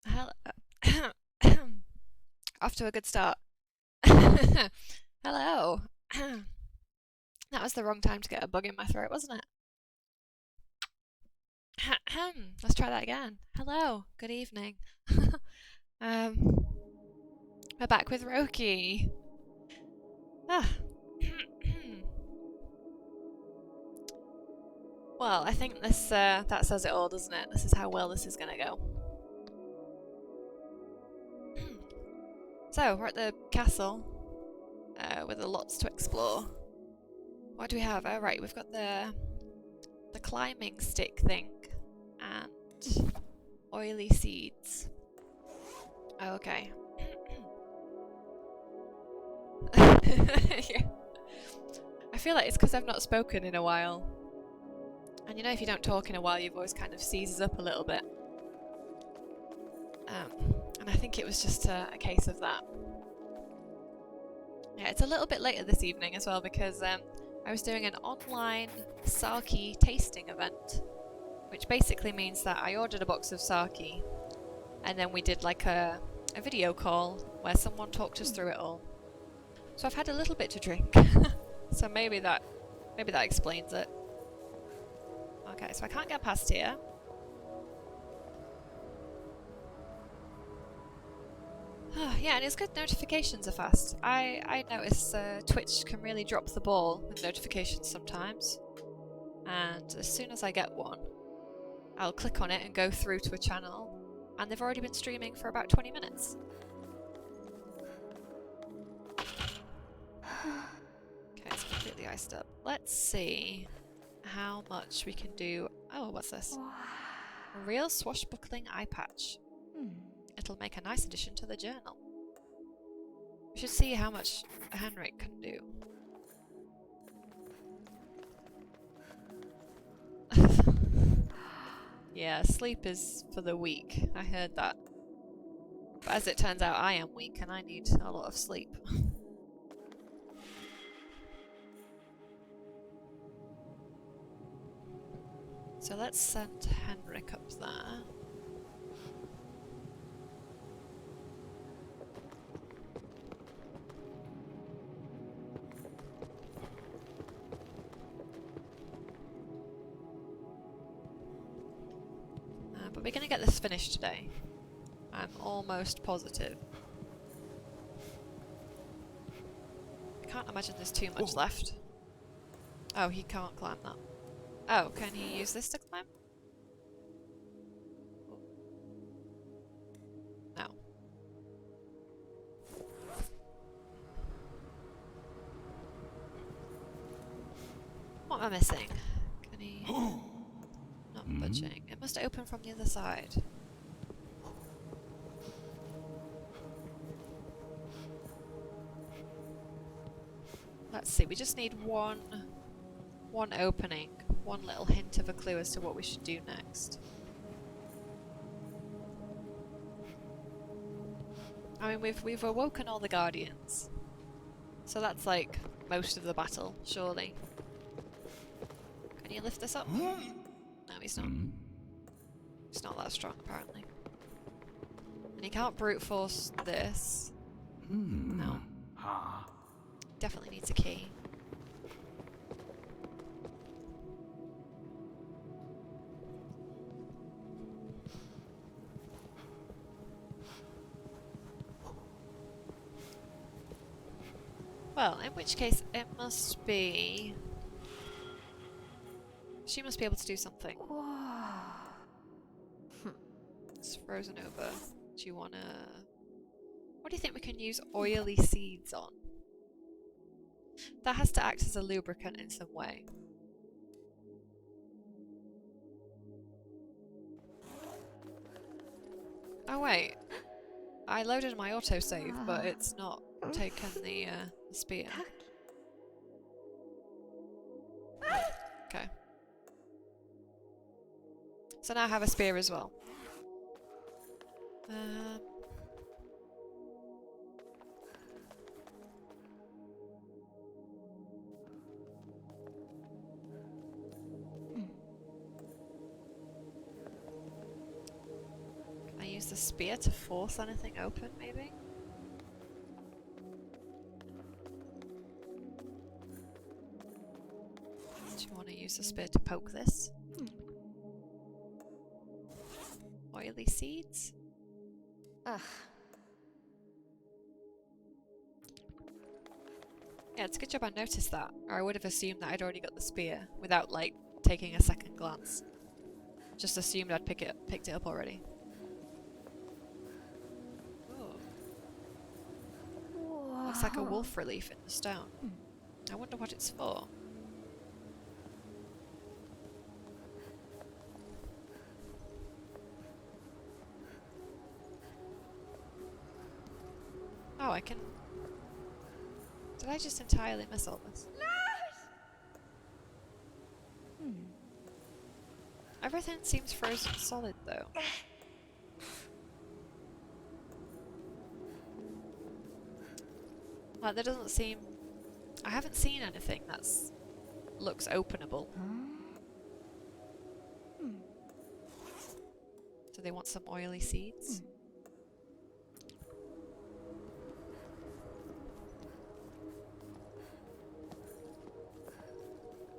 Hello. Off to a good start. Hello. That was the wrong time to get a bug in my throat, wasn't it? Let's try that again. Hello. Good evening. um, we're back with Röki. Ah. Well, I think this that says it all, doesn't it? This is how well this is gonna go. So, we're at the castle with lots to explore. What do we have? Oh, right, we've got the climbing stick thing and oily seeds. Oh, okay. Yeah. I feel like it's because I've not spoken in a while. And you know, if you don't talk in a while, your voice kind of seizes up a little bit. And I think it was just a case of that. Yeah, it's a little bit later this evening as well because I was doing an online sake tasting event, which basically means that I ordered a box of sake and then we did like a video call where someone talked us through it all. So I've had a little bit to drink. So maybe that explains it. Okay, so I can't get past here. Yeah, and it's good notifications are fast. I notice Twitch can really drop the ball with notifications sometimes. And as soon as I get one, I'll click on it and go through to a channel, and they've already been streaming for about 20 minutes. Okay, it's completely iced up. Let's see how much we can do. Oh, what's this? A real swashbuckling eye patch. It'll make a nice addition to the journal. We should see how much Henrik can do. Yeah, sleep is for the weak. I heard that. But as it turns out, I am weak and I need a lot of sleep. So let's send Henrik up there. But we're gonna get this finished today. I'm almost positive. I can't imagine there's too much left. Oh, he can't climb that. Oh, can he use this to climb? No. What am I missing? Can he... Not budging. It must open from the other side. Let's see, we just need one opening, one little hint of a clue as to what we should do next. I mean, we've awoken all the guardians, so that's like most of the battle, surely. Can you lift this up? No, he's not. He's not that strong, apparently. And he can't brute force this. No. Definitely needs a key. Well, in which case it must be... She must be able to do something. It's frozen over. Do you wanna... What do you think we can use oily seeds on? That has to act as a lubricant in some way. Oh wait. I loaded my autosave, but it's not taken the spear. Okay. So now I have a spear as well. use the spear to force anything open, maybe? Do you want to use the spear to poke this? Oily seeds? Ugh. Yeah, it's a good job I noticed that, or I would have assumed that I'd already got the spear without, like, taking a second glance. Just assumed I'd picked it up already. Ooh. Looks like a wolf relief in the stone. I wonder what it's for. Oh, I can... Did I just entirely miss all this? Everything seems frozen solid, though. Like, there doesn't seem... I haven't seen anything that's... looks openable. Do they want some oily seeds?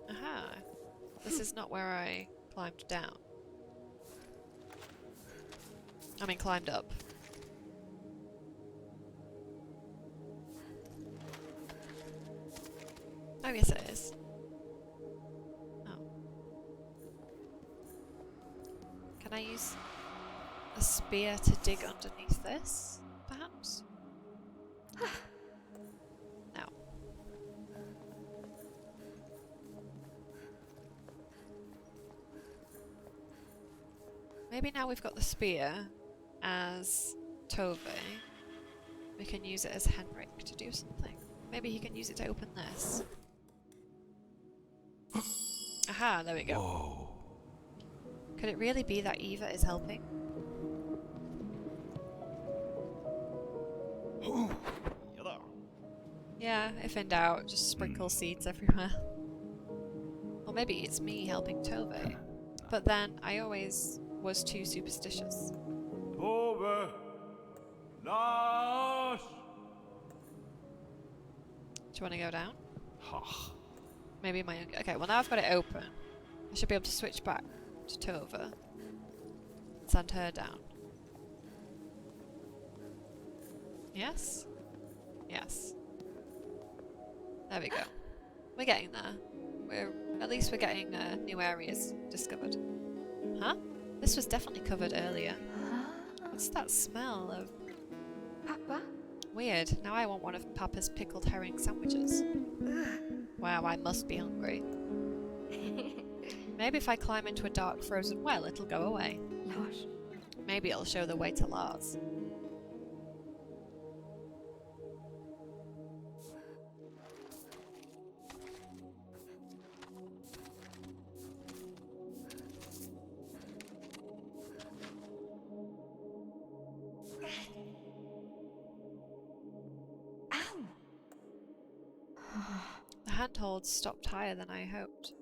Aha! This is not where I climbed down. I mean, climbed up. Oh, yes it is. Oh. Can I use a spear to dig underneath this, perhaps? No. Maybe now we've got the spear as Tove, we can use it as Henrik to do something. Maybe he can use it to open this. Aha, there we go. Whoa. Could it really be that Eva is helping? Yeah, if in doubt, just sprinkle seeds everywhere. Or maybe it's me helping Tove. But then I always was too superstitious. Tove. Lars. Do you want to go down? Maybe my... Okay, well now I've got it open. I should be able to switch back to Tove. And send her down. Yes? Yes. There we go. We're getting there. At least we're getting new areas discovered. Huh? This was definitely covered earlier. What's that smell of... Papa? Weird. Now I want one of Papa's pickled herring sandwiches. Wow, I must be hungry. Maybe if I climb into a dark frozen well, it'll go away. Lars. Maybe it'll show the way to Lars. The handholds stopped higher than I hoped.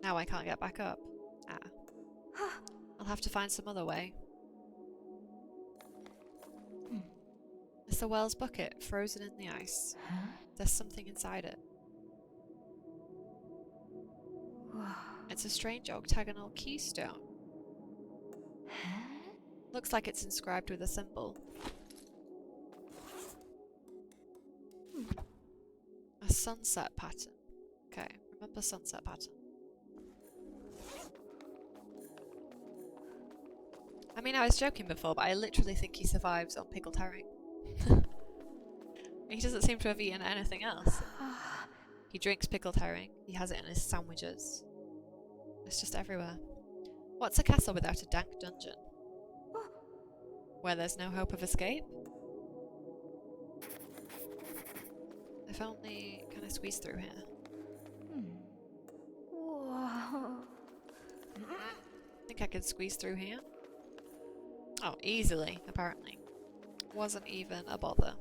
Now I can't get back up. Ah. I'll have to find some other way. It's the well's bucket, frozen in the ice. There's something inside it. It's a strange octagonal keystone. Looks like it's inscribed with a symbol. A sunset pattern. Okay, remember sunset pattern. I mean, I was joking before, but I literally think he survives on pickled herring. He doesn't seem to have eaten anything else. He drinks pickled herring. He has it in his sandwiches. It's just everywhere. What's a castle without a dank dungeon? Where there's no hope of escape? If only... Can I squeeze through here? Whoa. Think I can squeeze through here? Oh, easily, apparently. Wasn't even a bother.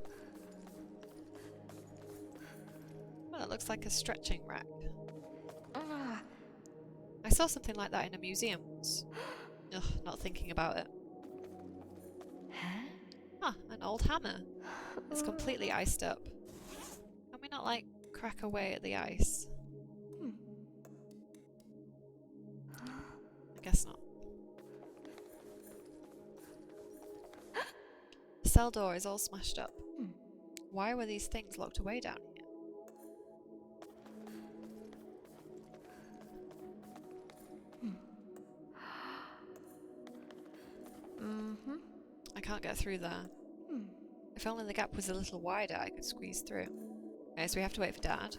Well, it looks like a stretching rack. I saw something like that in a museum once. Ugh, not thinking about it. Huh? Huh, an old hammer. It's completely iced up. Can we not, like, crack away at the ice? I guess not. The cell door is all smashed up. Why were these things locked away down here? I can't get through there. If only the gap was a little wider, I could squeeze through. Okay, so we have to wait for Dad.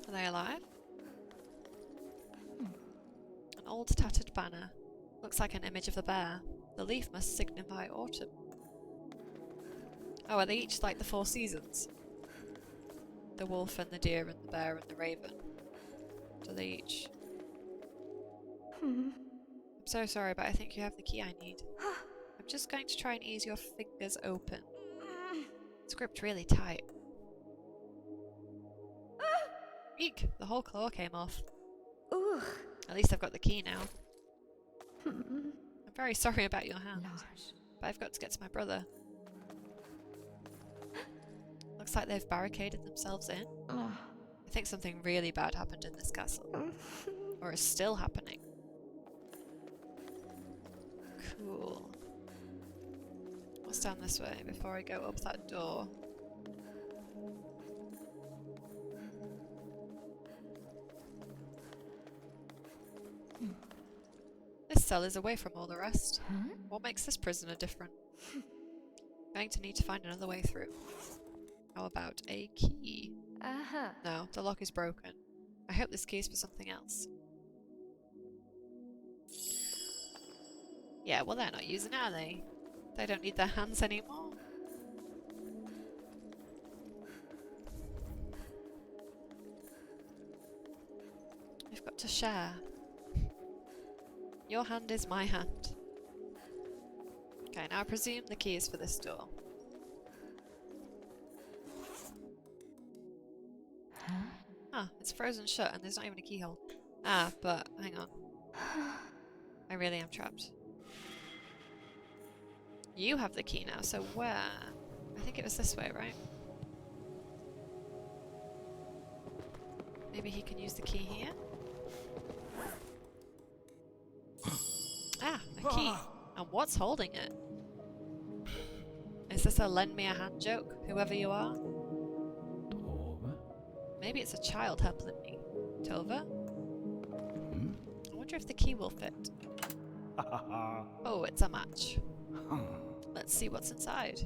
Are they alive? An old tattered banner. Looks like an image of the bear. The leaf must signify autumn. Oh, are they each like the 4 seasons? The wolf and the deer and the bear and the raven. Do they each? I'm so sorry, but I think you have the key I need. I'm just going to try and ease your fingers open. It's gripped really tight. Eek! The whole claw came off. Ugh. At least I've got the key now. I'm very sorry about your hand, but I've got to get to my brother. Looks like they've barricaded themselves in. I think something really bad happened in this castle. Or is still happening. Cool. What's down this way before I go up that door? This cell is away from all the rest. What makes this prisoner different? Going to need to find another way through. How about a key? No, the lock is broken. I hope this key is for something else. Yeah, well they're not using it, are they? They don't need their hands anymore. We've got to share. Your hand is my hand. Okay, now I presume the key is for this door. Ah, it's frozen shut and there's not even a keyhole. Ah, but hang on. I really am trapped. You have the key now, so where? I think it was this way, right? Maybe he can use the key here? Ah, a key. And what's holding it? Is this a lend me a hand joke, whoever you are? Maybe it's a child helping me. Tova? I wonder if the key will fit. Oh, it's a match. Let's see what's inside.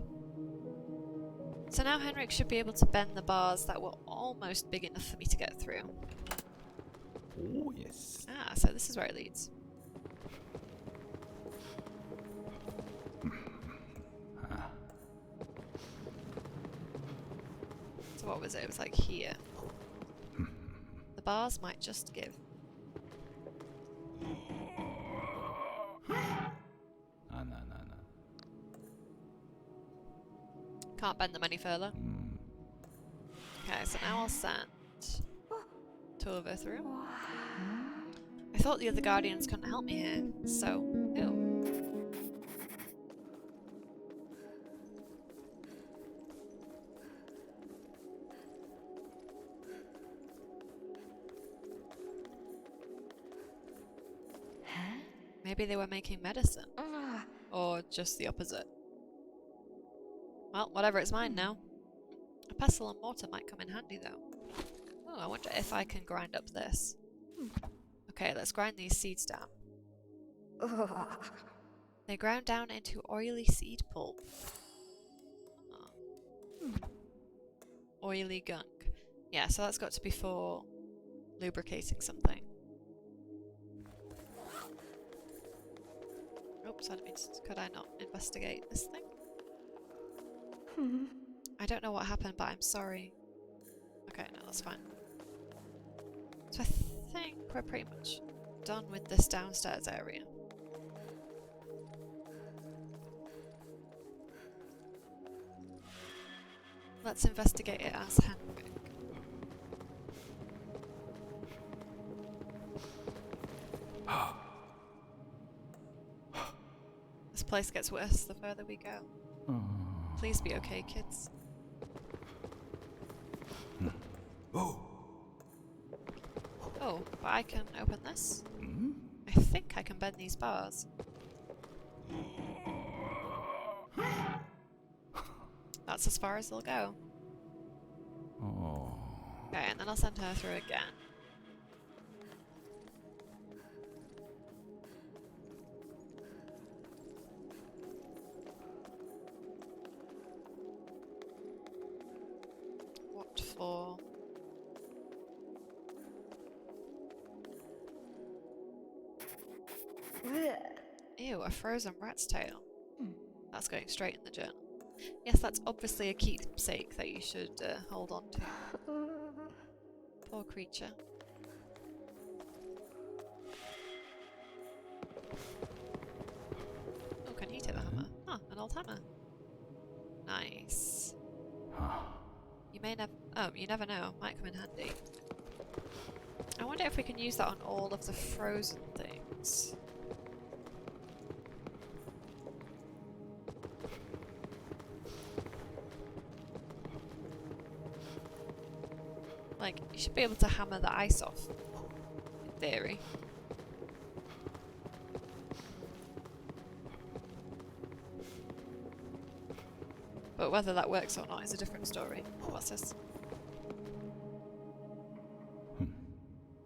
So now Henrik should be able to bend the bars that were almost big enough for me to get through. Oh, yes. Ah, so this is where it leads. So what was it? It was like here. The bars might just give. No. Can't bend them any further. Okay, so now I'll send Tova through. I thought the other guardians couldn't help me here, so who? Maybe they were making medicine. Or just the opposite. Well, whatever, it's mine now. A pestle and mortar might come in handy though. Oh, I wonder if I can grind up this. Okay, let's grind these seeds down. They ground down into oily seed pulp. Oh. Oily gunk. Yeah, so that's got to be for lubricating something. Oops, I mean, could I not investigate this thing? I don't know what happened, but I'm sorry. Okay, no, that's fine. So I think we're pretty much done with this downstairs area. Let's investigate it as Henrik. This place gets worse the further we go. Please be okay, kids. Oh. Oh, but I can open this. Hmm? I think I can bend these bars. That's as far as they'll go. Oh. Okay, and then I'll send her through again. What for? Ew, a frozen rat's tail. That's going straight in the journal. Yes, that's obviously a keepsake that you should hold on to. Poor creature. Oh, can he take the hammer? Ah, an old hammer. Nice. You may never... Oh, you never know. Might come in handy. I wonder if we can use that on all of the frozen things. Like, you should be able to hammer the ice off, in theory. But whether that works or not is a different story. What's this?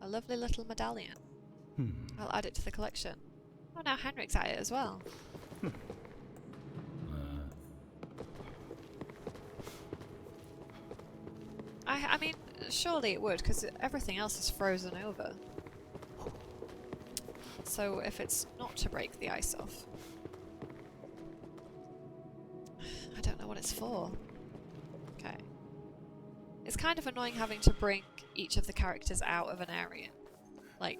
A lovely little medallion. I'll add it to the collection. Oh, now Henrik's at it as well. I mean, surely it would, because everything else is frozen over. So if it's not to break the ice off... I don't know what it's for. Okay. It's kind of annoying having to bring each of the characters out of an area. Like,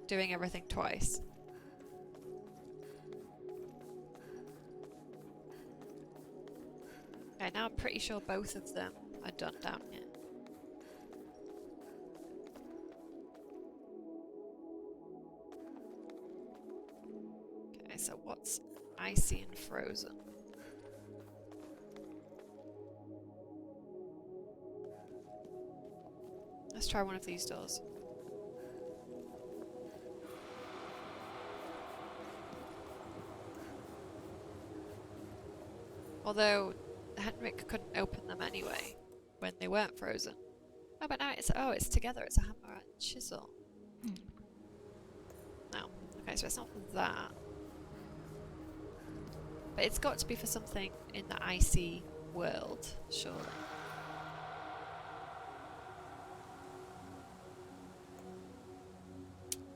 doing everything twice. Okay, now I'm pretty sure both of them are done down here. Okay, so what's icy and frozen? Let's try one of these doors. Although Henrik couldn't open them anyway when they weren't frozen. Oh, but now it's together. It's a hammer and chisel. No. Okay, so it's not for that. But it's got to be for something in the icy world, surely.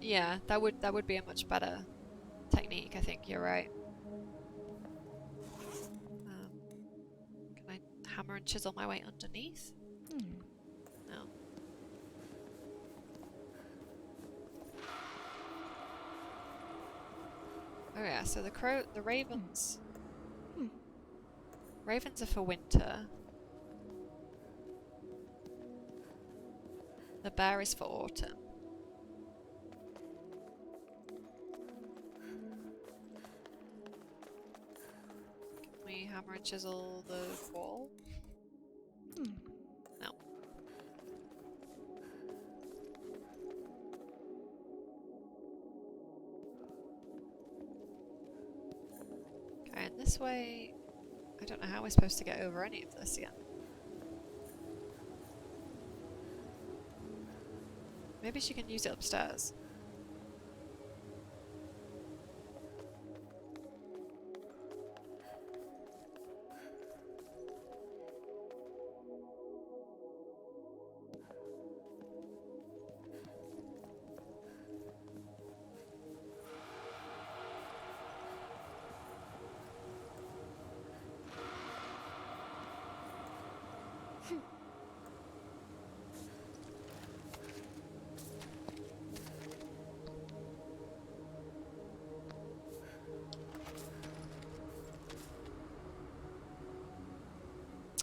Yeah, that would be a much better technique. I think you're right. Can I hammer and chisel my way underneath? No. Oh yeah, so the ravens. Ravens are for winter. The bear is for autumn. Can we hammer and chisel the wall? No. Okay, and this way... I don't know how we're supposed to get over any of this yet. Maybe she can use it upstairs.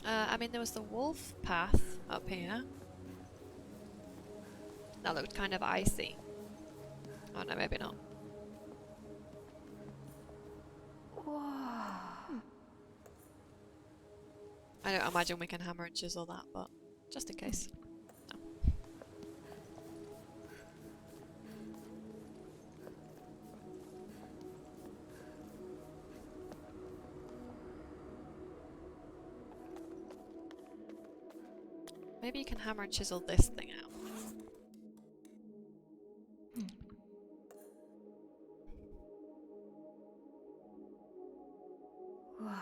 I mean, there was the wolf path up here. That looked kind of icy. Oh no, maybe not. Whoa. I don't imagine we can hammer and chisel that, but just in case. No. Maybe you can hammer and chisel this thing out. Whoa.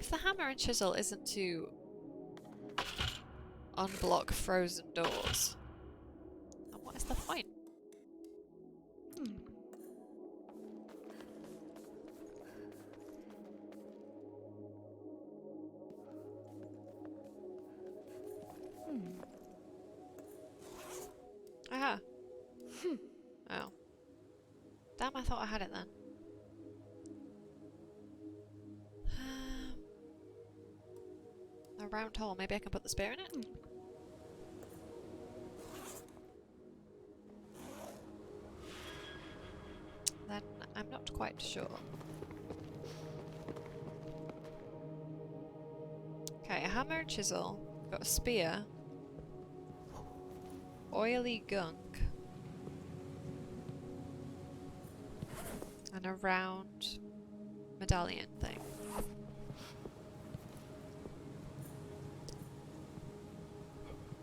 If the hammer and chisel isn't to unblock frozen doors, then what is the point? Aha. Oh. Damn, I thought I had it then. A round hole. Maybe I can put the spear in it? Then I'm not quite sure. Okay, a hammer and chisel. Got a spear. Oily gunk. And a round medallion thing.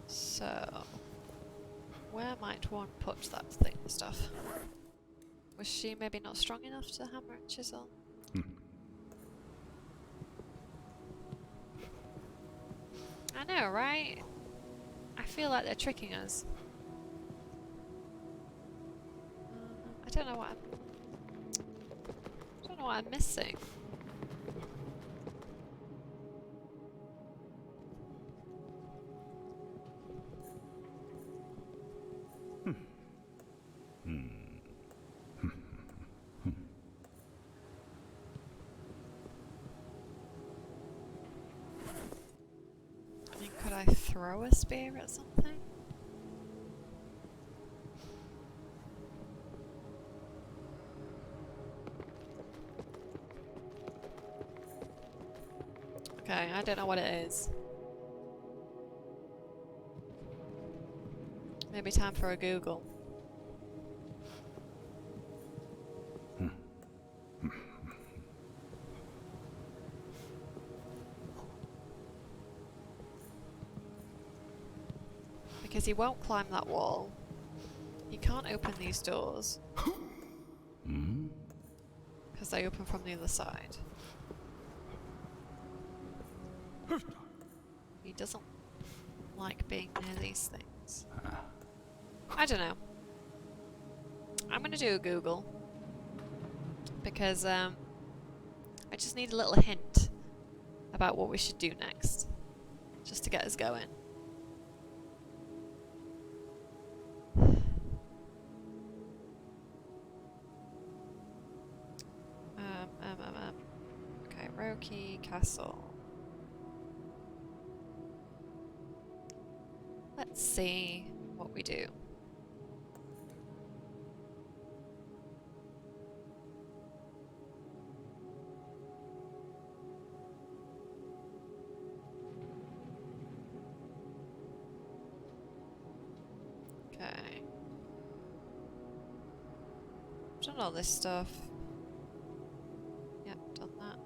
So, where might one put that thing stuff? Was she maybe not strong enough to hammer and chisel? I know, right? I feel like they're tricking us. I don't know what I'm missing. I mean, could I throw a spear at something? Okay, I don't know what it is. Maybe time for a Google. Because he won't climb that wall. He can't open these doors. Because they open from the other side. He doesn't like being near these things. I don't know. I'm gonna do a Google. Because I just need a little hint about what we should do next. Just to get us going. Okay, Röki Castle. Let's see what we do. Okay. Done all this stuff. Yep, done that.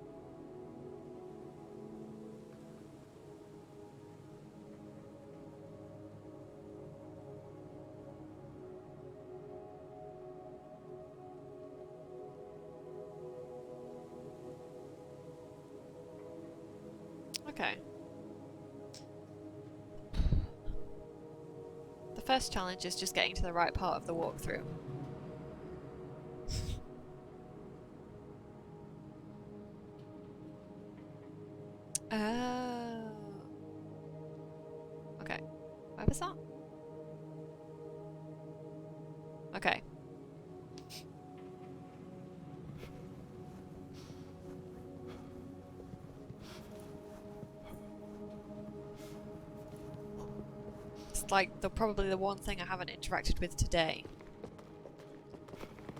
Okay. The first challenge is just getting to the right part of the walkthrough. Oh. Okay. Where was that? Okay. like probably the one thing I haven't interacted with today.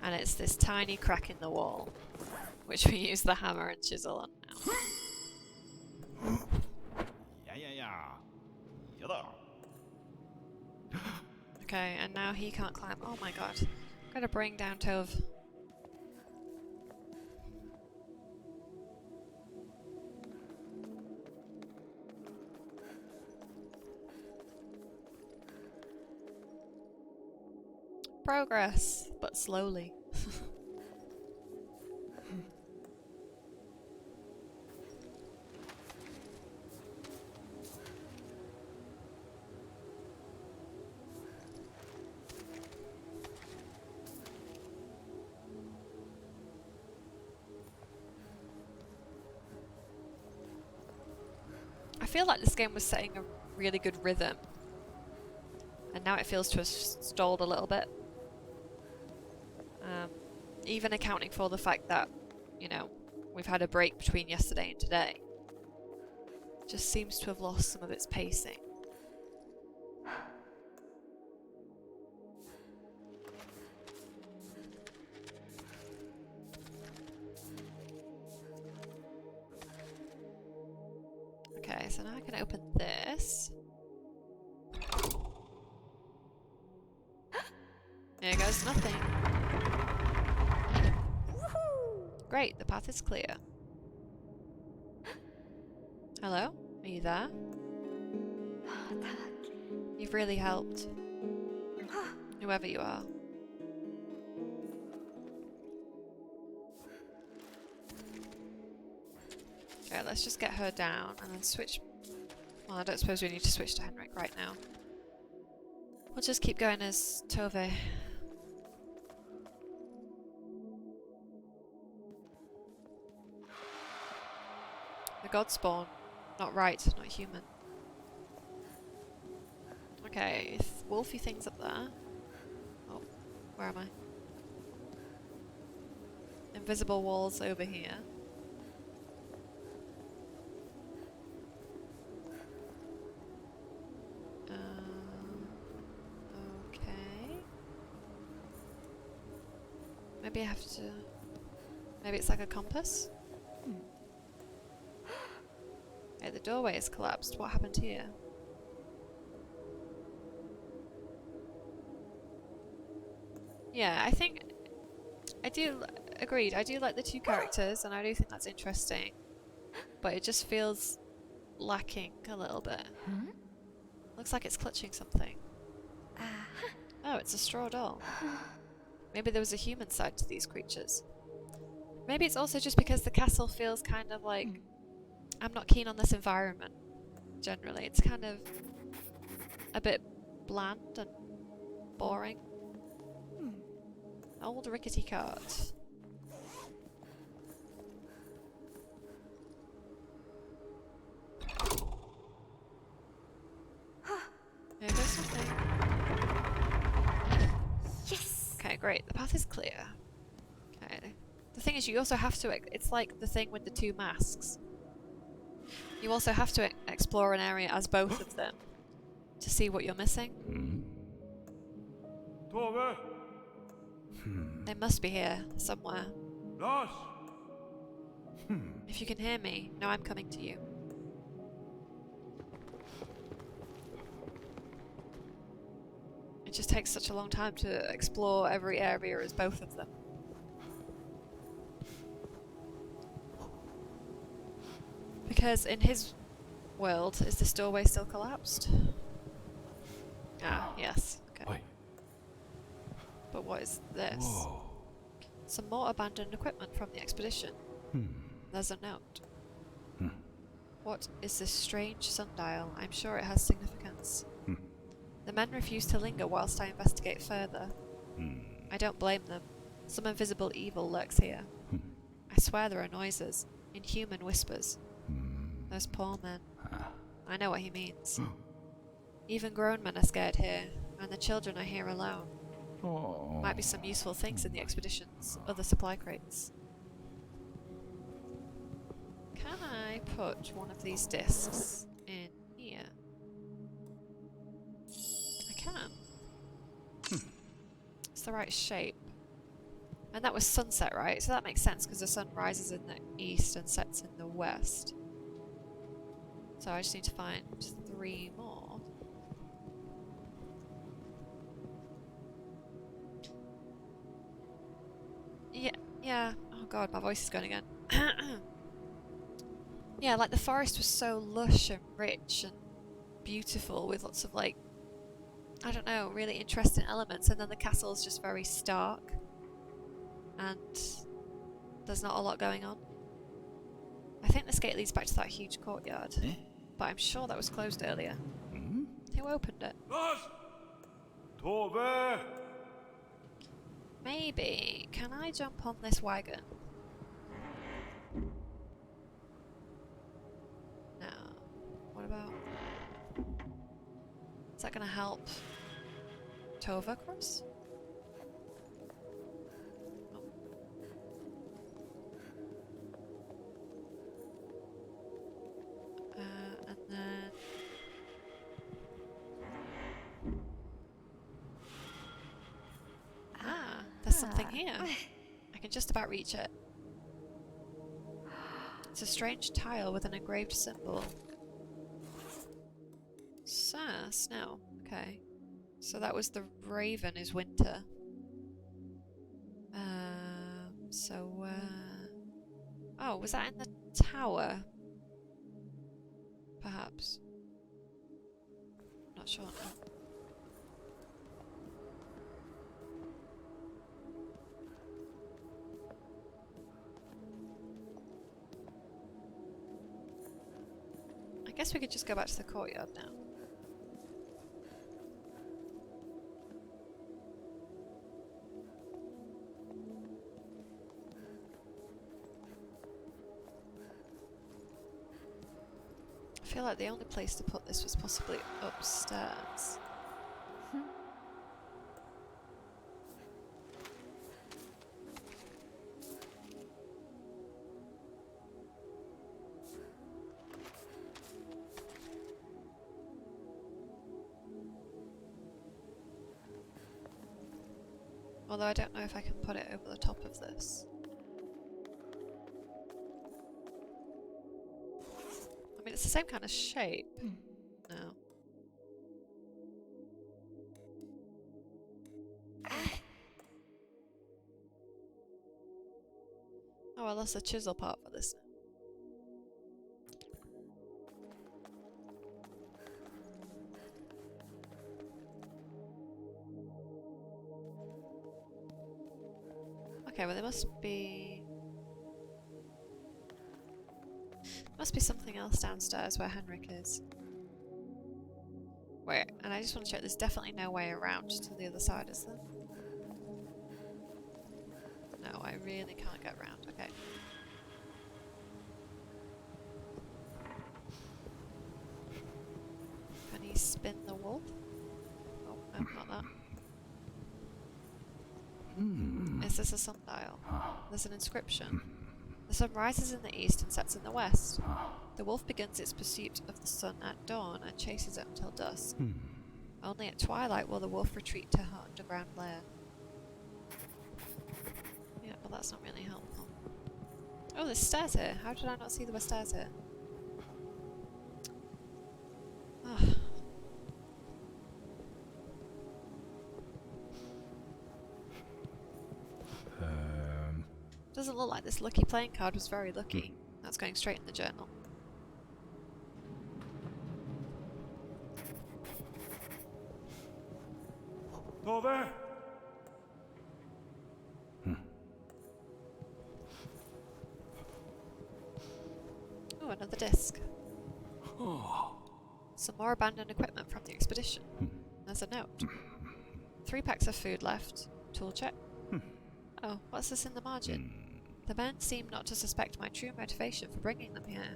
And it's this tiny crack in the wall, which we use the hammer and chisel on now. Yeah. Okay, and now he can't climb. Oh my god. Gotta bring down Tove. Progress, but slowly. I feel like this game was setting a really good rhythm, and now it feels to have stalled a little bit. Even accounting for the fact that, you know, we've had a break between yesterday and today. Just seems to have lost some of its pacing. Okay, so now I can open this. There goes nothing. Great, the path is clear. Hello? Are you there? You've really helped. Whoever you are. Okay, let's just get her down and then switch. Well, I don't suppose we need to switch to Henrik right now. We'll just keep going as Tove. The god spawn. Not right, not human. Okay, wolfy things up there. Oh, where am I? Invisible walls over here. Okay. Maybe I have to... Maybe it's like a compass? Okay, the doorway is collapsed. What happened here? Yeah, I think... I do... Agreed, I do like the two characters, and I do think that's interesting. But it just feels lacking a little bit. Looks like it's clutching something. Oh, it's a straw doll. Maybe there was a human side to these creatures. Maybe it's also just because the castle feels kind of like... I'm not keen on this environment, generally. It's kind of a bit bland and boring. Old rickety cart. There goes something. Yes! Okay, great. The path is clear. Okay. The thing is, you also have to... It's like the thing with the two masks. You also have to explore an area as both of them to see what you're missing. Tove! They must be here, somewhere. Lars! If you can hear me, know I'm coming to you. It just takes such a long time to explore every area as both of them. Because in his world, is this doorway still collapsed? Ah, yes. Okay. Wait. But what is this? Whoa. Some more abandoned equipment from the expedition. There's a note. What is this strange sundial? I'm sure it has significance. The men refuse to linger whilst I investigate further. I don't blame them. Some invisible evil lurks here. I swear there are noises, inhuman whispers. Those poor men. I know what he means. Even grown men are scared here, and the children are here alone. Oh. Might be some useful things in the expedition's other supply crates. Can I put one of these discs in here? the right shape. And that was sunset, right? So that makes sense because the sun rises in the east and sets in the west. So I just need to find 3 more. Yeah. Oh god, my voice is going again. Yeah, like the forest was so lush and rich and beautiful with lots of like, I don't know, really interesting elements, and then the castle's just very stark and there's not a lot going on. I think this gate leads back to that huge courtyard, but I'm sure that was closed earlier. Who opened it? Los! Tove! Maybe. Can I jump on this wagon? No. What about... Is that gonna help Tova across? Oh. And then... Ah, there's something here. I can just about reach it. It's a strange tile with an engraved symbol. Snow. Okay. So that was the raven is winter. Oh, was that in the tower? Perhaps. Not sure now. I guess we could just go back to the courtyard now. I feel like the only place to put this was possibly upstairs. Although I don't know if I can put it over the top of this. I mean, it's the same kind of shape. No. Oh, I lost the chisel part for this. Okay, well there must be something else downstairs where Henrik is. Wait, and I just want to check, there's definitely no way around to the other side, is there? No, I really can't get around. Okay. Can he spin the wolf? Oh, no, not that. Is this a sundial? There's an inscription. The sun rises in the east and sets in the west. The wolf begins its pursuit of the sun at dawn and chases it until dusk. Only at twilight will the wolf retreat to her underground lair. Yeah, but that's not really helpful. Oh, there's stairs here. How did I not see there were stairs here? Ugh. Doesn't look like this lucky playing card was very lucky. That's going straight in the journal. Tove! Oh, another disc. Some more abandoned equipment from the expedition. There's a note. 3 packs of food left. Tool check. Oh, what's this in the margin? The men seem not to suspect my true motivation for bringing them here.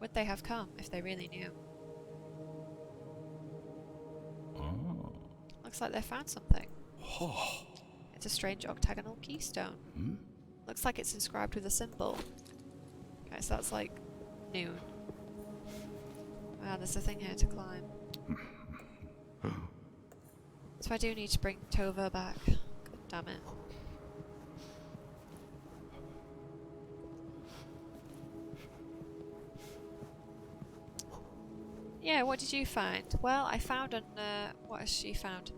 Would they have come if they really knew? Looks like they found something. It's a strange octagonal keystone. Looks like it's inscribed with a symbol. Okay, so that's like noon. Wow, there's a thing here to climb. So I do need to bring Tova back. Damn it. Yeah, what did you find? Well, I found an, what has she found?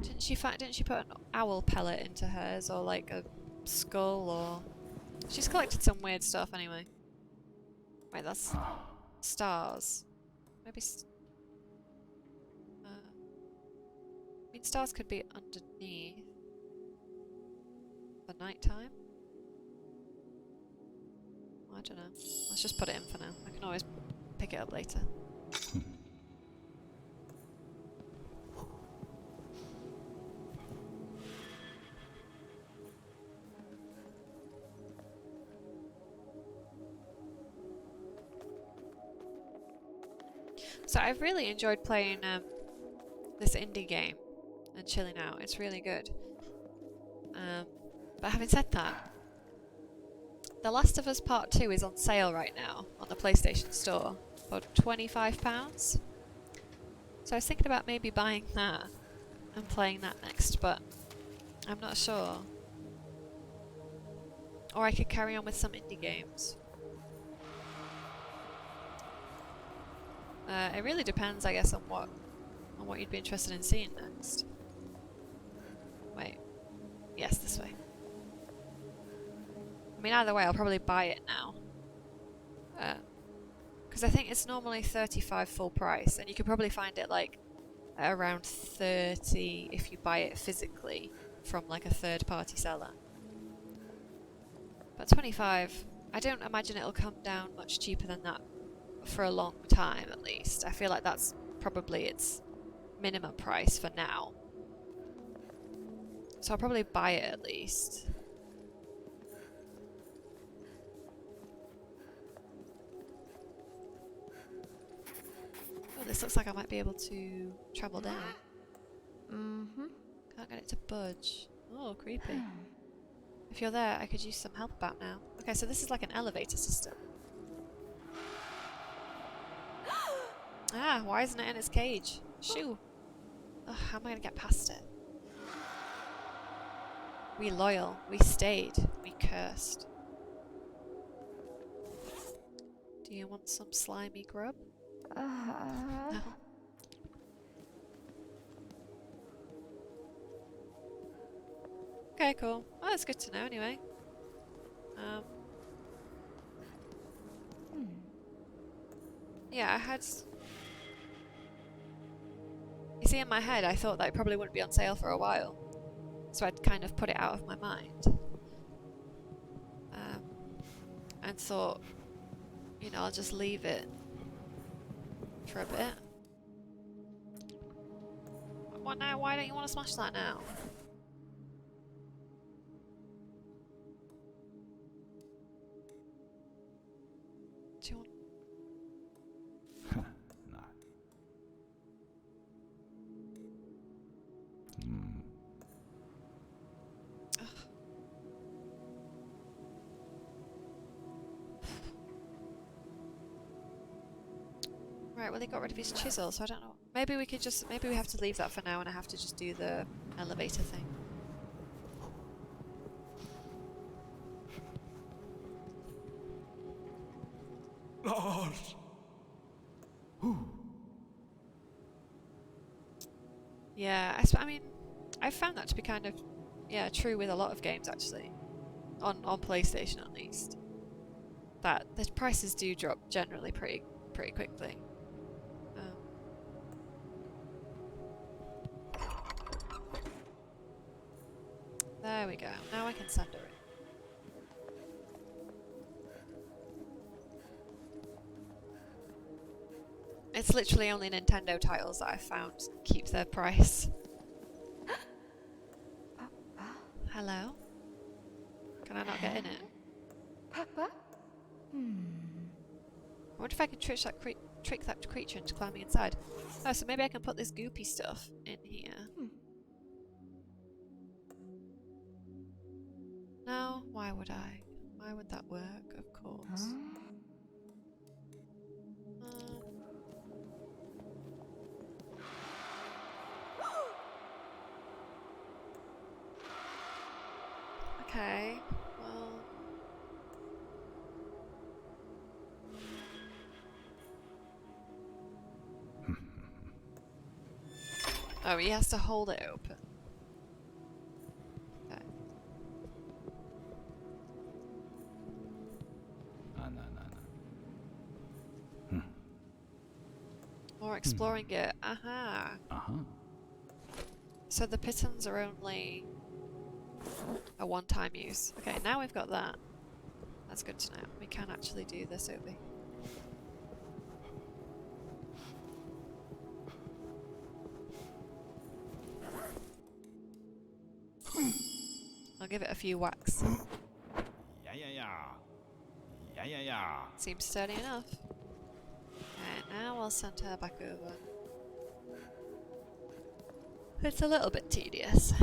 Didn't she put an owl pellet into hers, or like a skull, or... She's collected some weird stuff anyway. Wait, that's stars. Maybe I mean, stars could be underneath for nighttime. I don't know. Let's just put it in for now. I can always pick it up later. So I've really enjoyed playing this indie game and chilling out. It's really good. But having said that, The Last of Us Part 2 is on sale right now on the PlayStation Store for £25. So I was thinking about maybe buying that and playing that next, but I'm not sure. Or I could carry on with some indie games. It really depends, I guess, on what you'd be interested in seeing next. Wait. Yes, this way. I mean, either way, I'll probably buy it now. Because I think it's normally $35 full price, and you can probably find it like at around $30 if you buy it physically from like a third-party seller. But $25, I don't imagine it'll come down much cheaper than that for a long time, at least. I feel like that's probably its minimum price for now. So I'll probably buy it at least. Oh, this looks like I might be able to travel down. Mm-hmm. Can't get it to budge. Oh, creepy. If you're there, I could use some help about now. Okay, so this is like an elevator system. Ah, why isn't it in its cage? Shoo! Ugh, how am I gonna get past it? We loyal. We stayed. We cursed. Do you want some slimy grub? No. Okay, cool. Well, that's good to know anyway. Yeah, I had... You see, in my head, I thought that it probably wouldn't be on sale for a while. So I'd kind of put it out of my mind. And thought, you know, I'll just leave it for a bit. What now? Why don't you want to smash that now? Do you want... No. Right, well, they got rid of his chisel, so I don't know. Maybe we could just... Maybe we have to leave that for now and I have to just do the elevator thing. Lars! Yeah, I mean, I've found that to be kind of, yeah, true with a lot of games actually, on PlayStation at least. That the prices do drop generally pretty quickly. There we go. Now I can send her in. It's literally only Nintendo titles that I've found keep their price. Hello? Can I not get in it? Papa? I wonder if I can trick that creature into climbing inside. Oh, so maybe I can put this goopy stuff in here. No? Why would I? Why would that work? Of course. Okay. Well. Oh, he has to hold it open. Okay. More exploring it. Aha. So the pitons are only a one-time use. Okay, now we've got that. That's good to know. We can actually do this over here. I'll give it a few whacks. Yeah. Seems sturdy enough. Okay, now I'll send her back over. It's a little bit tedious.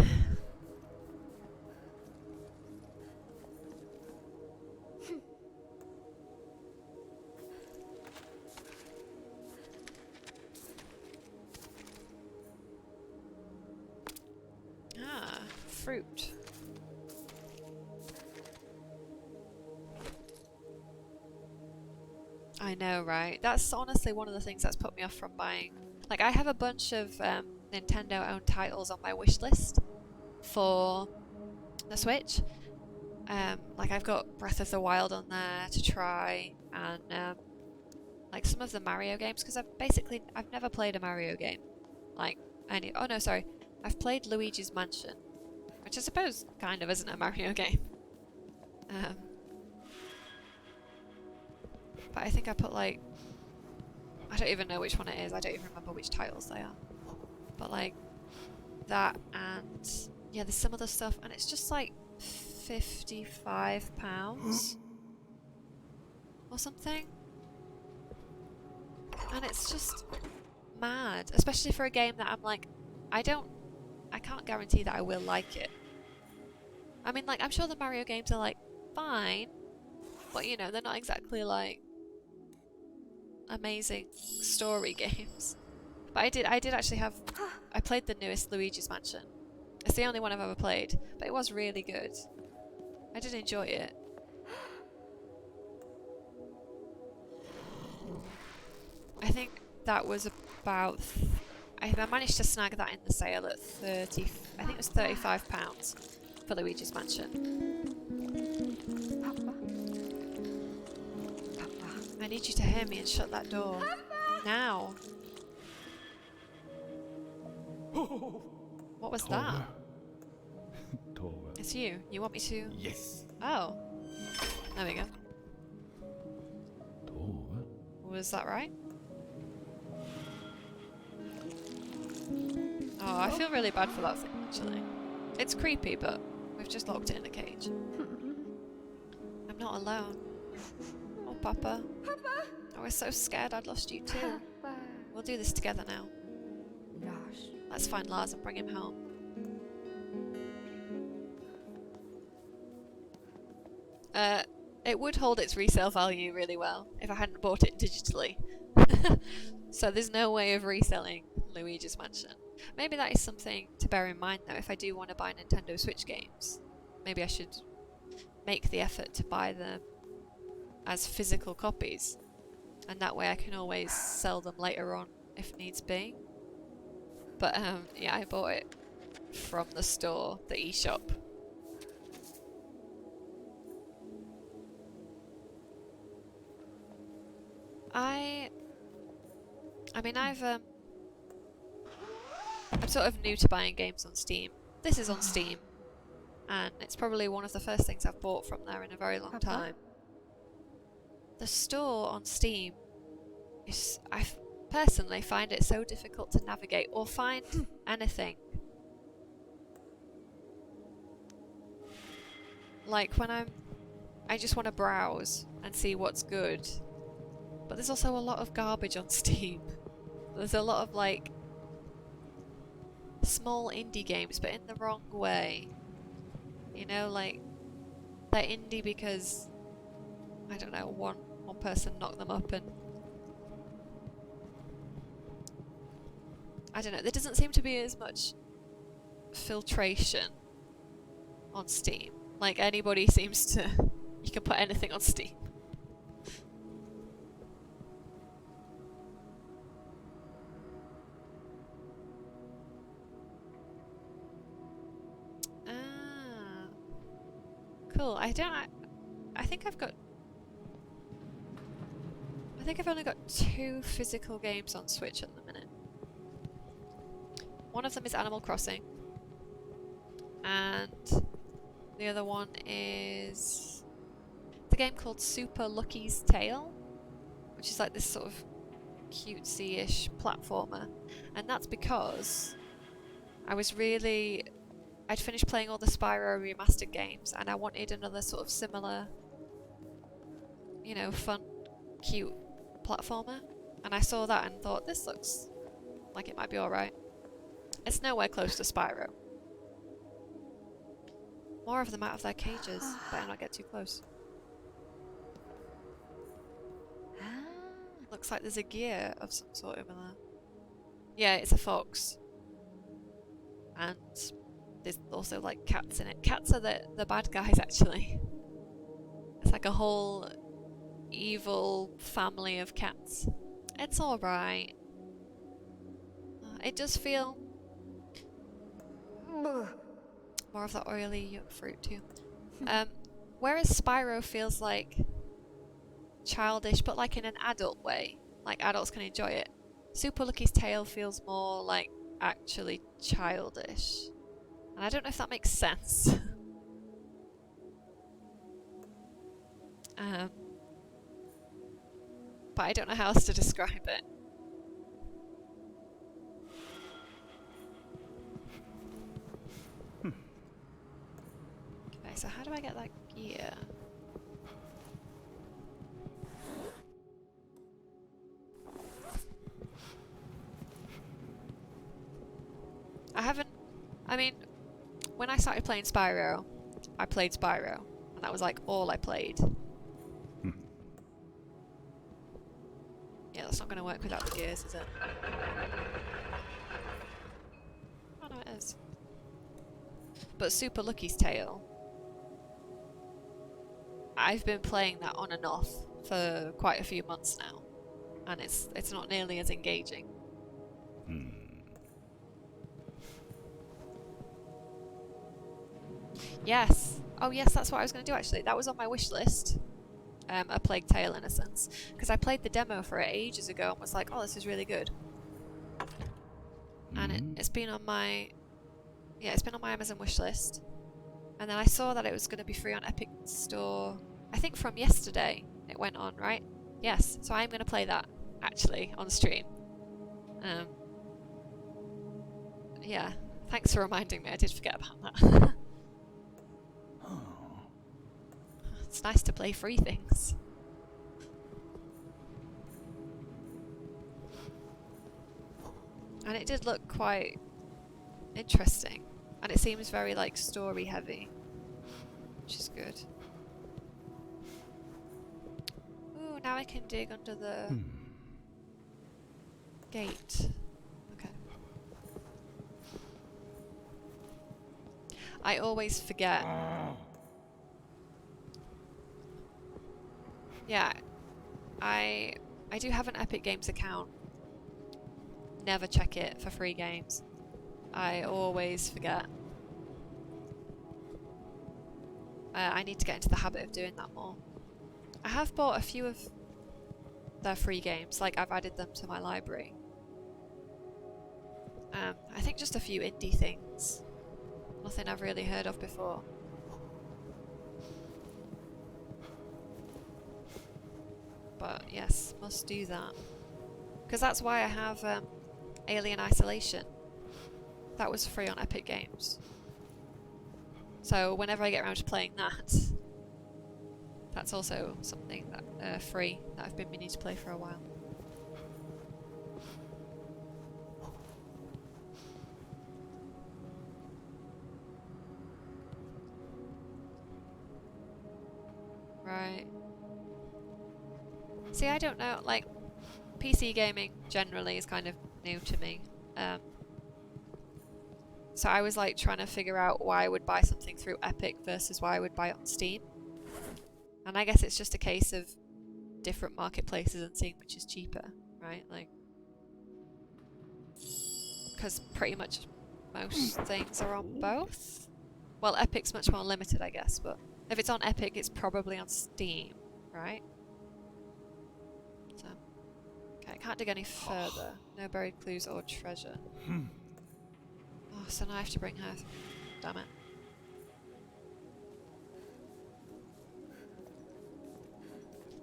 Ah, fruit. I know, right? That's honestly one of the things that's put me off from buying. Like, I have a bunch of Nintendo-owned titles on my wish list for the Switch. Like, I've got Breath of the Wild on there to try, and like some of the Mario games, because I've never played a Mario game. Like, oh no, sorry. I've played Luigi's Mansion, which I suppose kind of isn't a Mario game. But I think I put like, I don't even know which one it is. I don't even remember which titles they are. But like that, and yeah, there's some other stuff, and it's just like £55 or something. And it's just mad, especially for a game that I'm like, I can't guarantee that I will like it. I mean, like, I'm sure the Mario games are like fine, but you know, they're not exactly like amazing story games. But I did actually have, I played the newest Luigi's Mansion. It's the only one I've ever played, but it was really good. I did enjoy it. I think that was about, I managed to snag that in the sale at I think it was £35 for Luigi's Mansion. I need you to hear me and shut that door. Now. What was that? It's you. You want me to? Yes. Oh. There we go. Was that right? Oh, I feel really bad for that thing, actually. It's creepy, but we've just locked it in a cage. I'm not alone. Oh, Papa. I was so scared I'd lost you too. We'll do this together now. Let's find Lars and bring him home. It would hold its resale value really well if I hadn't bought it digitally. So there's no way of reselling Luigi's Mansion. Maybe that is something to bear in mind though if I do want to buy Nintendo Switch games. Maybe I should make the effort to buy them as physical copies. And that way I can always sell them later on if needs be. But yeah, I bought it from the store, the eShop. I mean, I'm sort of new to buying games on Steam. This is on Steam, and it's probably one of the first things I've bought from there in a very long time. The store on Steam is, I personally find it so difficult to navigate or find anything. Like when I just want to browse and see what's good. But there's also a lot of garbage on Steam. There's a lot of like small indie games, but in the wrong way. You know, like they're indie because I don't know, one person knocked them up, and I don't know, there doesn't seem to be as much filtration on Steam. Like anybody seems to... You can put anything on Steam. Ah. Cool. I think I've got... I think I've only got 2 physical games on Switch at the minute. One of them is Animal Crossing. And the other one is the game called Super Lucky's Tale, which is like this sort of cutesy-ish platformer. And that's because I'd finished playing all the Spyro remastered games and I wanted another sort of similar, you know, fun, cute platformer. And I saw that and thought, this looks like it might be alright. It's nowhere close to Spyro. More of them out of their cages. Better not get too close. Looks like there's a gear of some sort over there. Yeah, it's a fox. And there's also like cats in it. Cats are the bad guys actually. It's like a whole evil family of cats. It's alright. It does feel more of that oily fruit too. Whereas Spyro feels like childish, but like in an adult way. Like adults can enjoy it. Super Lucky's Tale feels more like actually childish. And I don't know if that makes sense. But I don't know how else to describe it. Okay, so how do I get that gear? I mean, when I started playing Spyro, I played Spyro, and that was like all I played. Yeah, that's not going to work without the gears, is it? Oh no, it is. But Super Lucky's Tale, I've been playing that on and off for quite a few months now, and it's not nearly as engaging. Yes. Oh yes, that's what I was going to do actually. That was on my wish list. A Plague Tale in a sense. Because I played the demo for it ages ago and was like, oh, this is really good. And it's been on my... Yeah, it's been on my Amazon wish list. And then I saw that it was going to be free on Epic Store. I think from yesterday it went on, right? Yes. So I'm going to play that, actually, on stream. Yeah. Thanks for reminding me. I did forget about that. It's nice to play free things. And it did look quite interesting. And it seems very like story heavy, which is good. Ooh, now I can dig under the gate. Okay. I always forget. Yeah, I do have an Epic Games account. Never check it for free games. I always forget. I need to get into the habit of doing that more. I have bought a few of their free games, like I've added them to my library. I think just a few indie things. Nothing I've really heard of before. But yes, must do that. Because that's why I have Alien Isolation. That was free on Epic Games. So whenever I get around to playing that, that's also something that free that I've been meaning to play for a while. Right. See, I don't know, like, PC gaming generally is kind of new to me. So I was like trying to figure out why I would buy something through Epic versus why I would buy it on Steam. And I guess it's just a case of different marketplaces and seeing which is cheaper, right? Like, because pretty much most things are on both. Well, Epic's much more limited, I guess, but if it's on Epic, it's probably on Steam, right? So, okay, I can't dig any further. No buried clues or treasure. Oh, so now I have to bring her. Damn it.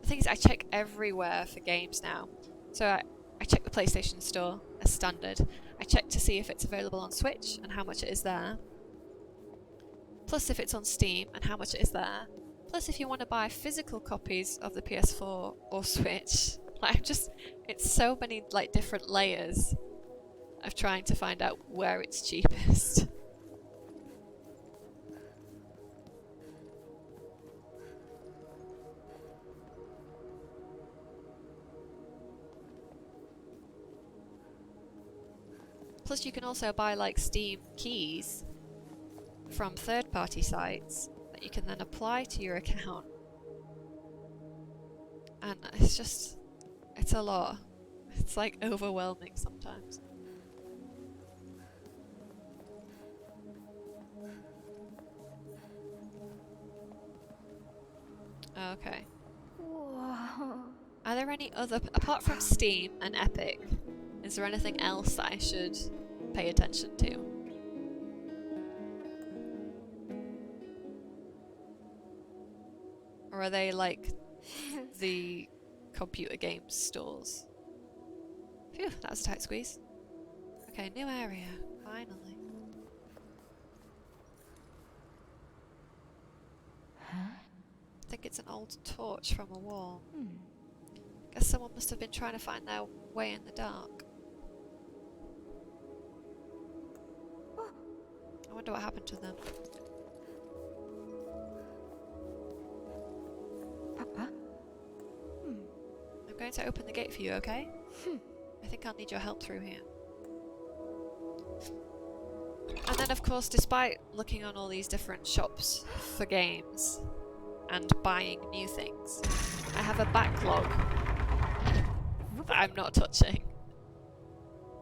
The thing is, I check everywhere for games now. So I check the PlayStation Store as standard. I check to see if it's available on Switch and how much it is there. Plus if it's on Steam and how much it is there. Plus if you want to buy physical copies of the PS4 or Switch. Like it's so many like different layers of trying to find out where it's cheapest. Plus you can also buy like Steam keys from third-party sites that you can then apply to your account. And it's a lot. It's like overwhelming sometimes. Okay. Whoa. Are there any other, apart from Steam and Epic, is there anything else that I should pay attention to? Or are they like the computer games stores? Phew, that was a tight squeeze. Okay, new area, finally. Huh? I think it's an old torch from a wall. Guess someone must have been trying to find their way in the dark. I wonder what happened to them. Papa? I'm going to open the gate for you, okay? I think I'll need your help through here. And then of course, despite looking on all these different shops for games and buying new things, I have a backlog that I'm not touching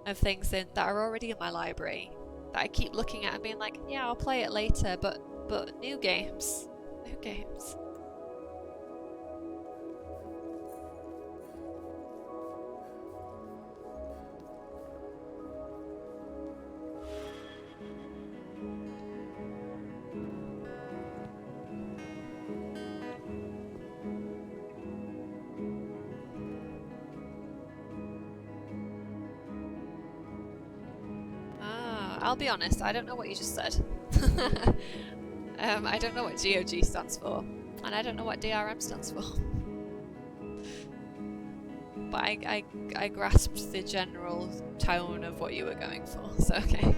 of things that are already in my library that I keep looking at and being like, yeah, I'll play it later, but new games. New games. I'll be honest, I don't know what you just said. I don't know what GOG stands for, and I don't know what DRM stands for. But I grasped the general tone of what you were going for, so okay.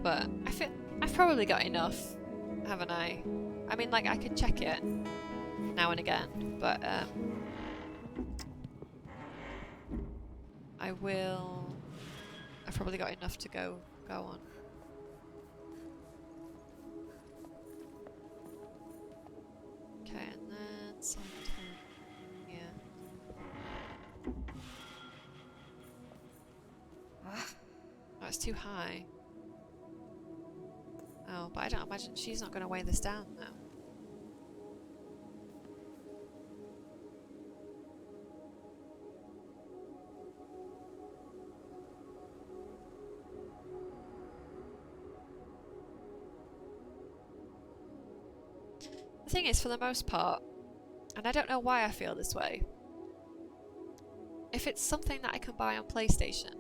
But I feel I've probably got enough, haven't I? I mean, like, I could check it now and again, but I've probably got enough to go on. Okay, and then something here. Oh, it's too high. Oh, but I don't imagine she's not going to weigh this down now. The thing is, for the most part, and I don't know why I feel this way, if it's something that I can buy on PlayStation,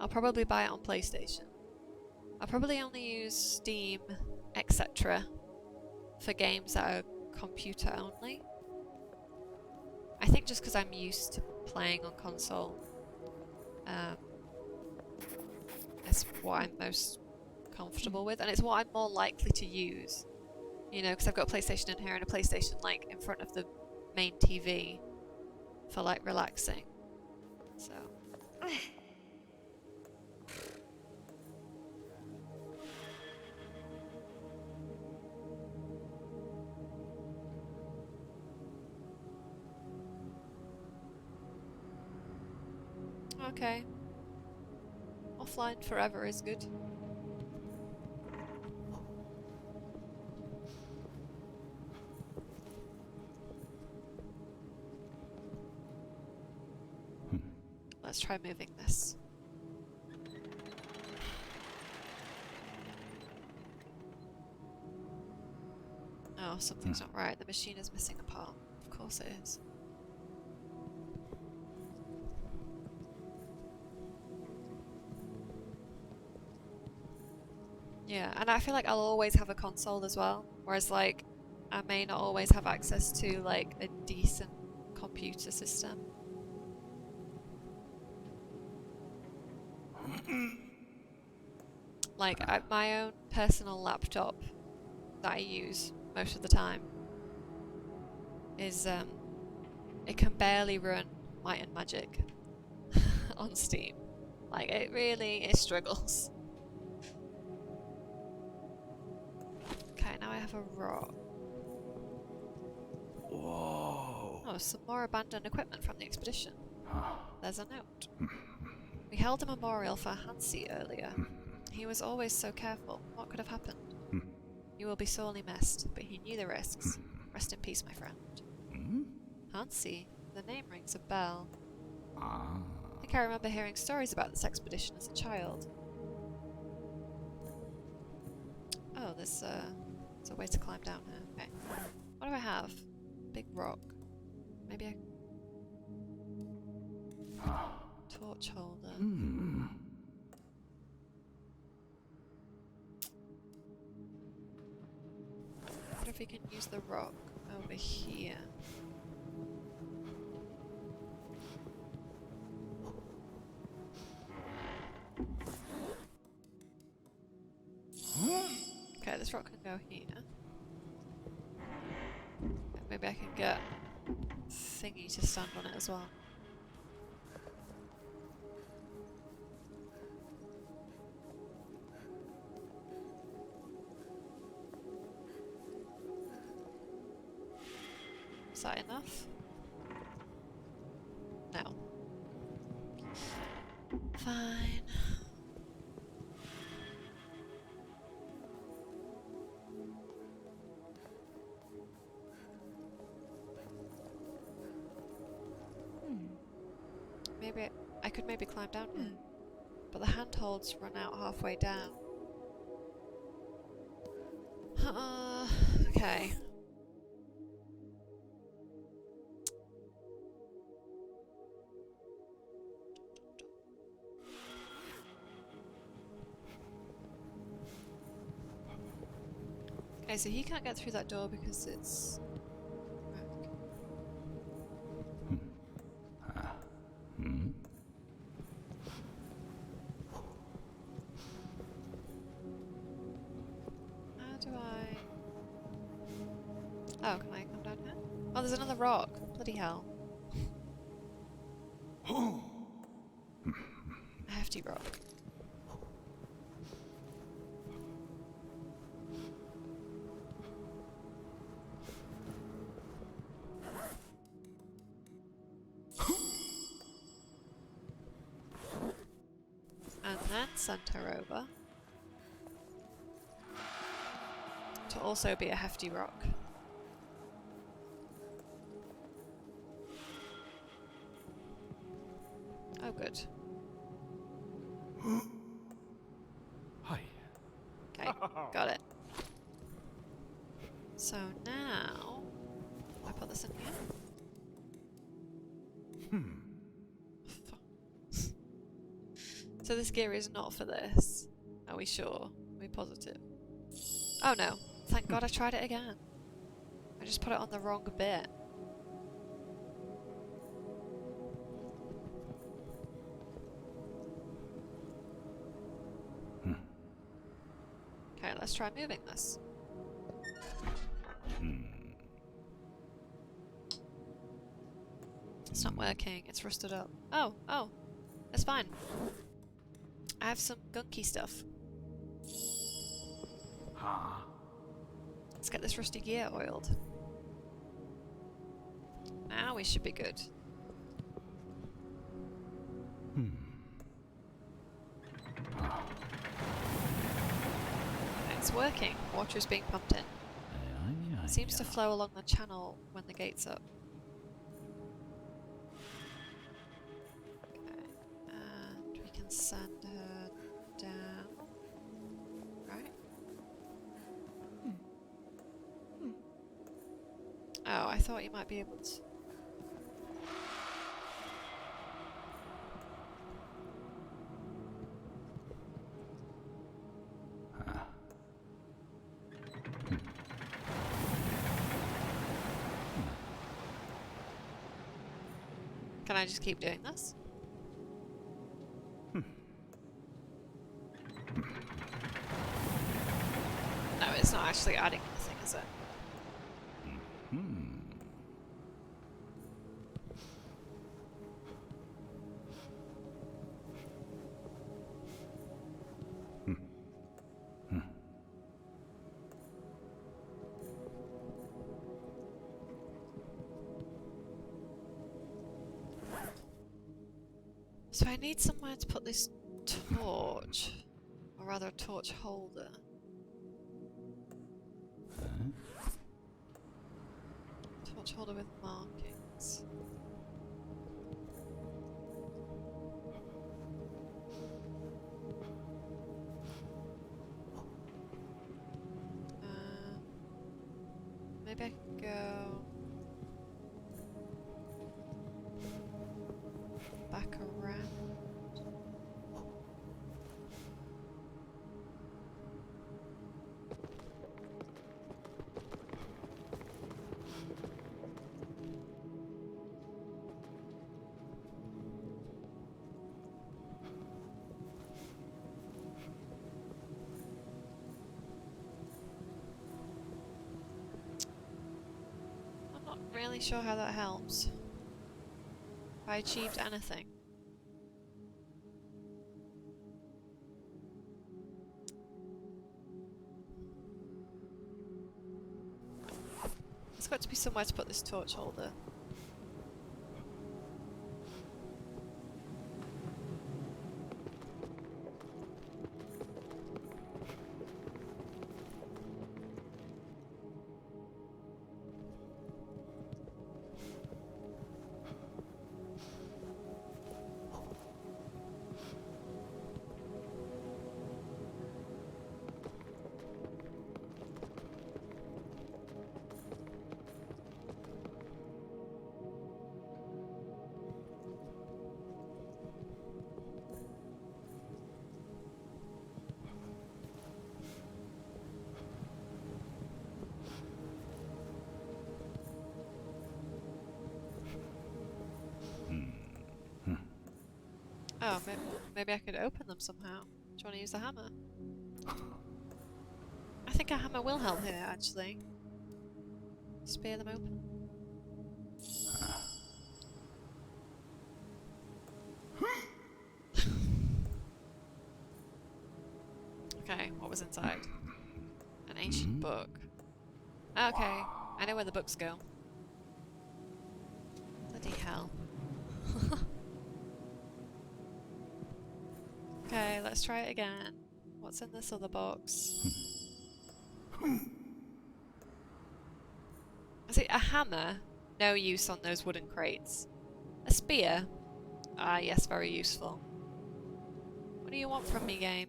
I'll probably buy it on PlayStation. I'll probably only use Steam, etc. for games that are computer only. I think just because I'm used to playing on console, it's what I'm most comfortable with, and it's what I'm more likely to use. You know, because I've got a PlayStation in here and a PlayStation like in front of the main TV, for like relaxing. So. Okay. Offline forever is good. Let's try moving this. Oh, something's not right. The machine is missing a part. Of course it is. Yeah, and I feel like I'll always have a console as well. Whereas, like, I may not always have access to, like, a decent computer system. Like, my own personal laptop that I use most of the time is, it can barely run Might and Magic on Steam. Like, it struggles. Okay, now I have a rock. Whoa. Oh, some more abandoned equipment from the expedition. There's a note. We held a memorial for Hansi earlier. He was always so careful. What could have happened? You will be sorely missed, but he knew the risks. Rest in peace, my friend. Hansi? The name rings a bell. I think I remember hearing stories about this expedition as a child. Oh, there's a way to climb down here. Okay. What do I have? Big rock. Maybe I... Torch holder. What if we can use the rock over here? Okay, this rock can go here. Maybe I can get thingy to stand on it as well. Is that enough? No. Fine. Maybe I could maybe climb down here. But the handholds run out halfway down. Okay. Okay, so he can't get through that door because it's... How do I... Oh, can I come down here? Oh, there's another rock. Bloody hell. A hefty rock. And then send her over to also be a hefty rock. Oh, good. Hi. Okay, got it. So now, I put this in here. Fuck. So this gear is not for this. Are we sure? Are we positive? Oh no. Thank God I tried it again. I just put it on the wrong bit. Okay, let's try moving this. It's not working. It's rusted up. Oh, oh. That's fine. I have some gunky stuff. Huh? Let's get this rusty gear oiled. Now we should be good. It's working. Water is being pumped in. It seems to flow along the channel when the gate's up. Okay. And we can send her down. Right? Oh, I thought you might be able to. Can I just keep doing this? No, it's not actually adding anything, is it? So I need somewhere to put this torch, or rather a torch holder. Torch holder with markings. Maybe I can go back around. I'm not really sure how that helps. If I achieved anything. There's got to be somewhere to put this torch holder. Oh, maybe I could open them somehow. Do you want to use the hammer? I think a hammer will help here, actually. Spear them open. Okay, what was inside? An ancient book. Okay, I know where the books go. Bloody hell. Okay, let's try it again. What's in this other box? See, a hammer? No use on those wooden crates. A spear? Ah, yes, very useful. What do you want from me, game?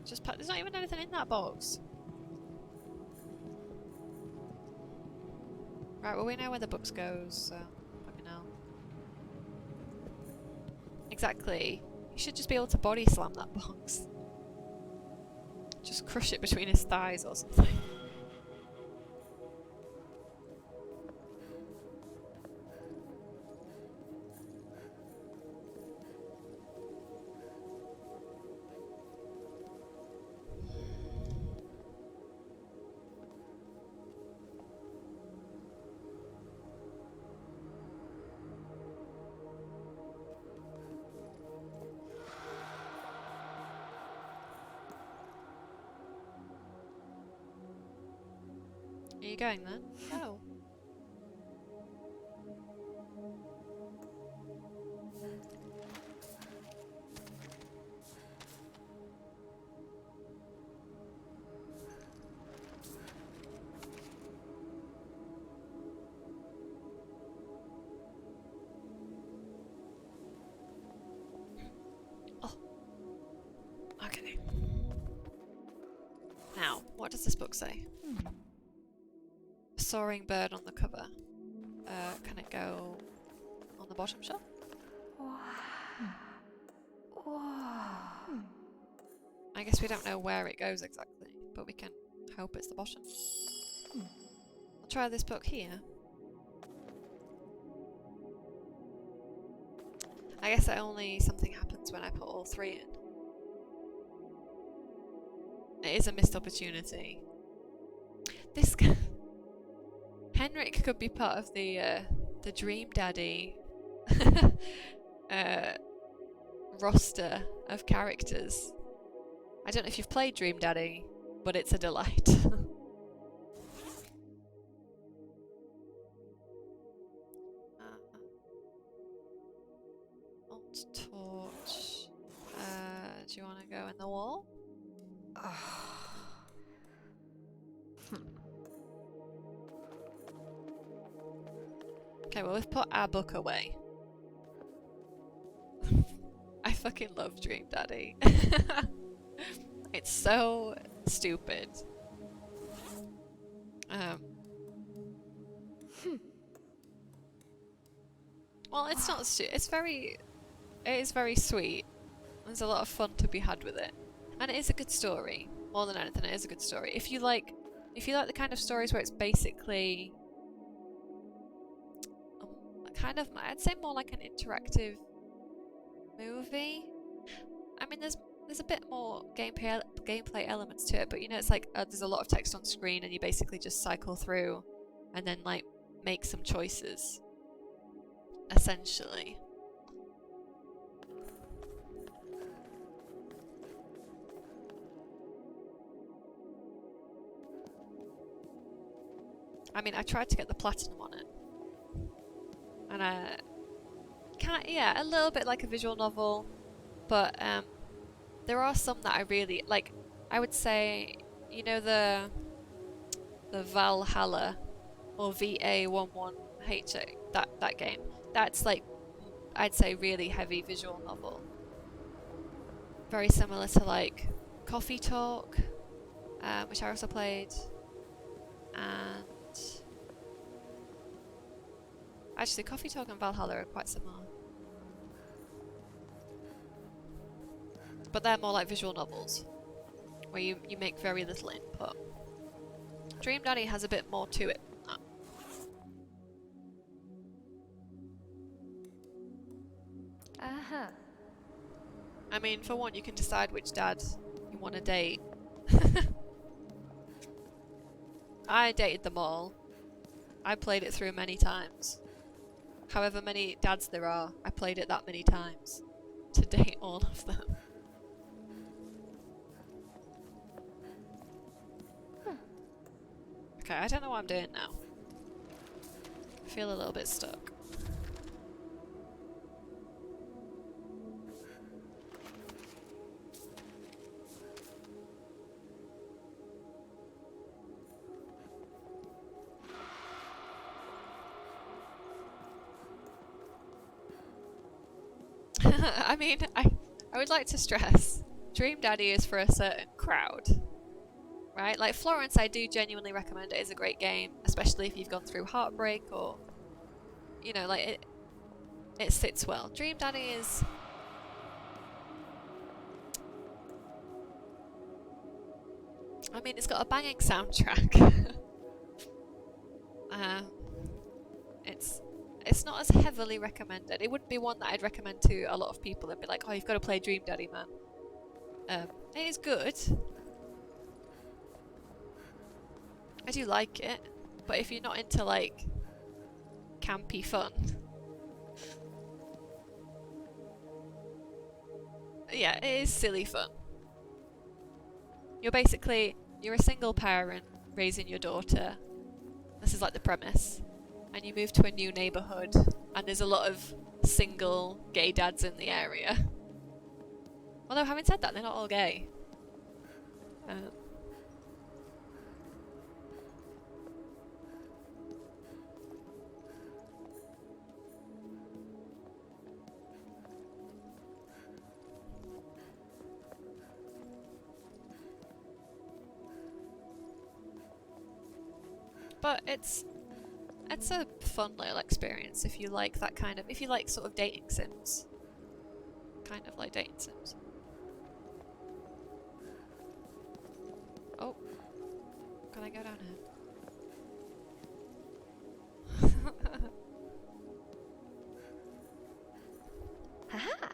Just there's not even anything in that box. Right, well we know where the books goes, so fucking hell. Exactly. You should just be able to body slam that box. Just crush it between his thighs or something. Are you going then? Go. Oh. Okay. Now, what does this book say? Soaring bird on the cover. Can it go on the bottom shelf? I guess we don't know where it goes exactly, but we can hope it's the bottom. I'll try this book here. I guess that only something happens when I put all three in. It is a missed opportunity. This guy, Henrik could be part of the Dream Daddy roster of characters. I don't know if you've played Dream Daddy, but it's a delight. Alt torch. Do you want to go in the wall? Okay, well we've put our book away. I fucking love Dream Daddy. It's so stupid. Well, it's not it's it is very sweet. There's a lot of fun to be had with it. And it is a good story. More than anything, it is a good story. If you like the kind of stories where it's basically kind of, I'd say more like an interactive movie. I mean, there's a bit more gameplay elements to it, but you know, it's like there's a lot of text on screen and you basically just cycle through and then like make some choices, essentially. I mean, I tried to get the platinum on it, and yeah, a little bit like a visual novel, but there are some that I really like. I would say, you know, the Valhalla or VA11HA, that game. That's like, I'd say, really heavy visual novel. Very similar to like Coffee Talk, which I also played, and actually Coffee Talk and Valhalla are quite similar. But they're more like visual novels, where you make very little input. Dream Daddy has a bit more to it than that. I mean, for one, you can decide which dad you want to date. I dated them all. I played it through many times. However many dads there are, I played it that many times to date all of them. Okay, I don't know what I'm doing now. I feel a little bit stuck. I mean, I would like to stress, Dream Daddy is for a certain crowd. Right? Like Florence, I do genuinely recommend it. It's a great game, especially if you've gone through heartbreak or, you know, like it sits well. Dream Daddy is... I mean, it's got a banging soundtrack. It's not as heavily recommended. It wouldn't be one that I'd recommend to a lot of people and be like, oh, you've got to play Dream Daddy, man. It is good. I do like it, but if you're not into like campy fun, yeah, it is silly fun. You're a single parent raising your daughter, This is like the premise. And you move to a new neighborhood, and there's a lot of single gay dads in the area. Although, having said that, they're not all gay. But it's a fun little experience if you like that kind of, if you like sort of dating sims. Kind of like dating sims. Oh. Can I go down here? Haha.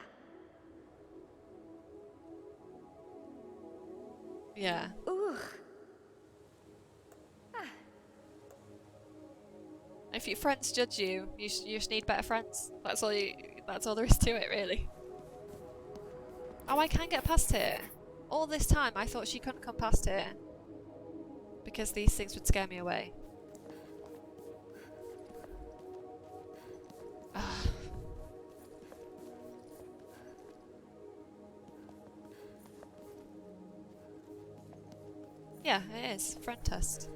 Yeah. Ooh. If your friends judge you, you just need better friends. That's all there is to it, really. Oh, I can get past here. All this time, I thought she couldn't come past here because these things would scare me away. Ugh. Yeah, it is. Friend test.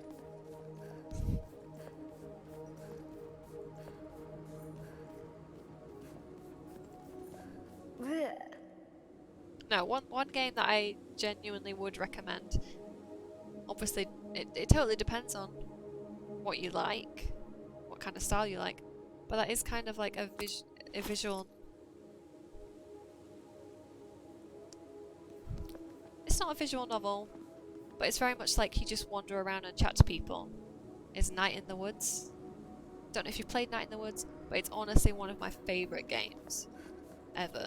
Bleh. No, one game that I genuinely would recommend. Obviously, it totally depends on what you like, what kind of style you like, but that is kind of like a visual. It's not a visual novel, but it's very much like you just wander around and chat to people. Is Night in the Woods. Don't know if you've played Night in the Woods, but it's honestly one of my favourite games ever.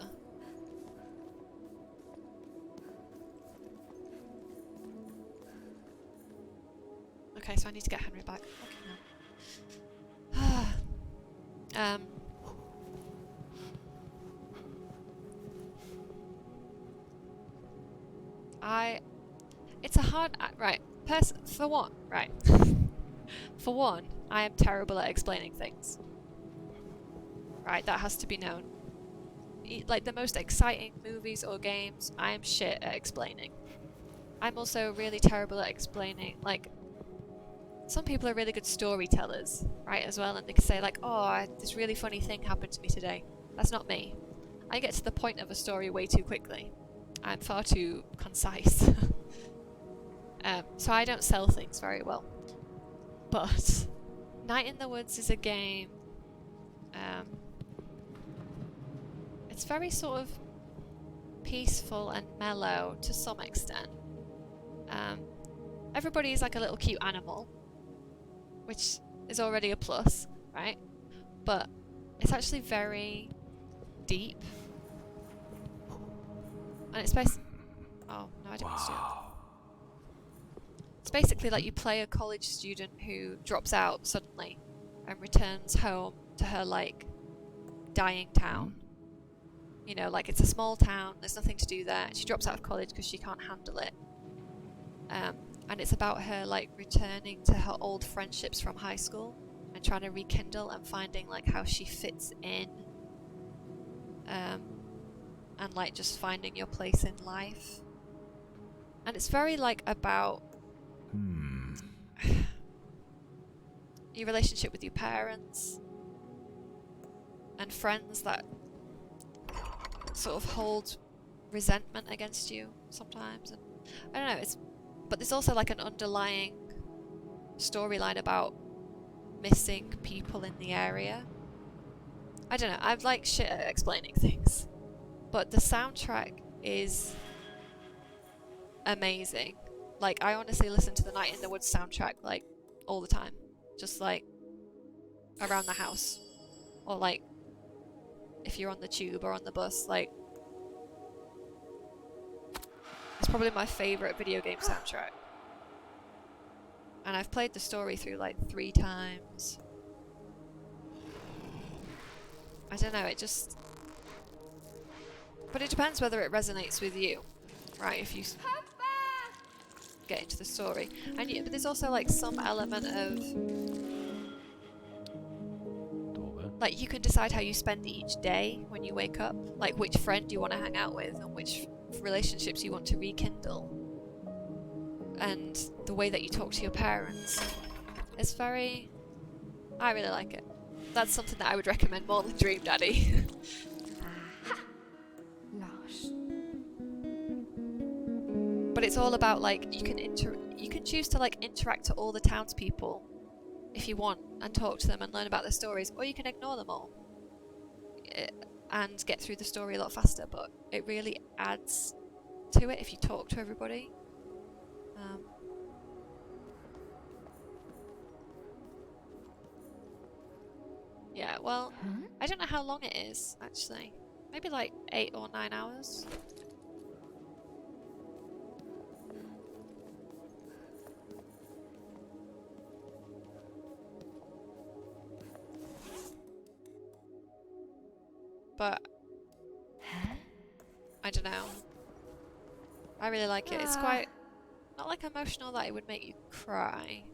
Okay, so I need to get Henry back. Okay, now. It's a hard right. For one, right. For one, I am terrible at explaining things. Right, that has to be known. Like the most exciting movies or games, I am shit at explaining. I'm also really terrible at explaining, like, some people are really good storytellers, right, as well, and they can say like, oh, this really funny thing happened to me today. That's not me. I get to the point of a story way too quickly. I'm far too concise. So I don't sell things very well. But Night in the Woods is a game. It's very sort of peaceful and mellow to some extent. Everybody is like a little cute animal, which is already a plus, right? But it's actually very deep. And it's based... Oh, no, I didn't want to do that. It's basically like you play a college student who drops out suddenly and returns home to her, like, dying town. You know, like, it's a small town, there's nothing to do there. She drops out of college because she can't handle it. And it's about her, like, returning to her old friendships from high school and trying to rekindle and finding, like, how she fits in. And, like, just finding your place in life. And it's very, like, about your relationship with your parents and friends that sort of hold resentment against you sometimes. And I don't know, but there's also like an underlying storyline about missing people in the area. I don't know, I'm like shit at explaining things, but the soundtrack is amazing. Like, I honestly listen to the Night in the Woods soundtrack like all the time, just like around the house, or like if you're on the tube or on the bus. Like, it's probably my favourite video game soundtrack. And I've played the story through like 3 times. I don't know, it just... But it depends whether it resonates with you, right? If you get into the story. And but there's also like some element of like you can decide how you spend each day when you wake up, like which friend you want to hang out with and which relationships you want to rekindle, and the way that you talk to your parents. It's very... I really like it. That's something that I would recommend more than Dream Daddy. Aha! Lost. But it's all about like you can choose to like interact to all the townspeople if you want and talk to them and learn about their stories, or you can ignore them all and get through the story a lot faster. But it really adds to it if you talk to everybody. Yeah, well, Huh? I don't know how long it is actually. Maybe like 8 or 9 hours. But Huh? I don't know. I really like it. It's Ah. quite not like emotional that it would make you cry.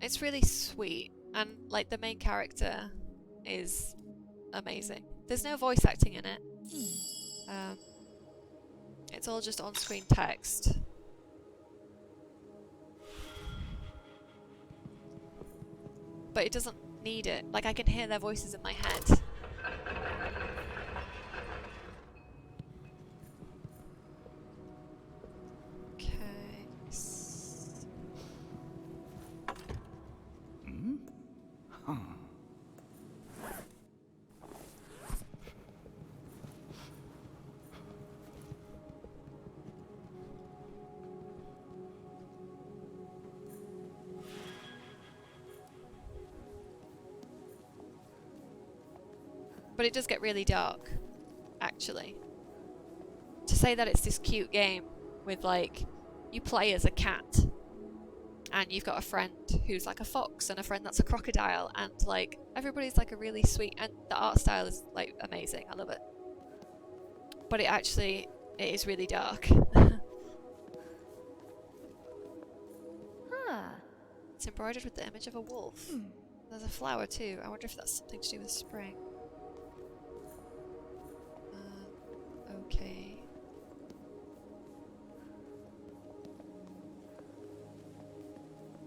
It's really sweet, and like the main character is amazing. There's no voice acting in it. It's all just on-screen text. But it doesn't need it. Like I can hear their voices in my head. Okay. Hmm? Huh. But it does get really dark, actually. To say that it's this cute game with like, you play as a cat and you've got a friend who's like a fox and a friend that's a crocodile, and like everybody's like a really sweet, and the art style is like amazing. I love it. But it is really dark. Huh. It's embroidered with the image of a wolf. There's a flower too. I wonder if that's something to do with spring. Okay.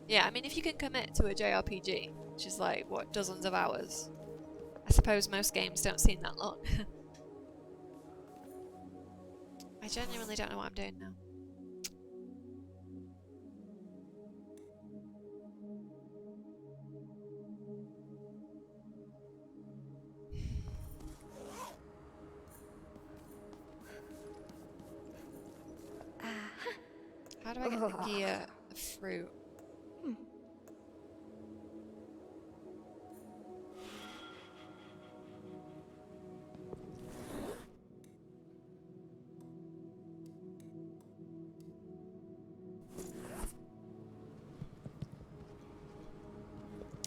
Yeah, I mean, if you can commit to a JRPG, which is like, what, dozens of hours, I suppose most games don't seem that long. I genuinely don't know what I'm doing now. Aha! How do I get the gear of fruit?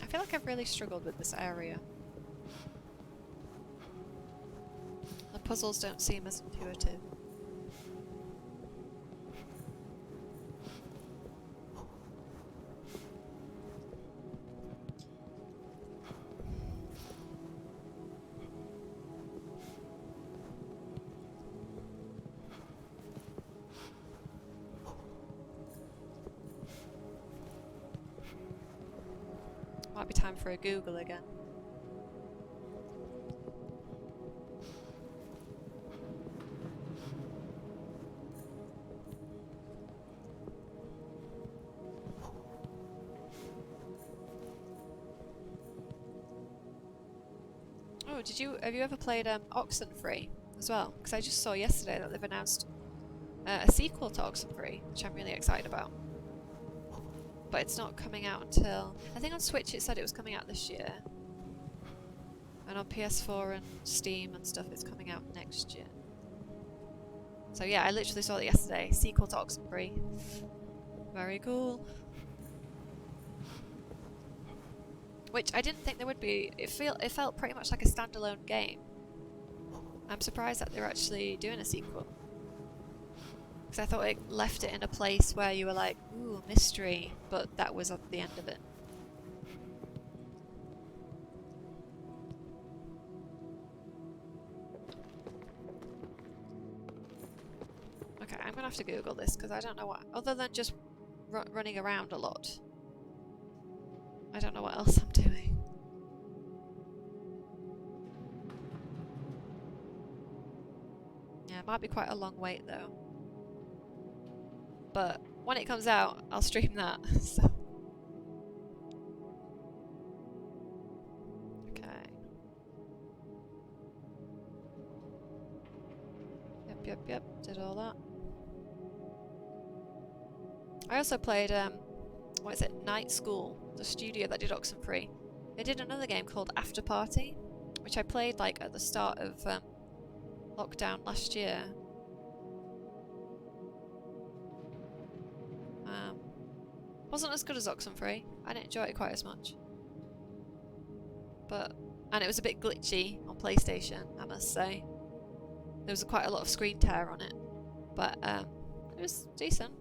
I feel like I've really struggled with this area. The puzzles don't seem as intuitive. Might be time for a Google again. Oh, have you ever played Oxenfree as well? Because I just saw yesterday that they've announced a sequel to Oxenfree, which I'm really excited about. But it's not coming out until... I think on Switch it said it was coming out this year. And on PS4 and Steam and stuff it's coming out next year. So yeah, I literally saw it yesterday. Sequel to Oxenfree. Very cool. Which I didn't think there would be. It felt pretty much like a standalone game. I'm surprised that they're actually doing a sequel. Because I thought it left it in a place where you were like, ooh, mystery, but that was at the end of it. Okay, I'm gonna have to Google this because I don't know what, other than just running around a lot, I don't know what else I'm doing. Yeah, it might be quite a long wait though. But when it comes out, I'll stream that. So. Okay. Yep. Did all that. I also played, what is it? Night School, the studio that did Oxenfree. They did another game called After Party, which I played like at the start of lockdown last year. Wasn't as good as Oxenfree. I didn't enjoy it quite as much. And it was a bit glitchy on PlayStation, I must say. There was quite a lot of screen tear on it, but it was decent.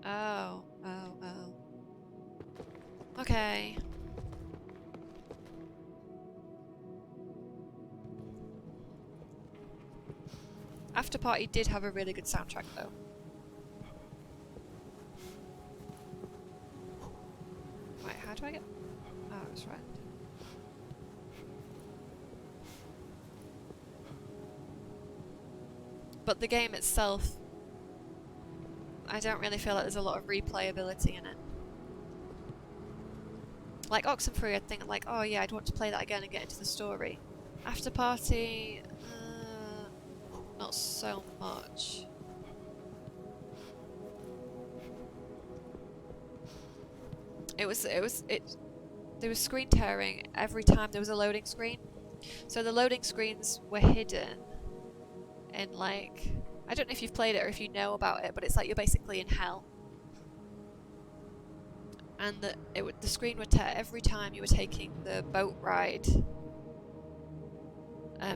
Oh. Okay. After Party did have a really good soundtrack though. Right, how do I get... Oh, it's right. But the game itself, I don't really feel like there's a lot of replayability in it. Like Oxenfree, I'd think like, oh yeah, I'd want to play that again and get into the story. After Party, not so much. There was screen tearing every time there was a loading screen. So the loading screens were hidden in like, I don't know if you've played it or if you know about it, but it's like you're basically in hell. And the screen would tear every time you were taking the boat ride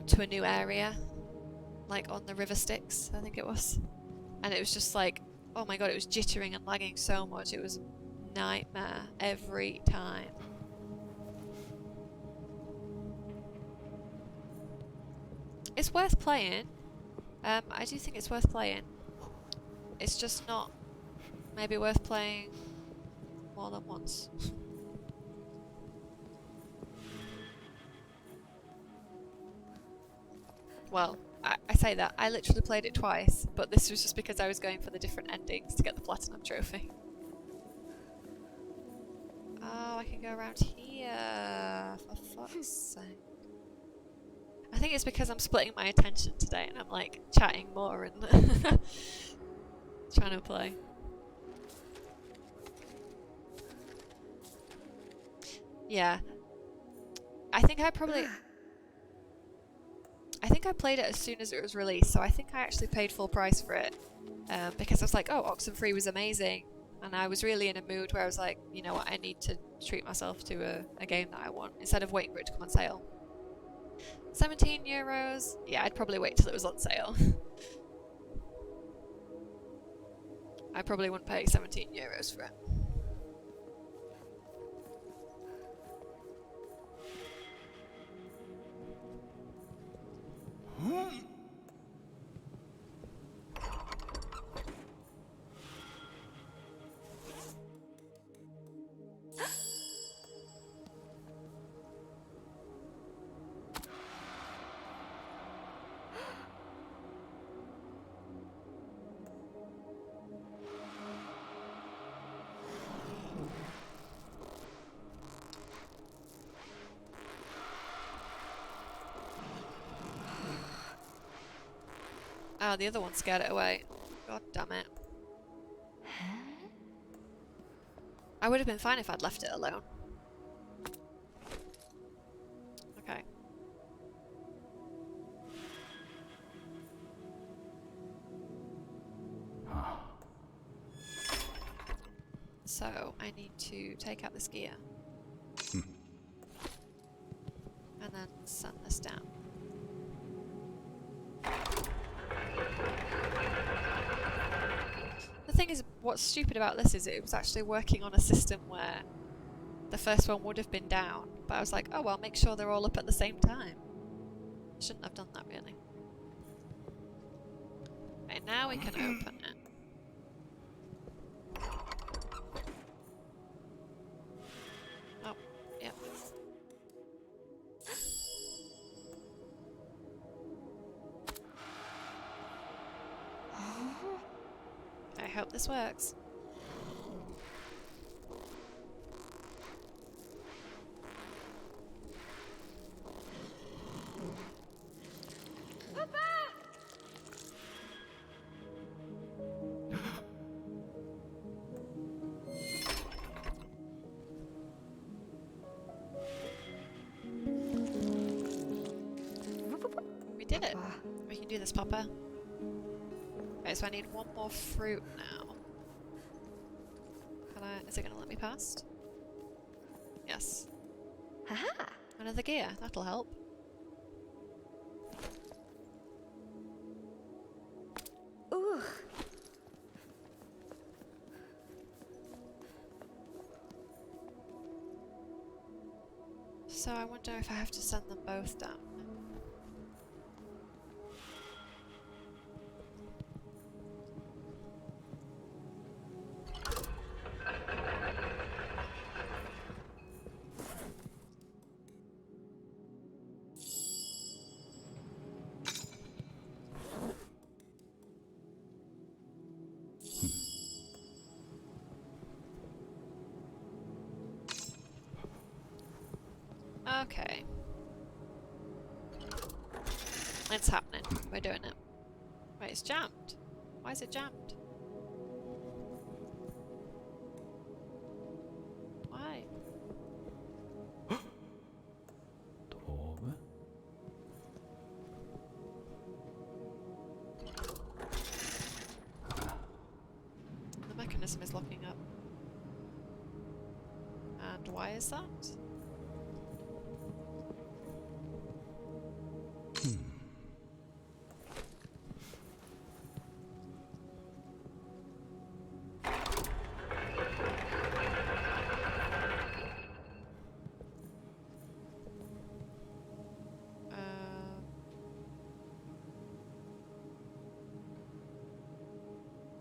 to a new area, like on the River Styx, I think it was. And it was just like, oh my god, it was jittering and lagging so much. It was a nightmare every time. It's worth playing. I do think it's worth playing. It's just not maybe worth playing more than once. Well, I say that. I literally played it twice, but this was just because I was going for the different endings to get the Platinum Trophy. Oh, I can go around here. For fuck's sake. I think it's because I'm splitting my attention today and I'm like chatting more and trying to play. Yeah. I think I played it as soon as it was released, so I think I actually paid full price for it. Because I was like, oh, Oxenfree was amazing. And I was really in a mood where I was like, you know what, I need to treat myself to a game that I want, instead of waiting for it to come on sale. €17? Yeah, I'd probably wait till it was on sale. I probably wouldn't pay €17 for it. Oh, the other one scared it away. God damn it. I would have been fine if I'd left it alone. Okay. So, I need to take out this gear. And then send this down. The thing is, what's stupid about this is it was actually working on a system where the first one would have been down, but I was like, oh well, make sure they're all up at the same time. Shouldn't have done that, really. Okay, now we can open it. Oh, yep. I hope this works. We did it. We can do this, Papa. Okay, so I need one more fruit now. Can I? Is it going to let me past? Yes. Haha. Another gear. That'll help. Ooh. So I wonder if I have to send them both down. Okay. It's happening. We're doing it. Wait, it's jammed. Why is it jammed? Why? Tove? The mechanism is locking up. And why is that?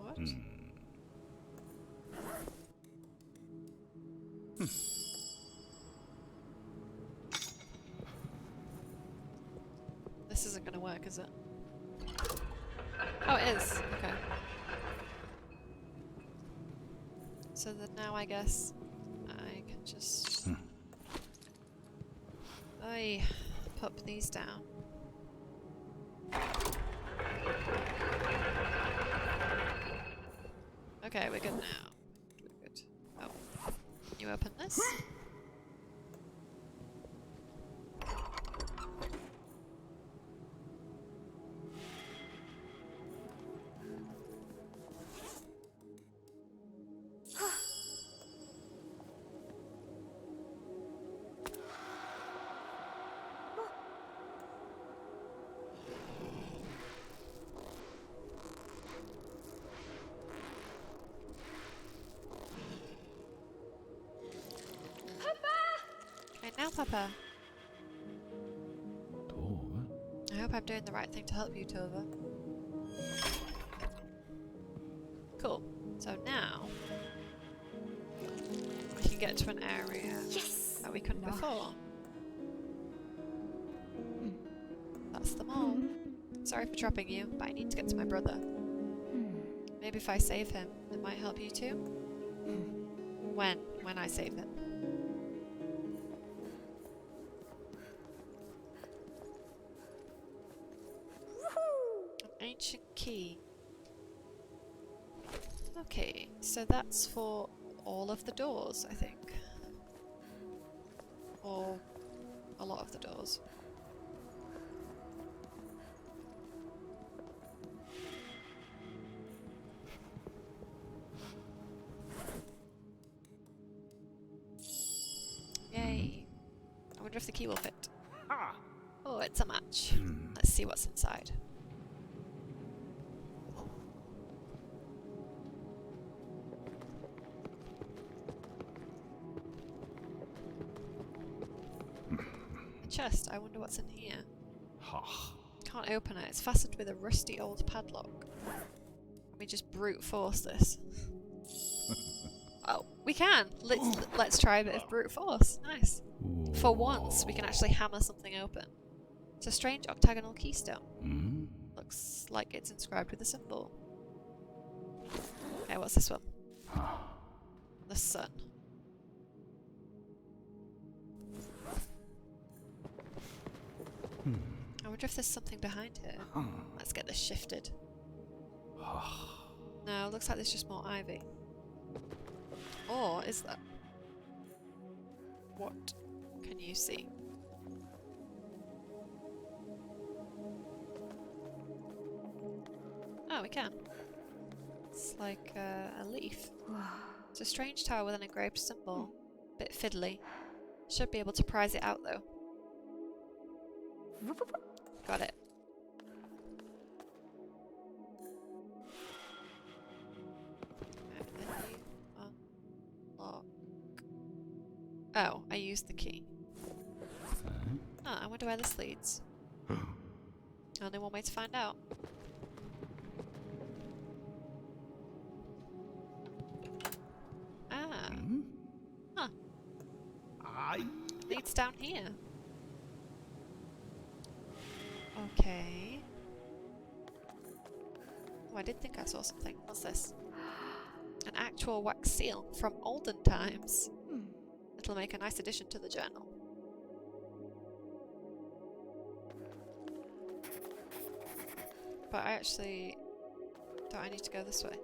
What? This isn't gonna work, is it? Oh, it is. Okay. So then now I guess I can just pop these down. Okay, we're good now. We're good. Oh, you open this? Okay, now Papa. Tove? I hope I'm doing the right thing to help you, Tova. Cool. So now we can get to an area Yes. that we couldn't Nice. before. That's the mall. Sorry for trapping you, but I need to get to my brother. Maybe if I save him, it might help you too? When I save him. An ancient key. Okay, so that's for all of the doors, I think. Or a lot of the doors. Yay. I wonder if the key will fit. Oh, it's a match. Let's see what's inside. A chest. I wonder what's in here. Can't open it. It's fastened with a rusty old padlock. Let me just brute force this. Oh, we can! Let's try a bit of brute force. Nice. For once, we can actually hammer something open. It's a strange octagonal keystone. Looks like it's inscribed with a symbol. Okay, what's this one? The sun. I wonder if there's something behind here. Let's get this shifted. No, looks like there's just more ivy. Or is that? What can you see? Oh, we can. It's like a leaf. It's a strange tower with an engraved symbol. Bit fiddly. Should be able to prise it out though. Got it. Unlock. Oh, I used the key. Oh, I wonder where this leads. Only one way to find out. Ah. Huh. Leads down here. Okay. Oh, I did think I saw something. What's this? An actual wax seal from olden times. It'll make a nice addition to the journal. But I actually... Don't I need to go this way?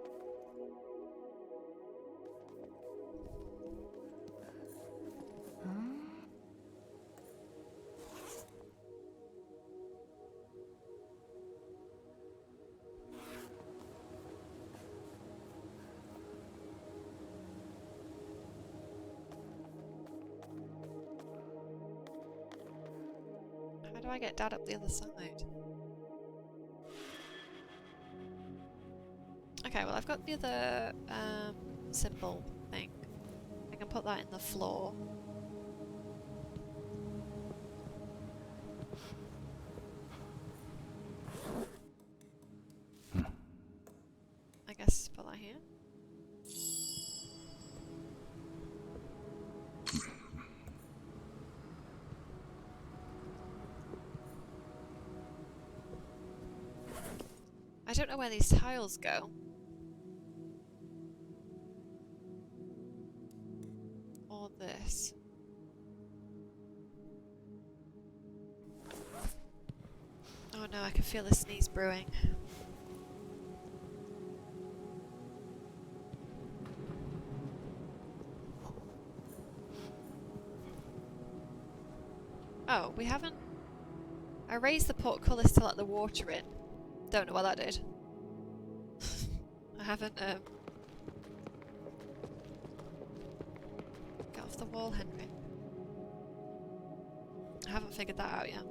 How do I get Dad up the other side? Okay, well I've got the other symbol thing. I can put that in the floor. I guess put that here. I don't know where these tiles go. Or this. Oh no, I can feel the sneeze brewing. Oh, we haven't... I raised the portcullis to let the water in. Don't know what that did. I haven't, Get off the wall, Henry. I haven't figured that out yet.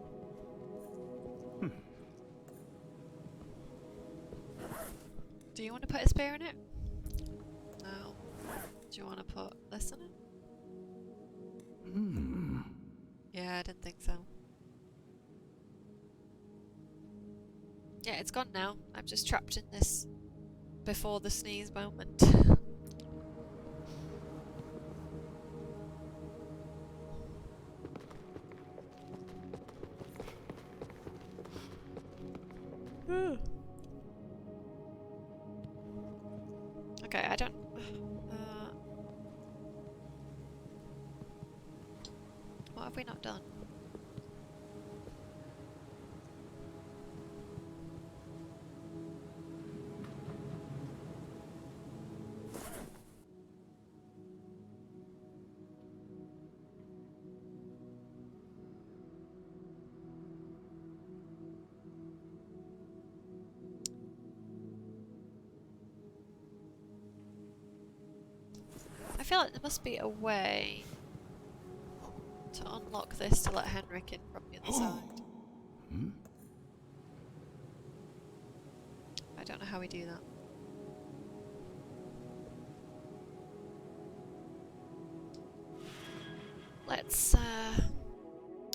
Do you want to put a spear in it? No. Do you want to put this in it? Yeah, I didn't think so. Yeah, it's gone now. I'm just trapped in this before the sneeze moment. Okay, I don't... what have we not done? I feel like there must be a way to unlock this to let Henrik in from the other side. Hmm? I don't know how we do that. Let's,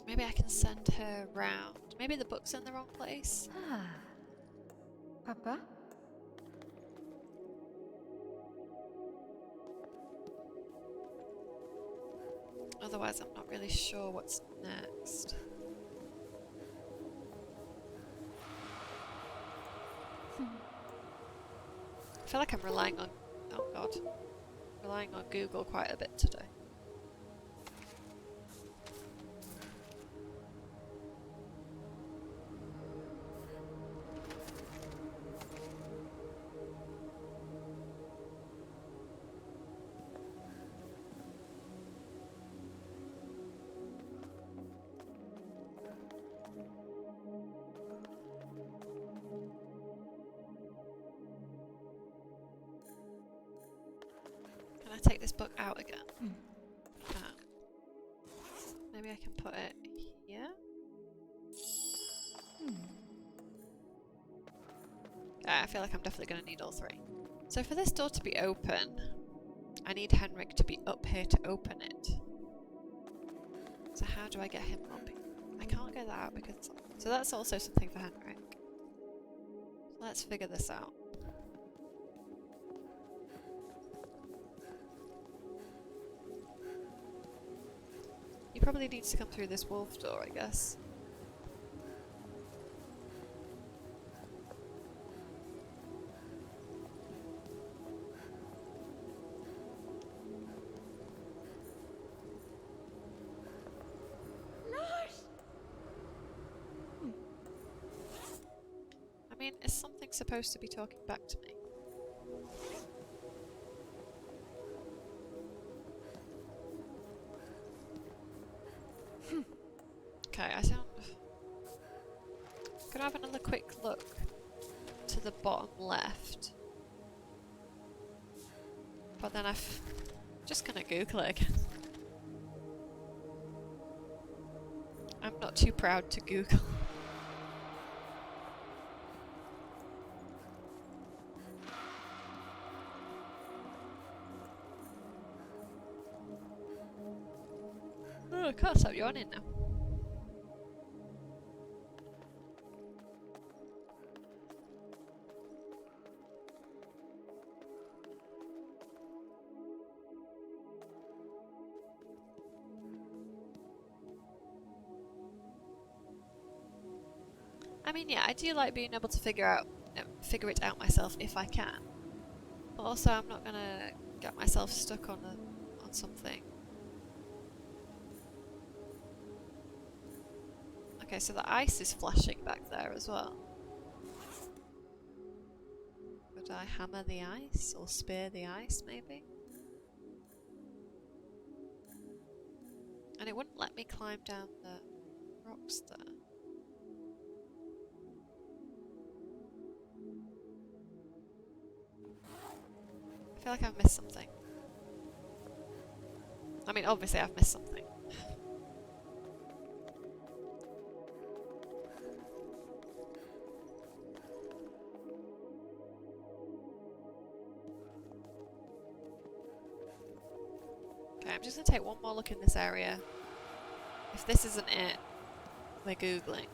maybe I can send her round. Maybe the book's in the wrong place? Ah. Papa? Otherwise, I'm not really sure what's next. I feel like I'm relying on... oh god. Relying on Google quite a bit today. Can I take this book out again? Maybe I can put it here? I feel like I'm definitely going to need all three. So for this door to be open, I need Henrik to be up here to open it. So how do I get him up? I can't get that out because it's locked. So that's also something for Henrik. Let's figure this out. He probably needs to come through this wolf door, I guess. I mean, is something supposed to be talking back to me? Okay, I don't... Could I have another quick look to the bottom left? But then I'm just gonna Google it again. I'm not too proud to Google. Oh, I can't stop yawning now. I mean, yeah, I do like being able to figure it out myself if I can. But also, I'm not gonna get myself stuck on something. Okay, so the ice is flashing back there as well. Would I hammer the ice or spear the ice, maybe? And it wouldn't let me climb down the rocks there. I feel like I've missed something. I mean, obviously I've missed something. Okay, I'm just gonna take one more look in this area. If this isn't it, we're Googling.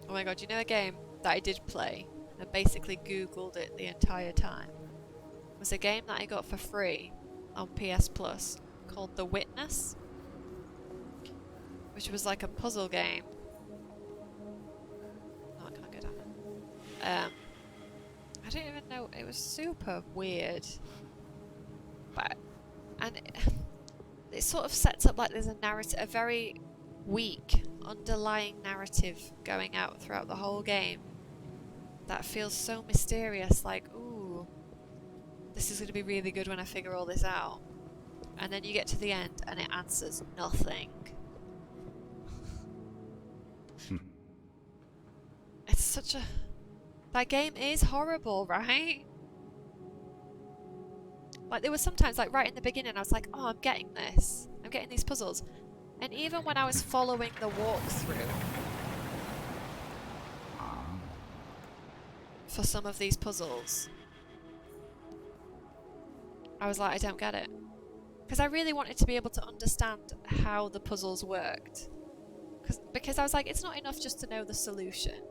Oh my god, you know a game that I did play and basically Googled it the entire time? It was a game that I got for free on PS Plus called The Witness, which was like a puzzle game. No, I can't go down there. I don't even know, it was super weird. But, and it sort of sets up like there's a narrative, a very weak underlying narrative going out throughout the whole game that feels so mysterious, like, ooh, this is going to be really good when I figure all this out. And then you get to the end and it answers nothing. It's such a That game is horrible, right? Like, there was sometimes, like, right in the beginning, I was like, oh, I'm getting this. I'm getting these puzzles. And even when I was following the walkthrough for some of these puzzles, I was like, I don't get it. Because I really wanted to be able to understand how the puzzles worked. Because I was like, it's not enough just to know the solution.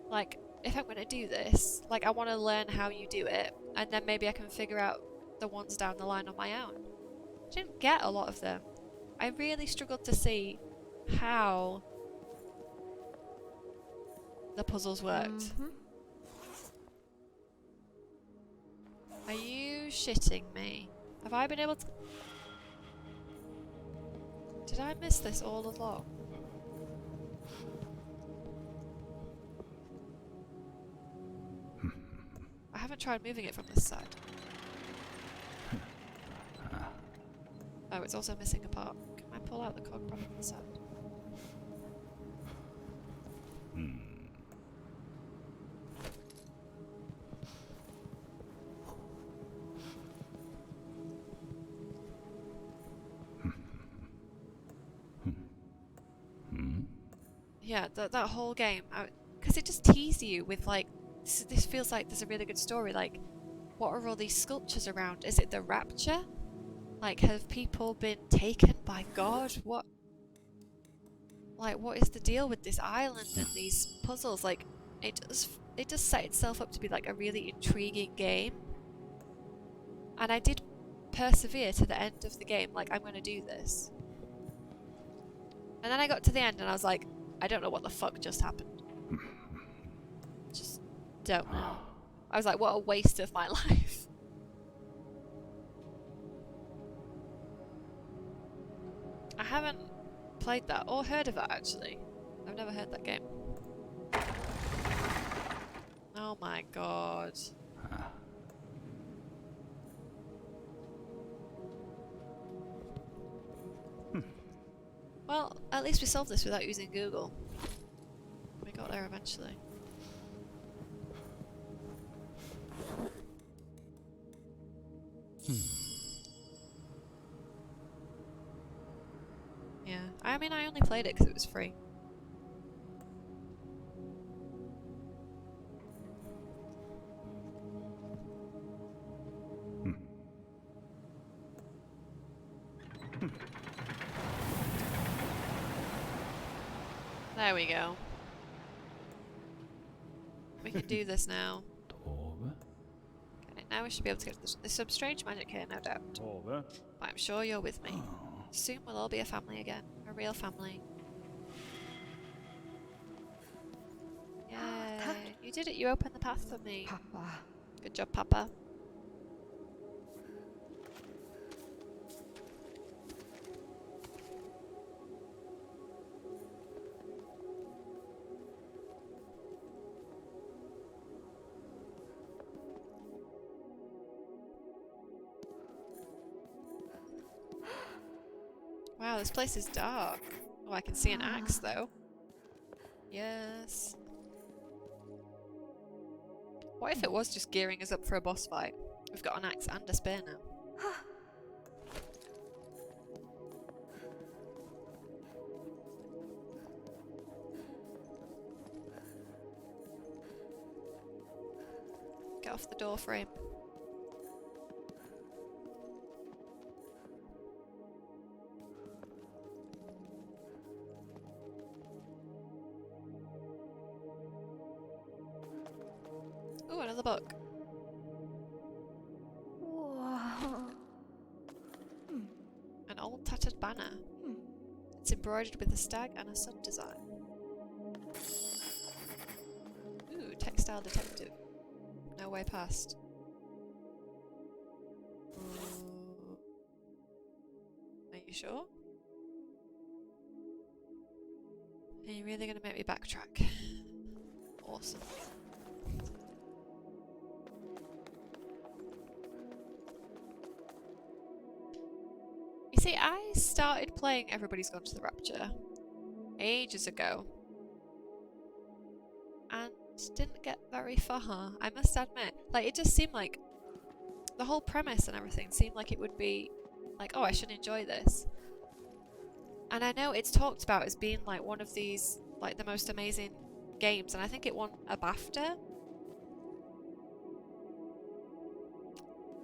Like, if I'm going to do this, like, I want to learn how you do it, and then maybe I can figure out the ones down the line on my own. I didn't get a lot of them. I really struggled to see how the puzzles worked. Are you shitting me? Have I been able to... Did I miss this all along? I haven't tried moving it from this side. Oh, it's also missing a part. Can I pull out the cog from the side? Yeah, that whole game, because it just teased you with like, this feels like there's a really good story. Like, what are all these sculptures around? Is it the rapture? Like, have people been taken by God? What? Like, what is the deal with this island and these puzzles? Like, it does set itself up to be like a really intriguing game. And I did persevere to the end of the game. Like, I'm going to do this. And then I got to the end and I was like, I don't know what the fuck just happened. Just don't know. I was like, what a waste of my life. I haven't played that or heard of that actually. I've never heard that game. Oh my god. Well, at least we solved this without using Google. We got there eventually. Yeah, I mean, I only played it because it was free. There we go. We can do this now. Okay, now we should be able to get this. There's some strange magic here, no doubt. But I'm sure you're with me. Soon we'll all be a family again. A real family. Yay. You did it, you opened the path for me. Papa. Good job, Papa. Wow, this place is dark. Oh, I can see an axe though. Yes. What if it was just gearing us up for a boss fight? We've got an axe and a spear now. Get off the door frame. Ooh, another book. Whoa. An old tattered banner. It's embroidered with a stag and a sun design. Ooh, textile detective. No way past. Are you sure? Are you really gonna make me backtrack? Awesome. You see, I started playing Everybody's Gone to the Rapture ages ago. And just didn't get very far, I must admit. Like, it just seemed like the whole premise and everything seemed like it would be like, oh, I should enjoy this. And I know it's talked about as being like one of these, like the most amazing games, and I think it won a BAFTA.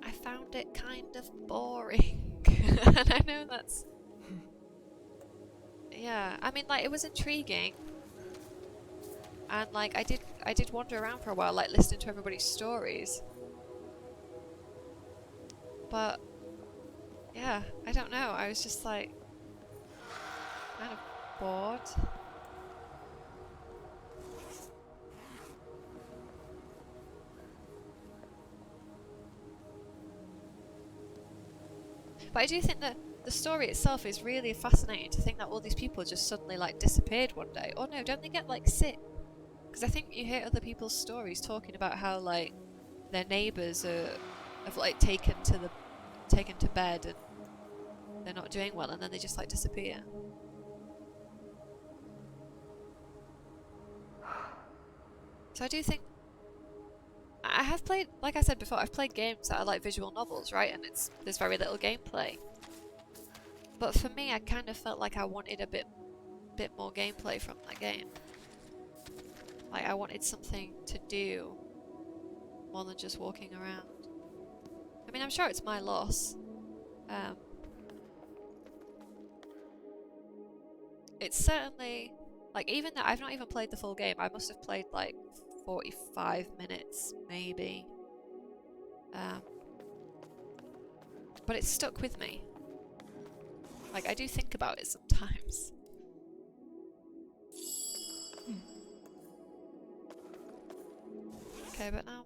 I found it kind of boring. And I know that's... Yeah, I mean, like, it was intriguing. And like, I did wander around for a while, like listening to everybody's stories. But yeah, I don't know. I was just like kind of bored. But I do think that the story itself is really fascinating, to think that all these people just suddenly like disappeared one day. Or no, don't they get like sick? Because I think you hear other people's stories talking about how like their neighbours have like taken to bed and they're not doing well, and then they just like disappear. So I do think I have played, like I said before, I've played games that are like visual novels, right? And there's very little gameplay. But for me, I kind of felt like I wanted a bit more gameplay from that game. Like I wanted something to do more than just walking around. I mean, I'm sure it's my loss. It's certainly, like, even that I've not even played the full game, I must have played like 45 minutes maybe. But it's stuck with me. Like, I do think about it sometimes. Okay, but now...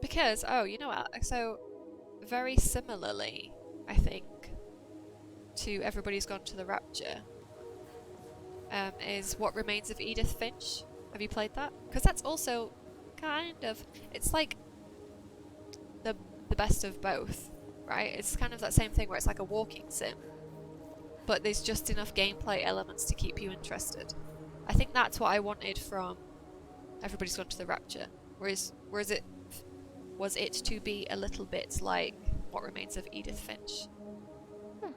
Because, oh, you know what? So, very similarly, I think, to Everybody's Gone to the Rapture, is What Remains of Edith Finch. Have you played that? Because that's also kind of... It's like the best of both, right? It's kind of that same thing where it's like a walking sim, but there's just enough gameplay elements to keep you interested. I think that's what I wanted from Everybody's Gone to the Rapture. Whereas it was it to be a little bit like What Remains of Edith Finch. Hmm.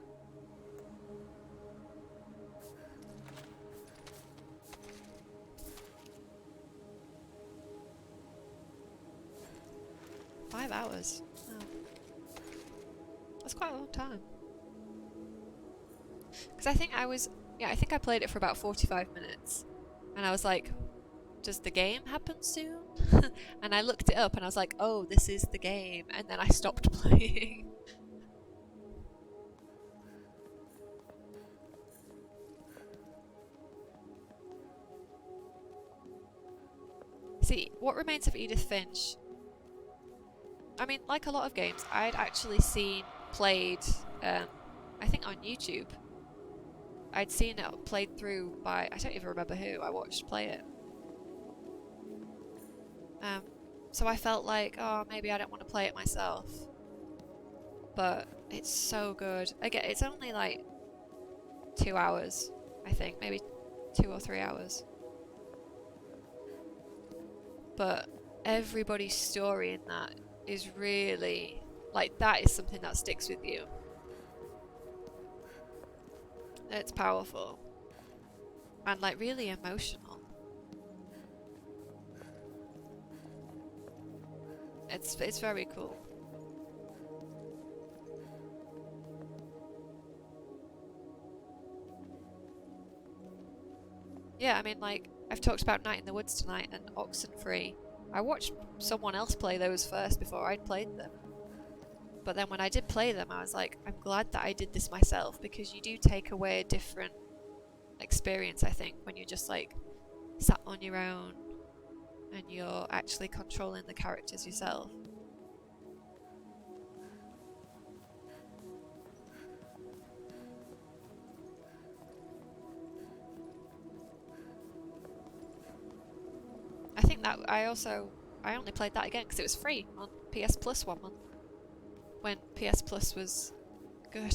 5 hours. Oh. That's quite a long time. Because I think I think I played it for about 45 minutes. And I was like, does the game happen soon? And I looked it up and I was like, oh, this is the game. And then I stopped playing. See, What Remains of Edith Finch, I mean, like a lot of games, I'd actually seen played, I think on YouTube. I'd seen it played through by, I don't even remember who I watched play it. So I felt like, oh, maybe I don't want to play it myself. But it's so good. Again, it's only like 2 hours, I think, maybe 2 or 3 hours. But everybody's story in that is really, like, that is something that sticks with you. It's powerful. And, like, really emotional. It's very cool. Yeah, I mean, like, I've talked about Night in the Woods tonight and Oxenfree. I watched someone else play those first before I'd played them. But then when I did play them, I was like, I'm glad that I did this myself, because you do take away a different experience, I think, when you're just like sat on your own and you're actually controlling the characters yourself. I think that I only played that again because it was free on PS Plus 1 month. when PS Plus was good.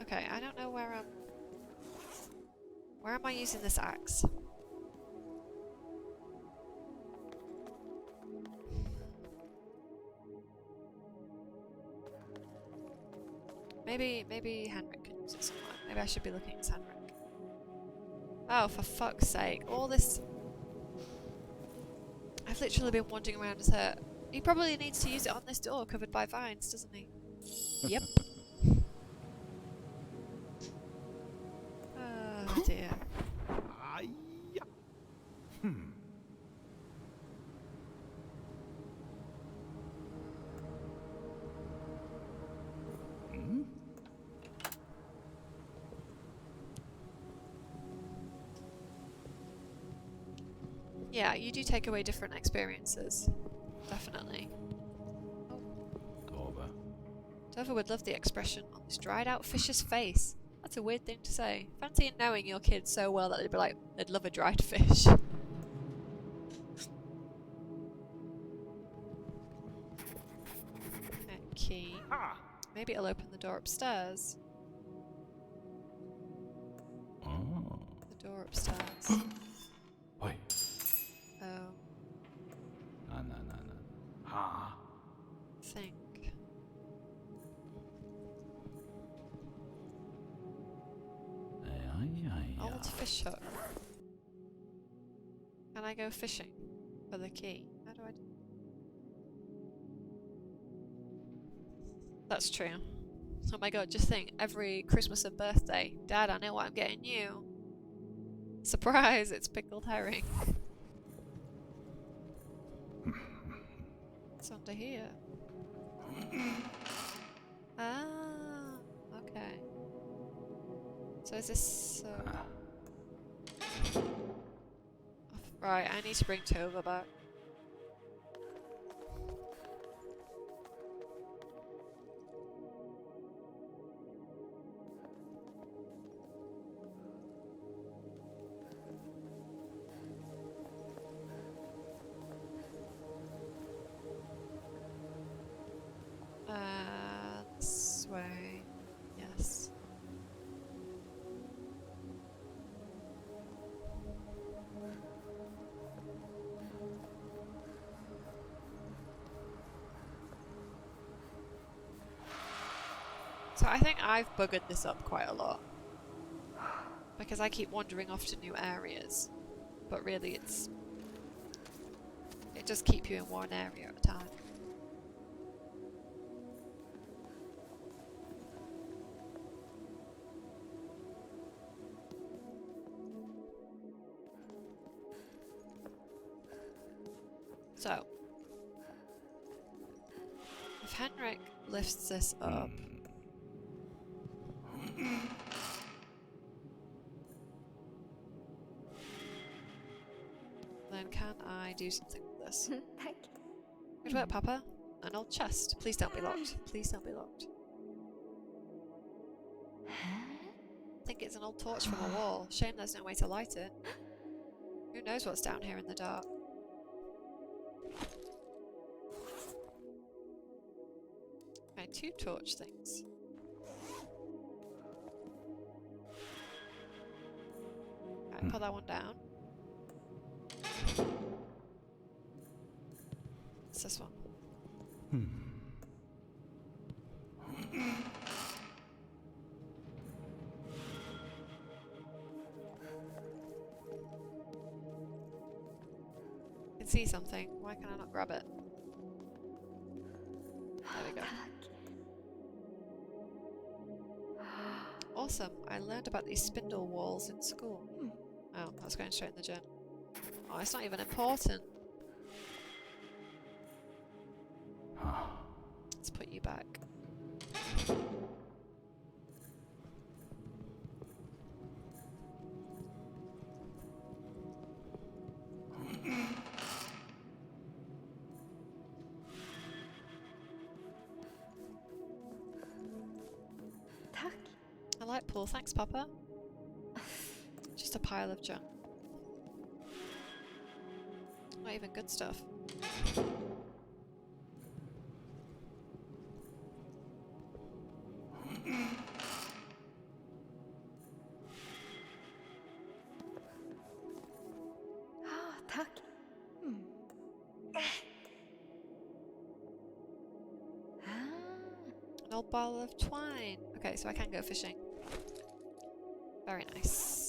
Okay, I don't know where I'm... Where am I using this axe? Maybe Henrik can use it somewhere. Maybe I should be looking at Henrik. Oh, for fuck's sake. All this... I've literally been wandering around his hut. He probably needs to use it on this door covered by vines, doesn't he? Yep. Oh dear. Yeah, you do take away different experiences. Definitely. Over. Dover would love the expression on this dried out fish's face. That's a weird thing to say. Fancy knowing your kids so well that they'd be like, they'd love a dried fish. Key. Maybe it'll open the door upstairs. Oh. The door upstairs. Oi. Oh, No. Ha. think. Old fish hook. Can I go fishing for the key? How do I do? That's true. Oh my god, just think, every Christmas and birthday, Dad, I know what I'm getting you. Surprise, it's pickled herring. It's under here. Ah, okay. So is this... Right, I need to bring Tova back. This way. Yes. So I think I've buggered this up quite a lot. Because I keep wandering off to new areas. But really it does keep you in one area at a time. So, if Henrik lifts this up, then can I do something with this? Thank Good work, Papa. An old chest. Please don't be locked. Please don't be locked. I think it's an old torch from a wall. Shame there's no way to light it. Who knows what's down here in the dark? Okay, 2 torch things. Okay, put that one down. What's this one? I can see something. Why can I not grab it? There we go. Awesome. I learned about these spindle walls in school. Oh, that's going straight in the journal. Oh, it's not even important. Let's put you back. Tack. A light pool, thanks, Papa. Just Just a pile of junk. Not even good stuff. Ah, tack. Hmm. Ah. An old ball of twine. Okay, so I can go fishing. Very nice.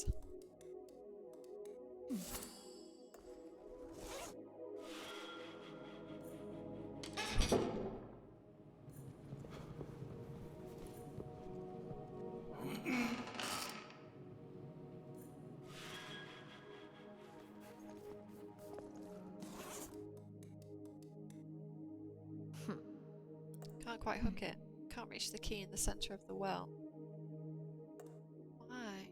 Can't quite hook it. Can't reach the key in the center of the well. Why?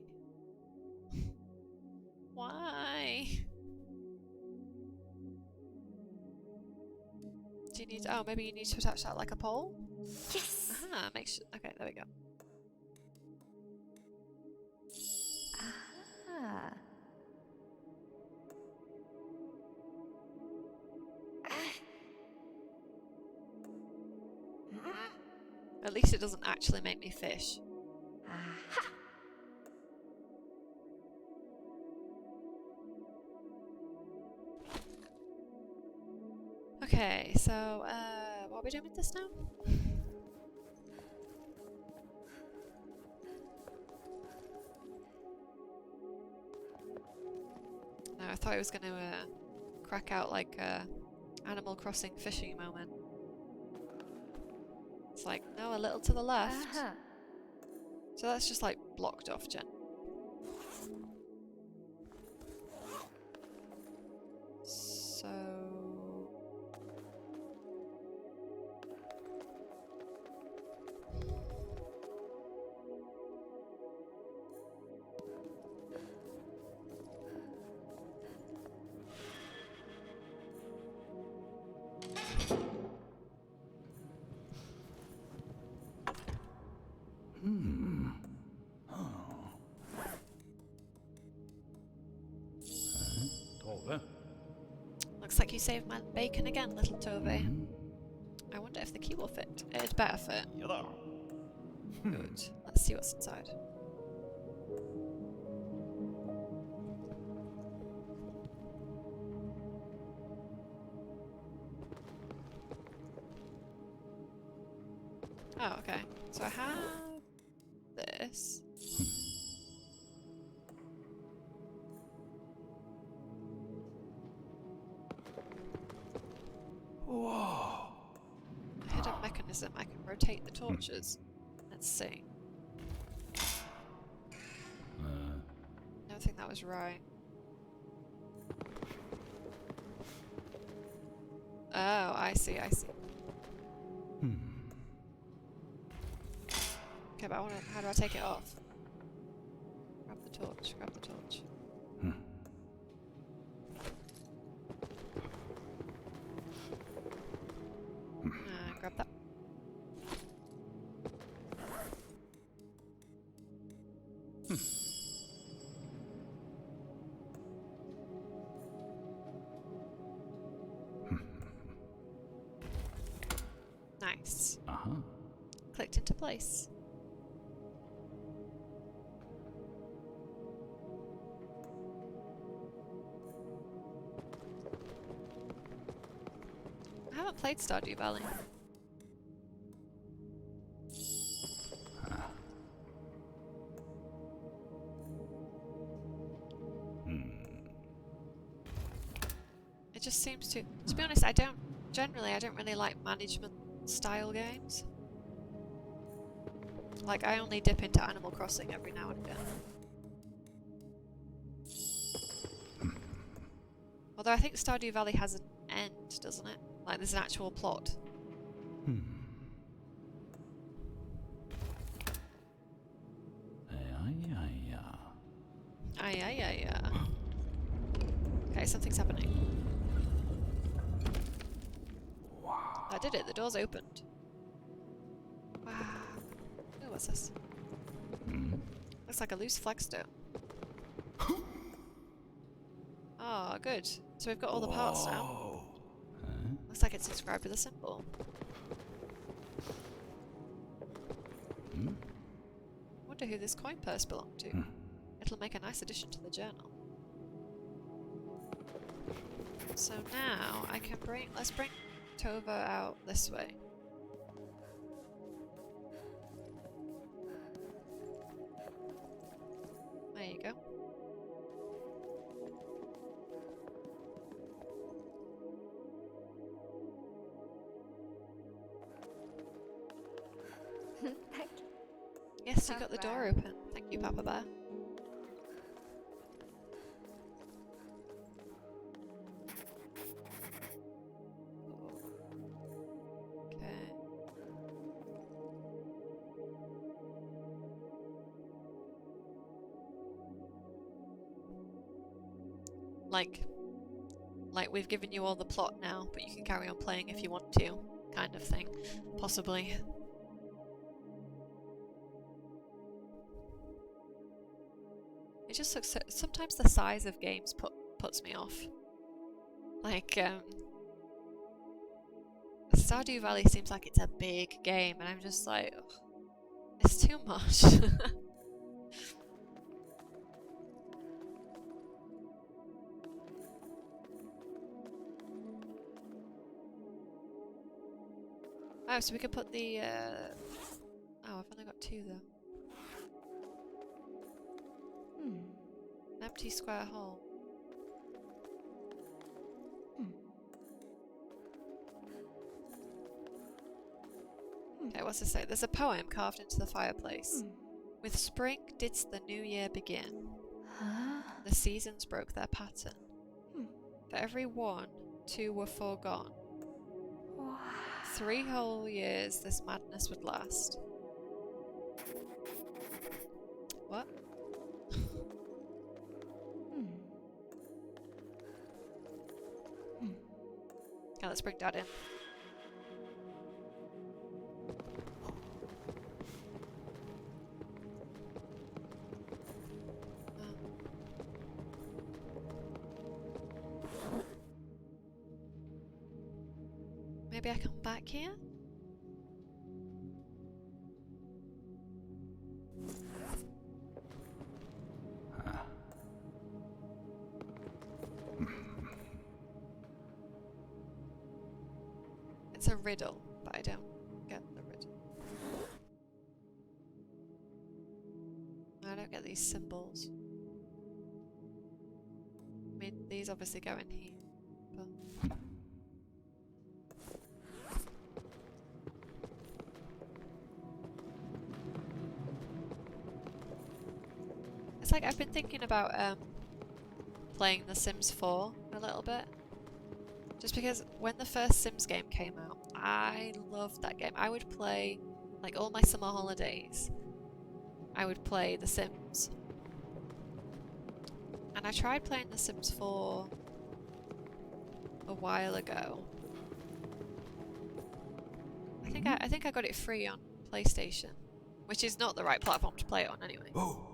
Why? Do you need? Oh, maybe you need to attach that like a pole. Yes. Aha, make sure. Okay, there we go. Ah. At least it doesn't actually make me fish. Aha. Okay, so what are we doing with this now? No, I thought it was going to crack out like a Animal Crossing fishing moment. It's like, no, a little to the left. Aha. So that's just like blocked off, Jen. So... Tove. Looks like you saved my bacon again, little Tove. I wonder if the key will fit. It better fit. Ja. Good. Let's see what's inside. Oh, okay. So I have this. Whoa. Hidden mechanism. I can rotate the torches. Let's see. Don't think that was right. Oh, I see, I see. Okay, but I wanna, how do I take it off? Grab the torch, grab the torch. Grab that. Nice. Clicked into place. I haven't played Stardew Valley. It just seems to be honest, I don't really like management style games. Like, I only dip into Animal Crossing every now and again. Although I think Stardew Valley has an end, doesn't it? Like, there's an actual plot. Yeah. Okay, something's happening. Wow. I did it, the door's opened. Wow. Ooh, what's this? Looks like a loose flagstone. good. So we've got all the parts now. Whoa. Huh? Looks like it's inscribed with a symbol. Hmm? Wonder who this coin purse belonged to. Hmm. It'll make a nice addition to the journal. So now I can let's bring Tova out this way. There you go. Thank you. Yes, you got the door Papa. open. Thank you, Papa Bear. Okay. Like we've given you all the plot now, but you can carry on playing if you want to, kind of thing. Possibly. It just looks so, sometimes the size of games puts me off. Like, Stardew Valley seems like it's a big game, and I'm just like, ugh, it's too much. Oh, so we could put the, oh, I've only got 2 though. Hmm. An empty square hole. Okay, what's it say? There's a poem carved into the fireplace. With spring didst the new year begin. Huh? The seasons broke their pattern. Hmm. For every 1, 2 were foregone. Wow. 3 whole years this madness would last. What? Hmm. Okay, let's bring Dad in. Maybe I come back here? Huh. It's a riddle, but I don't get the riddle. I don't get these symbols. I mean, these obviously go in here, but... It's like I've been thinking about playing The Sims 4 a little bit. Just because when the first Sims game came out, I loved that game. I would play, like, all my summer holidays. I would play The Sims. And I tried playing The Sims 4 a while ago. I think I got it free on PlayStation, which is not the right platform to play it on anyway. Oh.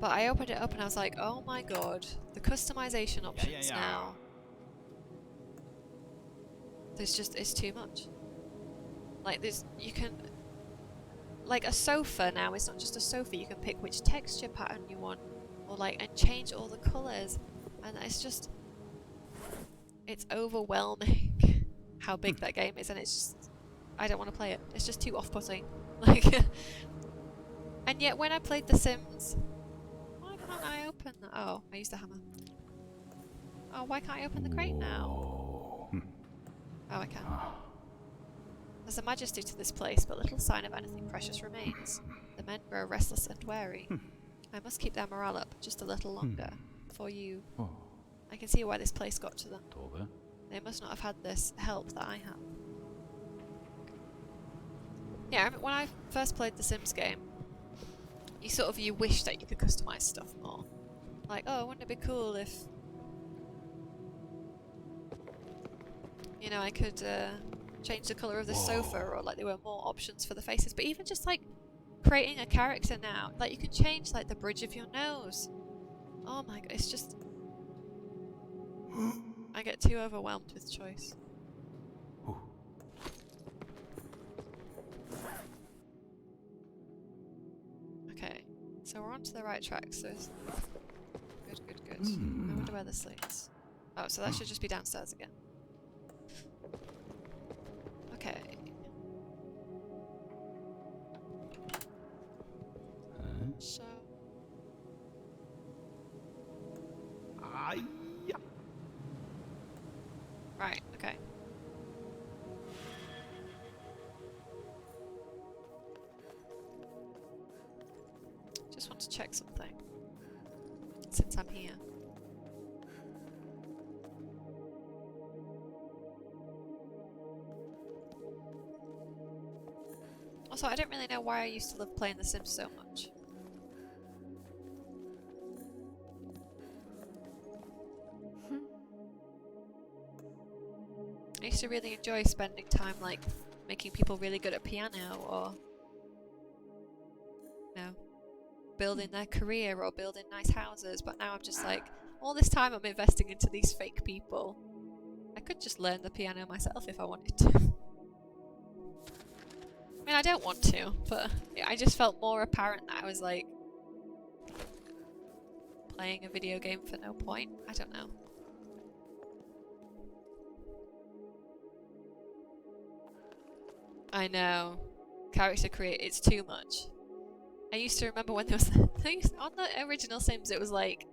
But I opened it up and I was like, oh my god, the customization options now. It's too much. Like you can, like a sofa now is not just a sofa, you can pick which texture pattern you want, or like, and change all the colours. And it's overwhelming how big that game is, and it's just, I don't want to play it. It's just too off-putting. Like, and yet when I played The Sims, why can't I open that? Oh, I used the hammer. Oh, why can't I open the crate now? Whoa. Oh, I can. Ah. There's a majesty to this place, but little sign of anything precious remains. The men grow restless and wary. I must keep their morale up just a little longer. For you, Oh. I can see why this place got to them. Tova. They must not have had this help that I have. Yeah, I remember when I first played the Sims game, you wish that you could customize stuff more. Like, oh, wouldn't it be cool if, you know, I could change the colour of the sofa, or like there were more options for the faces. But even just like creating a character now, like you can change like the bridge of your nose. Oh my god, it's just... I get too overwhelmed with choice. Ooh. Okay, so we're onto the right track, so it's... Good, good, good. I Hmm. wonder where this leads. Oh, so that should just be downstairs again. Okay. So... Ay-ya. Right, okay. Just want to check something. Since I'm here. Also, I don't really know why I used to love playing The Sims so much. I used to really enjoy spending time, like, making people really good at piano, or, you know, building their career, or building nice houses, but now I'm just like, all this time I'm investing into these fake people. I could just learn the piano myself if I wanted to. I mean, I don't want to, but I just felt more apparent that I was, like, playing a video game for no point. I don't know. I know. Character create, it's too much. I used to remember when there was on the original Sims, it was like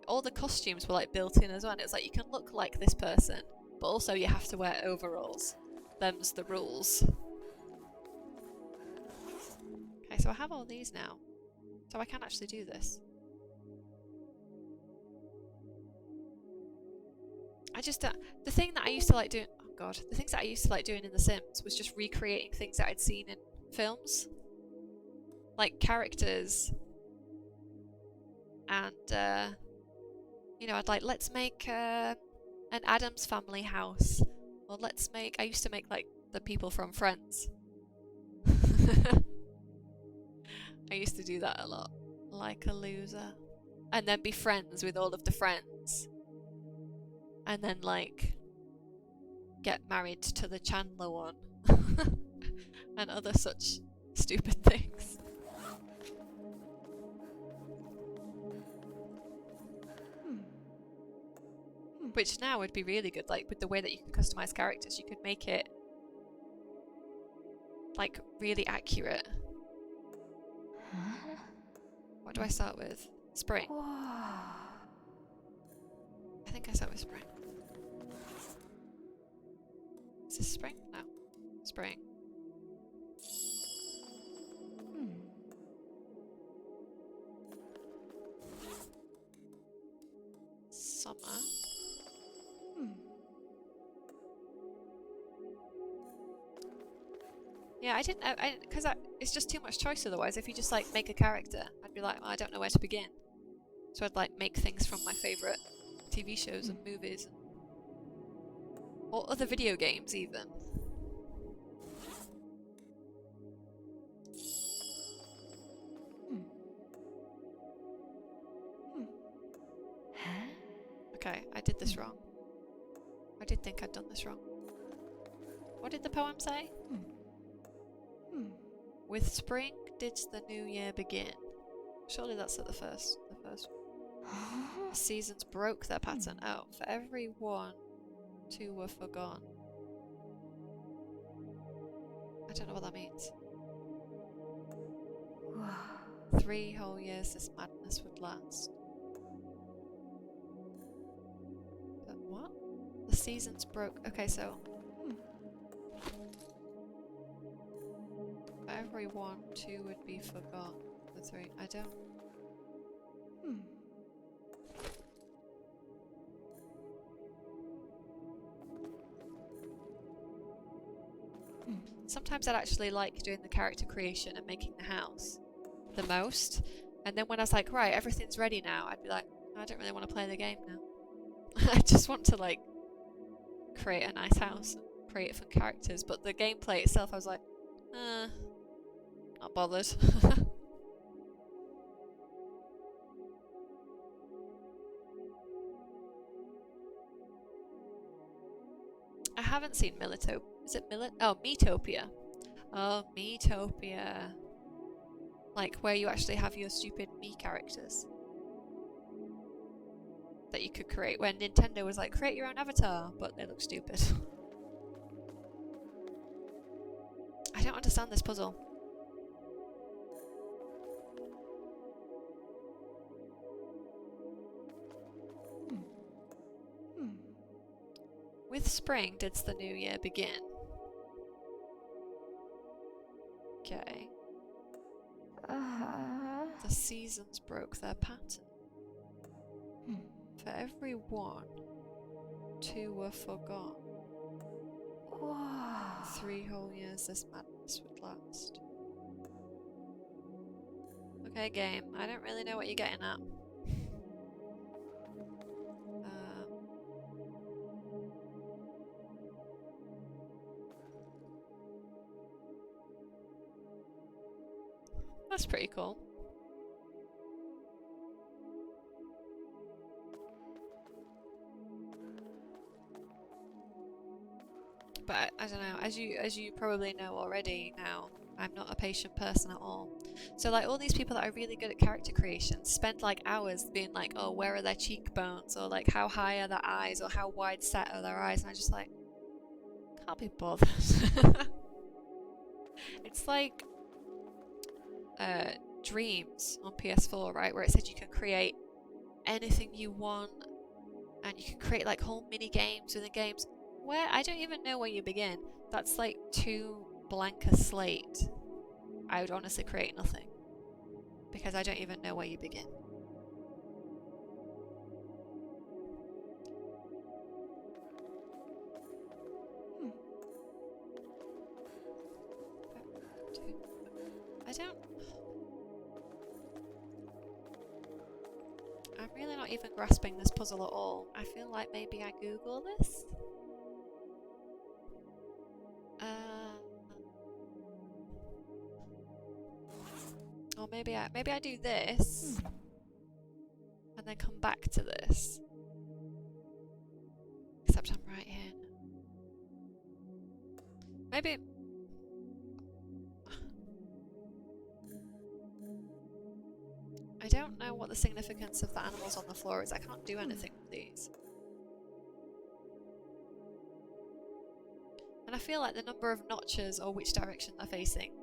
all the costumes were like built in as well. And it was like you can look like this person, but also you have to wear overalls. Them's the rules. Okay, so I have all these now, so I can actually do this. I just the thing that I used to like doing. Oh god, the things that I used to like doing in The Sims was just recreating things that I'd seen in films, like characters, and you know, I'd like let's make an Addams Family house, or let's make. I used to make like the people from Friends. I used to do that a lot, like a loser, and then be friends with all of the friends. And then, like, get married to the Chandler one. And other such stupid things. Which now would be really good, like, with the way that you can customize characters. You could make it, like, really accurate. Huh? What do I start with? Spring. Wow. I think I start with spring. Is this spring? No. Spring. Summer. Yeah, I didn't, because it's just too much choice otherwise. If you just like make a character, I'd be like, well, I don't know where to begin. So I'd like make things from my favourite TV shows and movies, or other video games even. Huh? Okay, I did this wrong. I did think I'd done this wrong. What did the poem say? With spring did the new year begin. Surely that's at the first one. The seasons broke their pattern. Oh, for every one, two were forgone. I don't know what that means. 3 whole years this madness would last. But what? The seasons broke. Okay, so for every one, 2 would be forgone. The 3, I don't. Sometimes I'd actually like doing the character creation and making the house the most. And then when I was like, right, everything's ready now, I'd be like, I don't really want to play the game now. I just want to like create a nice house and create fun characters. But the gameplay itself, I was like, not bothered. I haven't seen Militopia. Is it Oh, Metopia. Oh, Metopia. Like where you actually have your stupid me characters that you could create. When Nintendo was like, create your own avatar, but they look stupid. I don't understand this puzzle. Hmm. With spring did the new year begin. Okay. The seasons broke their pattern. Hmm. For every one, two were forgone. Wow. 3 whole years this madness would last. Okay, game. I don't really know what you're getting at. That's pretty cool. But I don't know, as you probably know already now, I'm not a patient person at all. So like all these people that are really good at character creation spend like hours being like, oh, where are their cheekbones, or like how high are their eyes, or how wide set are their eyes, and I just like can't be bothered. It's like Dreams on PS4, right, where it said you can create anything you want and you can create like whole mini games within games. Where I don't even know where you begin. That's like too blank a slate. I would honestly create nothing because I don't even know where you begin. I'm really not even grasping this puzzle at all. I feel like maybe I Google this. Or maybe I do this and then come back to this. Except I'm right here. Maybe. I don't know what the significance of the animals on the floor is. I can't do anything with these. And I feel like the number of notches or which direction they're facing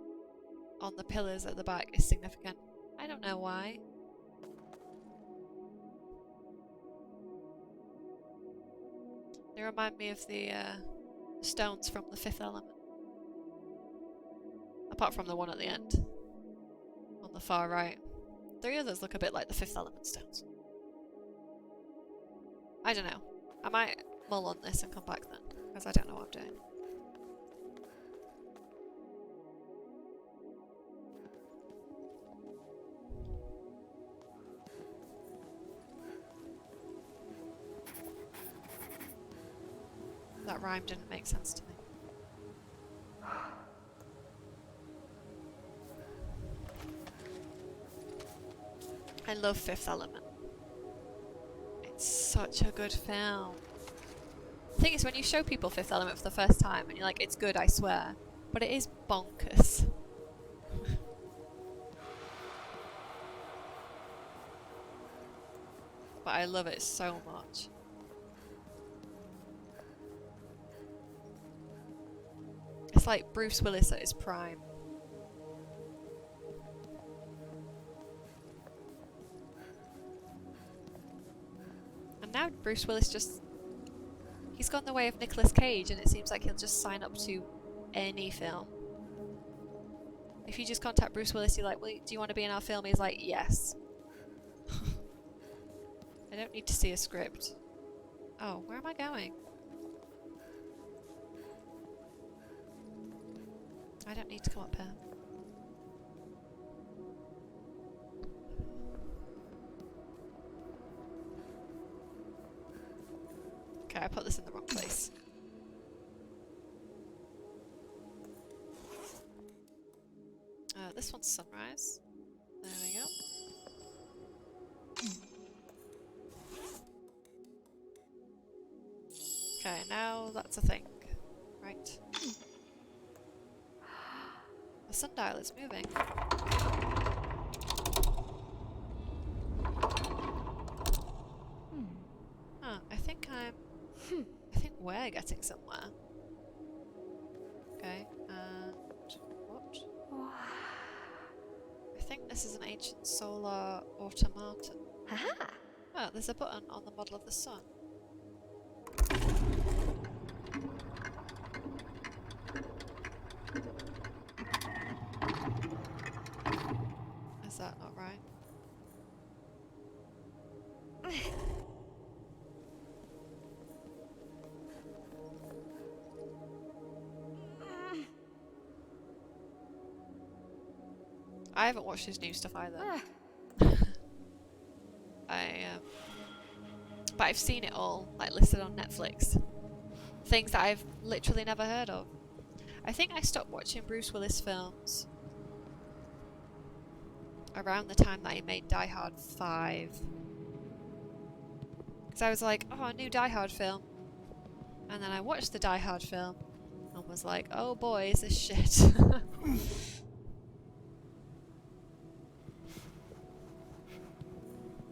on the pillars at the back is significant. I don't know why. They remind me of the stones from the Fifth Element. Apart from the one at the end. On the far right. The others look a bit like the Fifth Element stones. I don't know. I might mull on this and come back then, because I don't know what I'm doing. That rhyme didn't make sense to me. I love Fifth Element. It's such a good film. The thing is, when you show people Fifth Element for the first time and you're like, it's good, I swear, but it is bonkers. But I love it so much. It's like Bruce Willis at his prime. And now Bruce Willis he's gone the way of Nicolas Cage, and it seems like he'll just sign up to any film. If you just contact Bruce Willis, you're like, well, do you want to be in our film? He's like, yes. I don't need to see a script. Oh, where am I going? I don't need to come up here. Okay, I put this in the wrong place. This one's sunrise. There we go. Okay, now that's a thing. Right. The sundial is moving. Huh, I think we're getting somewhere. Okay, and what? I think this is an ancient solar automaton. Haha. Oh, there's a button on the model of the sun. Is that not right? I haven't watched his new stuff either. But I've seen it all, like listed on Netflix. Things that I've literally never heard of. I think I stopped watching Bruce Willis films around the time that he made Die Hard 5. Because I was like, oh, a new Die Hard film. And then I watched the Die Hard film and was like, oh boy, is this shit.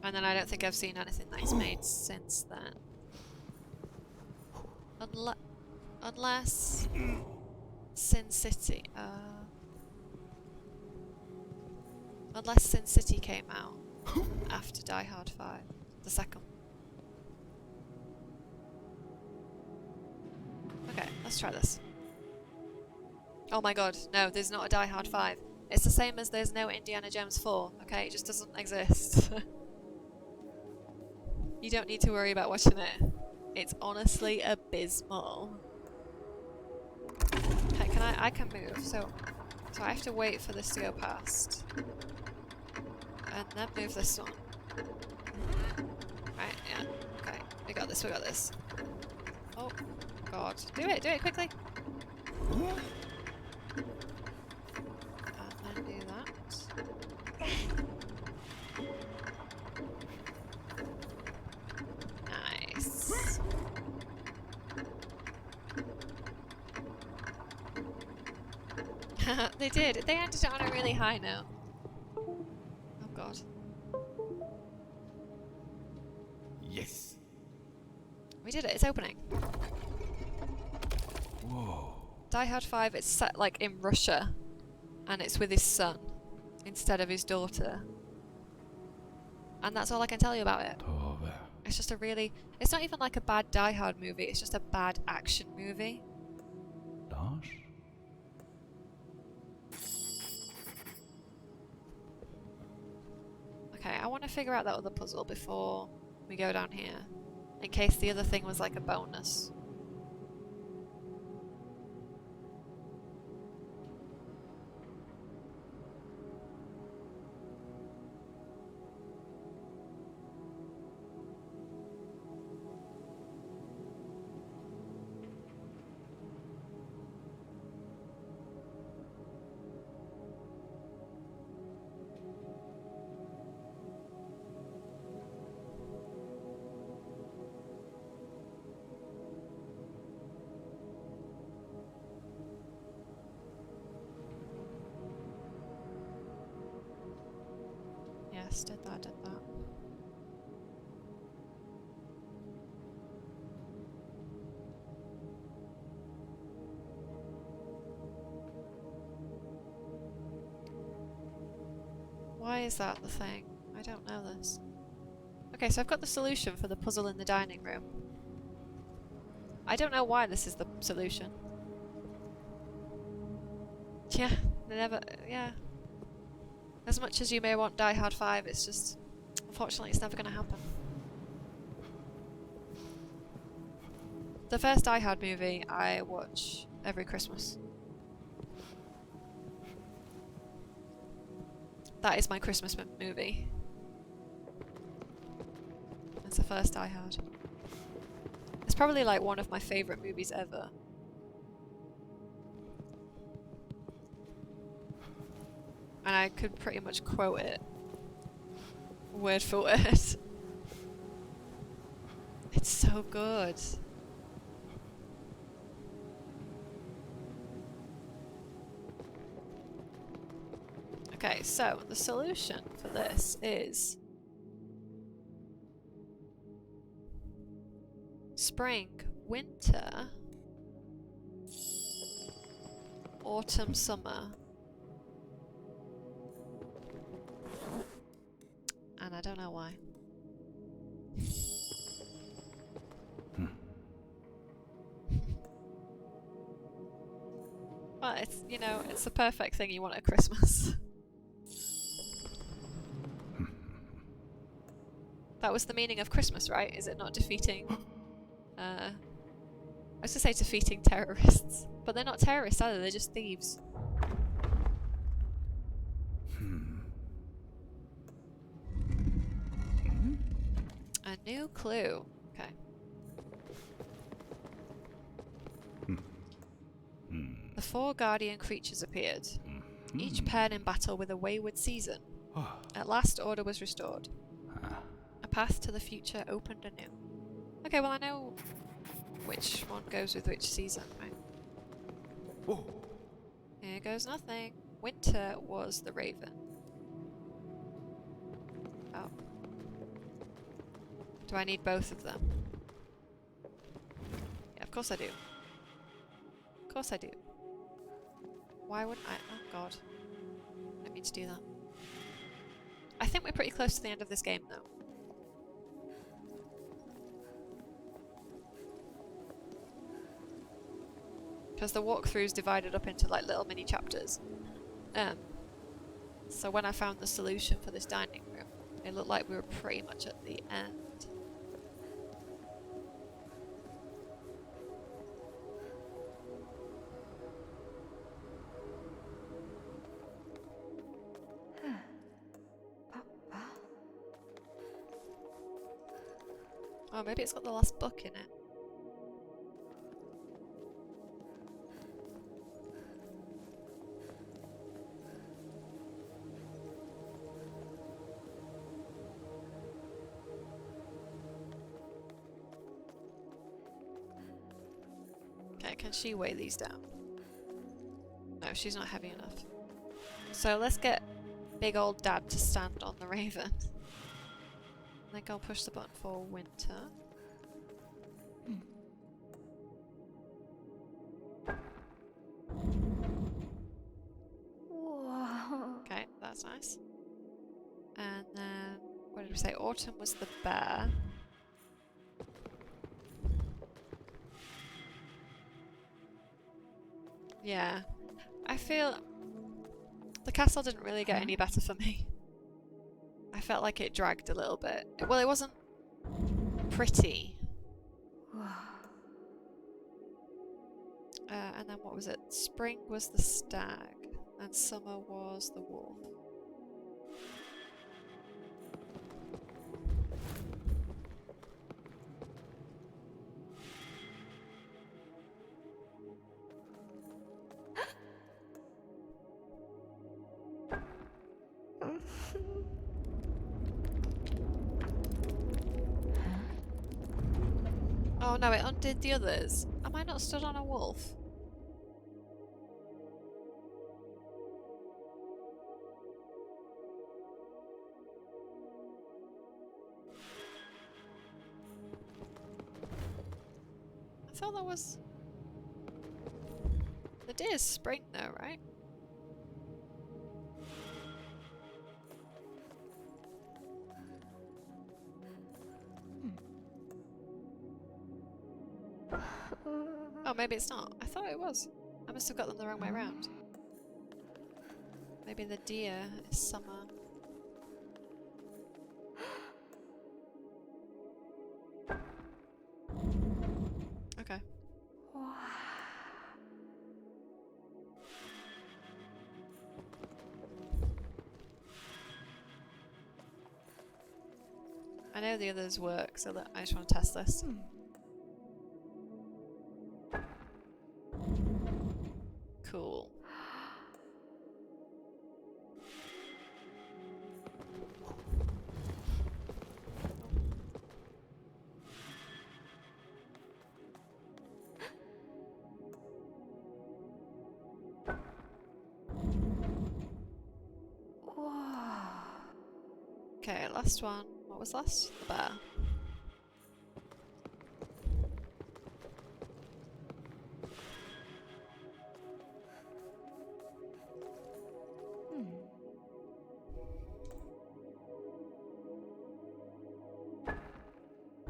And then I don't think I've seen anything that he's made since then. Unless Sin City. Unless Sin City came out after Die Hard 5, the second one. Okay, let's try this. Oh my god, no, there's not a Die Hard 5. It's the same as there's no Indiana Jones 4, okay? It just doesn't exist. You don't need to worry about watching it. It's honestly abysmal. Okay, I can move, so I have to wait for this to go past. And then move this one. Right, yeah. Okay. We got this, we got this. Oh god. Do it quickly! And then do that. Nice. They did. They ended it on a really high note. Oh god. Yes. We did it. It's opening. Whoa. Die Hard 5, it's set like in Russia. And it's with his son instead of his daughter. And that's all I can tell you about it. Tove. It's just a really... It's not even like a bad Die Hard movie. It's just a bad action movie. Lars? Okay, I want to figure out that other puzzle before we go down here. In case the other thing was like a bonus. Yes, did that. Why is that the thing? I don't know this. Okay, so I've got the solution for the puzzle in the dining room. I don't know why this is the solution. Yeah, they never... yeah. As much as you may want Die Hard 5, it's just... unfortunately, it's never going to happen. The first Die Hard movie I watch every Christmas. That is my Christmas movie. That's the first Die Hard. It's probably like one of my favourite movies ever. And I could pretty much quote it word for word. It's so good. Okay, so the solution for this is spring, winter, autumn, summer. And I don't know why. Well, it's, you know, it's the perfect thing you want at Christmas. That was the meaning of Christmas, right? Is it not defeating... I was to say defeating terrorists. But they're not terrorists either, they're just thieves. A new clue. Okay. The 4 guardian creatures appeared, each paired in battle with a wayward season. At last, order was restored. A path to the future opened anew. Okay, well I know which one goes with which season, right? Whoa. Here goes nothing. Winter was the raven. Oh. Do I need both of them? Yeah, of course I do. Of course I do. Why wouldn't I? Oh god. I don't mean to do that. I think we're pretty close to the end of this game though. Because the walkthrough's divided up into like little mini chapters. So when I found the solution for this dining room, it looked like we were pretty much at the end. Oh, maybe it's got the last book in it. Okay, can she weigh these down? No, she's not heavy enough. So let's get big old dad to stand on the raven. I think I'll push the button for winter. Whoa. Okay, that's nice. And then, what did we say? Autumn was the bear. Yeah. I feel the castle didn't really get any better for me. I felt like it dragged a little bit. Well, it wasn't pretty. And then what was it? Spring was the stag, and summer was the wolf. Oh no, it undid the others. Am I not stood on a wolf? I thought that was... The deer's spring though, right? Oh, maybe it's not. I thought it was. I must have got them the wrong way around. Maybe the deer is summer. Okay. I know the others work, so that I just want to test this. Cool. Okay, last one. What was last? The bear. Hmm.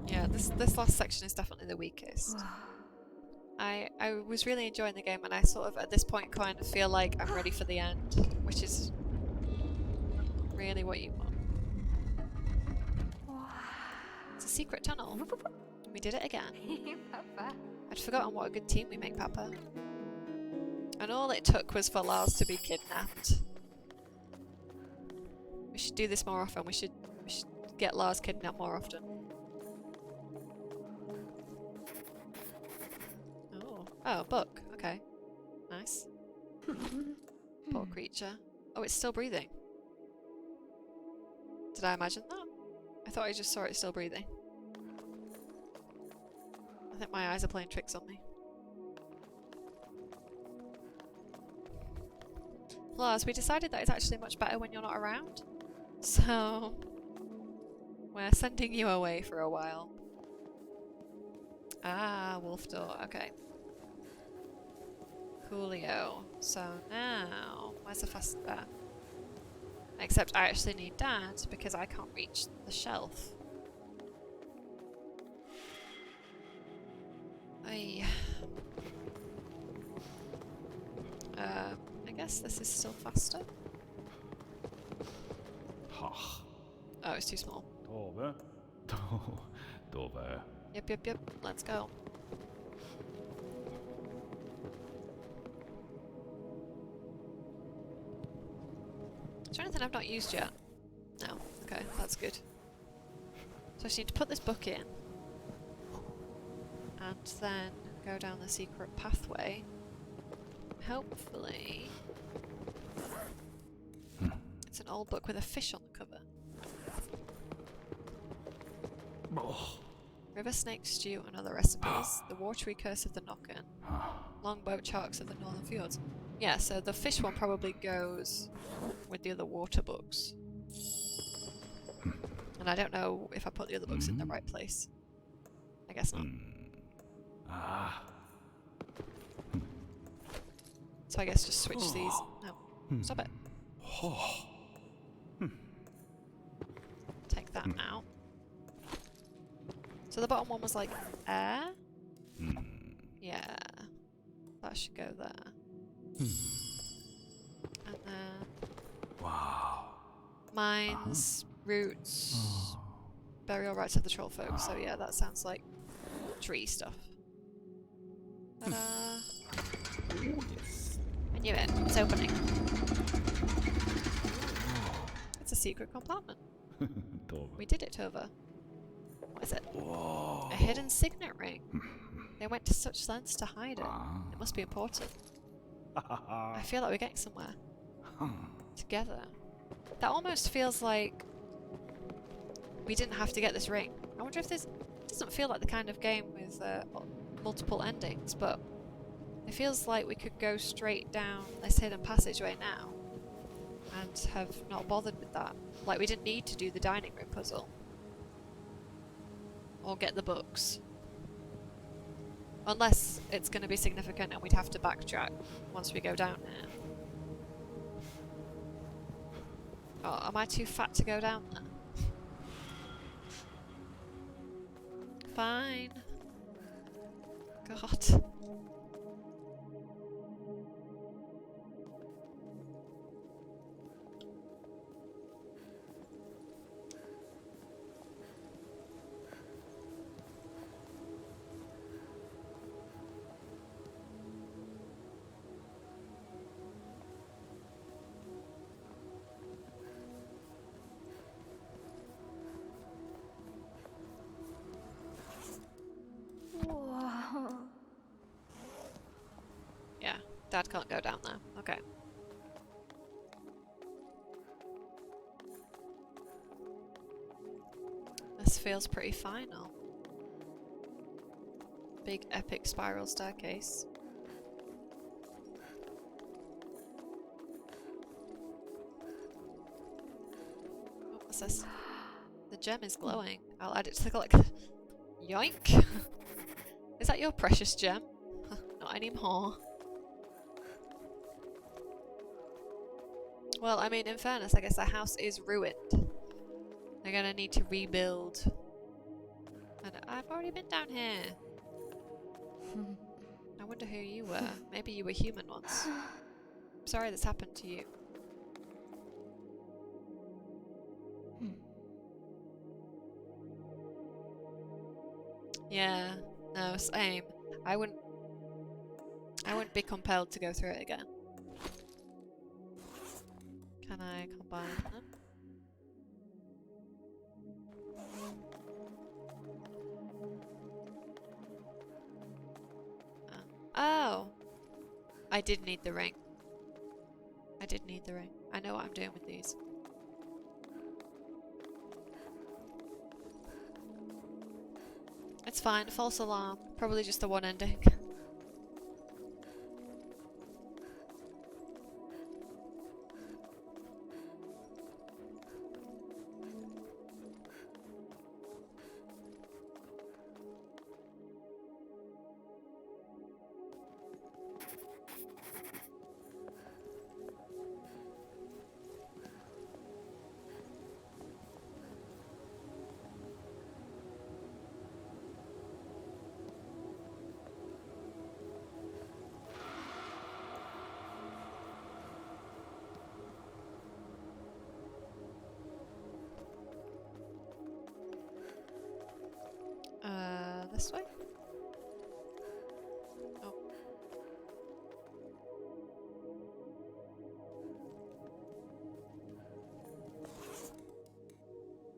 Yeah, this last section is definitely the weakest. I was really enjoying the game, and I sort of at this point kind of feel like I'm ready for the end, which is really what you want. It's a secret tunnel. We did it again. Papa. I'd forgotten what a good team we make, Papa. And all it took was for Lars to be kidnapped. We should do this more often. We should get Lars kidnapped more often. Oh, book. Okay. Nice. Poor creature. Oh, it's still breathing. Did I imagine that? I thought I just saw it still breathing. I think my eyes are playing tricks on me. Plus, we decided that it's actually much better when you're not around. So, we're sending you away for a while. Ah, wolf door. Okay. Coolio. So now, where's the fast there? Except I actually need Dad because I can't reach the shelf. I guess this is still faster. Oh, it's too small. Yep. Let's go. Is there anything I've not used yet? No. Okay, that's good. So I just need to put this book in. And then go down the secret pathway. Hopefully... It's an old book with a fish on the cover. River snake stew and other recipes. The watery curse of the Nokken. Longboat sharks of the northern fjords. Yeah, so the fish one probably goes with the other water books. And I don't know if I put the other books in the right place. I guess not. So I guess just switch these. No, stop it. Take that out. So the bottom one was like air? Yeah. That should go there. And then... Mines, roots, burial rites of the troll folk. So yeah, that sounds like tree stuff. Ta-da! I knew it. It's opening. It's a secret compartment. We did it, Tova. What is it? A hidden signet ring. They went to such lengths to hide it. It must be important. I feel like we're getting somewhere. Together. That almost feels like we didn't have to get this ring. I wonder if this... It doesn't feel like the kind of game with multiple endings, but it feels like we could go straight down this hidden passageway now and have not bothered with that. Like we didn't need to do the dining room puzzle. Or get the books. Unless it's going to be significant and we'd have to backtrack once we go down there. Oh, am I too fat to go down there? Fine. God. Yeah, Dad can't go down there. Okay. This feels pretty final. Big epic spiral staircase. Oh, process. The gem is glowing. I'll add it to the collection. Yoink! Is that your precious gem? Not anymore. Well, I mean, in fairness, I guess the house is ruined. They're gonna need to rebuild. And I've already been down here. I wonder who you were. Maybe you were human once. I'm sorry this happened to you. Yeah, no, same. I wouldn't be compelled to go through it again. Can I combine them? Oh! I did need the ring. I did need the ring. I know what I'm doing with these. It's fine, false alarm. Probably just the one ending. This way? Oh.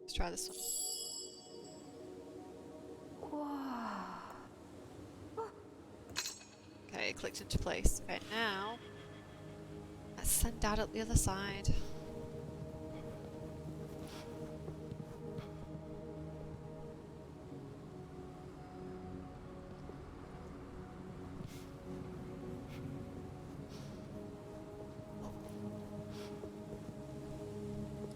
Let's try this one. Okay, it clicked into place. Okay, now let's send Dad up the other side.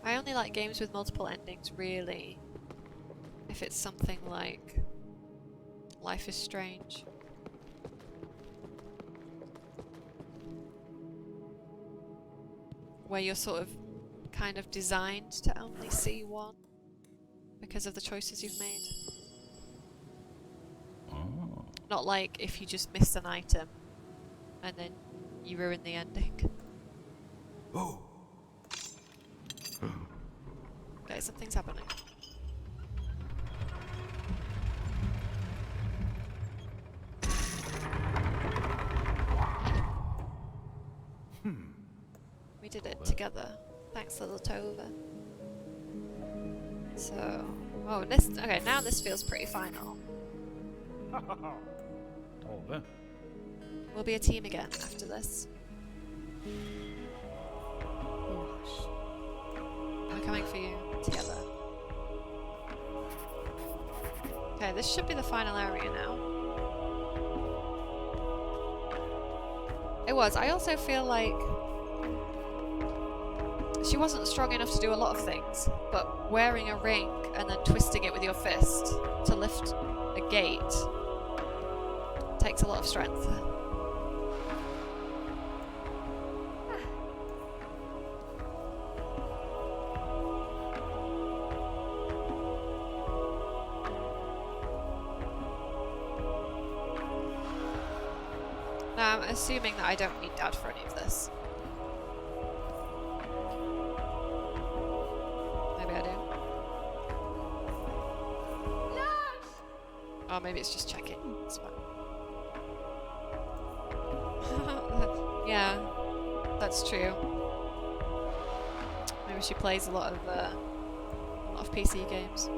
I only like games with multiple endings, really. If it's something like Life is Strange. Where you're sort of kind of designed to only see one because of the choices you've made. Oh. Not like if you just miss an item and then you ruin the ending. Oh. Okay, something's happening. We did it together. Thanks, little Tova. So, oh, this. Okay, now this feels pretty final. Tove. We'll be a team again after this. I'm coming for you together. Okay, this should be the final area now. It was. I also feel like she wasn't strong enough to do a lot of things, but wearing a ring and then twisting it with your fist to lift a gate takes a lot of strength. Now, I'm assuming that I don't need Dad for any of this. Maybe I do. Oh, maybe it's just checking. It's fine. Yeah, that's true. Maybe she plays a lot of PC games.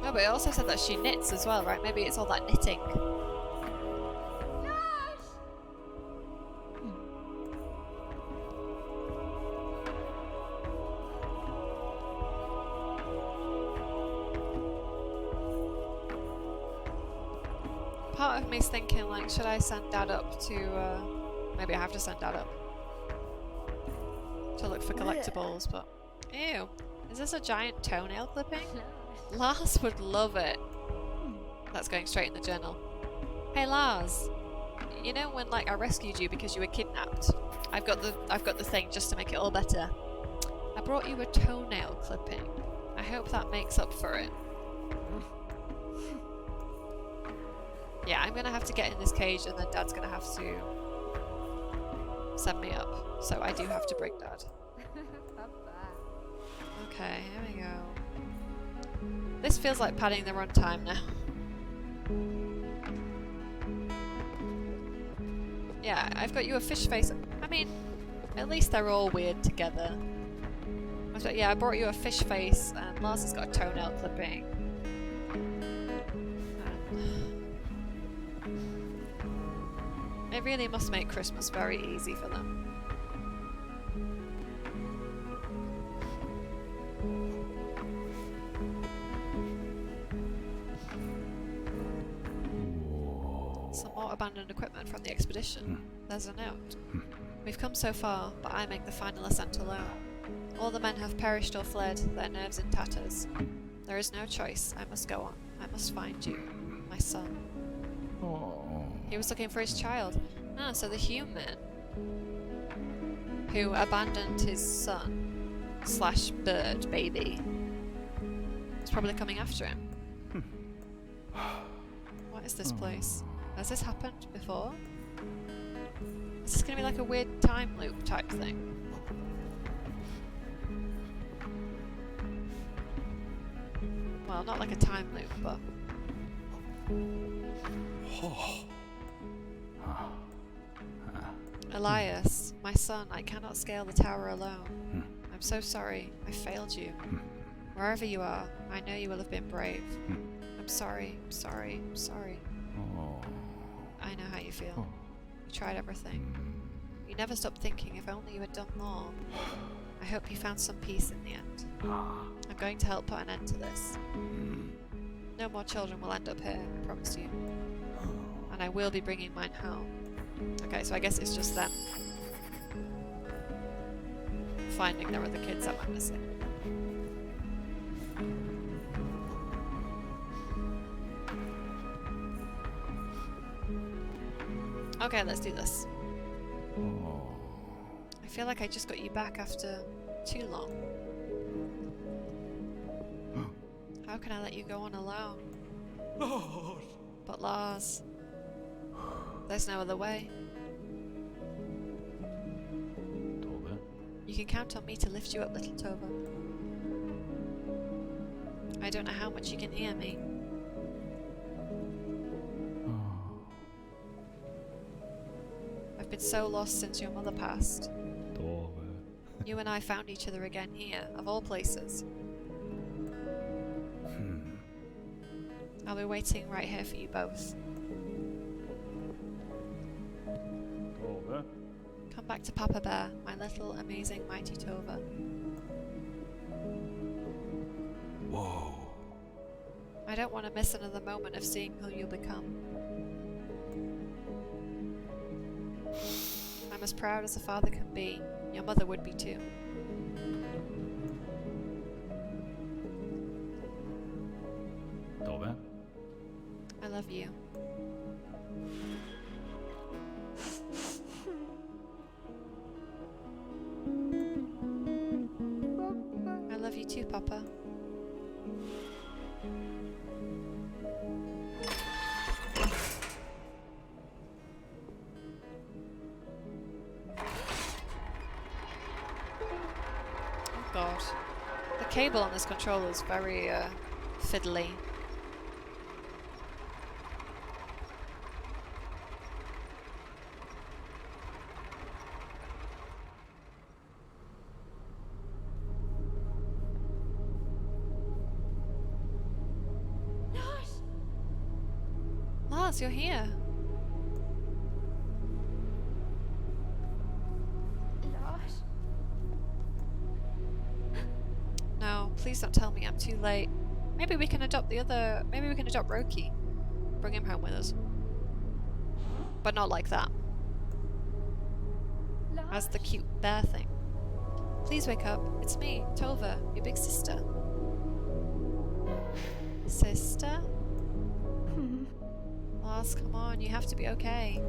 Oh, but it also said that she knits as well, right? Maybe it's all that knitting. Part of me's thinking, like, should I send Dad up to, maybe I have to send Dad up. to look for collectibles, but... Ew. Is this a giant toenail clipping? Lars would love it. That's going straight in the journal. Hey Lars, you know when like I rescued you because you were kidnapped? I've got the thing just to make it all better. I brought you a toenail clipping. I hope that makes up for it. Yeah, I'm gonna have to get in this cage and then Dad's gonna have to send me up. So I do have to bring Dad. Okay, here we go. This feels like padding the runtime now. Yeah, I've got you a fish face. I mean, at least they're all weird together. Yeah, I brought you a fish face, and Lars has got a toenail clipping. It really must make Christmas very easy for them. Some more abandoned equipment from the expedition. There's a note. We've come so far, but I make the final ascent alone. All the men have perished or fled, their nerves in tatters. There is no choice. I must go on. I must find you. My son. He was looking for his child. Ah, so the human who abandoned his son / bird baby is probably coming after him. What is this place? Has this happened before? Is this gonna be like a weird time loop type thing? Well, not like a time loop, but... Elias, my son, I cannot scale the tower alone. I'm so sorry. I failed you. Wherever you are, I know you will have been brave. I'm sorry, I'm sorry, I'm sorry. I know how you feel. You tried everything. You never stopped thinking if only you had done more. I hope you found some peace in the end. I'm going to help put an end to this. No more children will end up here, I promise you. And I will be bringing mine home. Okay, so I guess it's just them finding their other kids that went missing. Okay, let's do this. I feel like I just got you back after too long. How can I let you go on alone? Lars! But Lars, there's no other way. Tove? You can count on me to lift you up, little Tova. I don't know how much you can hear me. I've been so lost since your mother passed. Tove. You and I found each other again here, of all places. I'll be waiting right here for you both. Tove? Come back to Papa Bear, my little, amazing, mighty Tova. Whoa. I don't want to miss another moment of seeing who you'll become. I'm as proud as a father can be. Your mother would be too. Tove? I love you. I love you too, Papa. Oh god. The cable on this controller is very fiddly. Lars, you're here. Lars? No, please don't tell me I'm too late. Maybe we can adopt maybe we can adopt Röki. Bring him home with us. But not like that. Lars? As the cute bear thing. Please wake up. It's me, Tova, your big sister. Sister? Lars, come on, you have to be okay.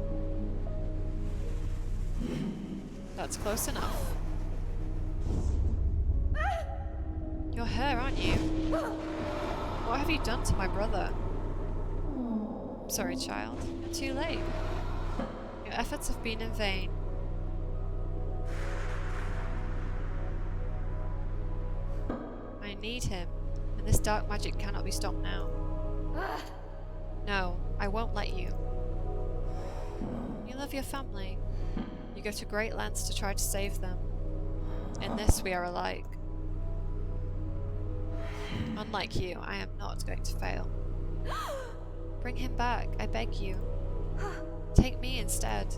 That's close enough. You're her, aren't you? What have you done to my brother? I'm sorry, child. You're too late. Your efforts have been in vain. I need him, and this dark magic cannot be stopped now. No, I won't let you. You love your family. You go to great lengths to try to save them. In this, we are alike. Unlike you, I am not going to fail. Bring him back, I beg you. Take me instead.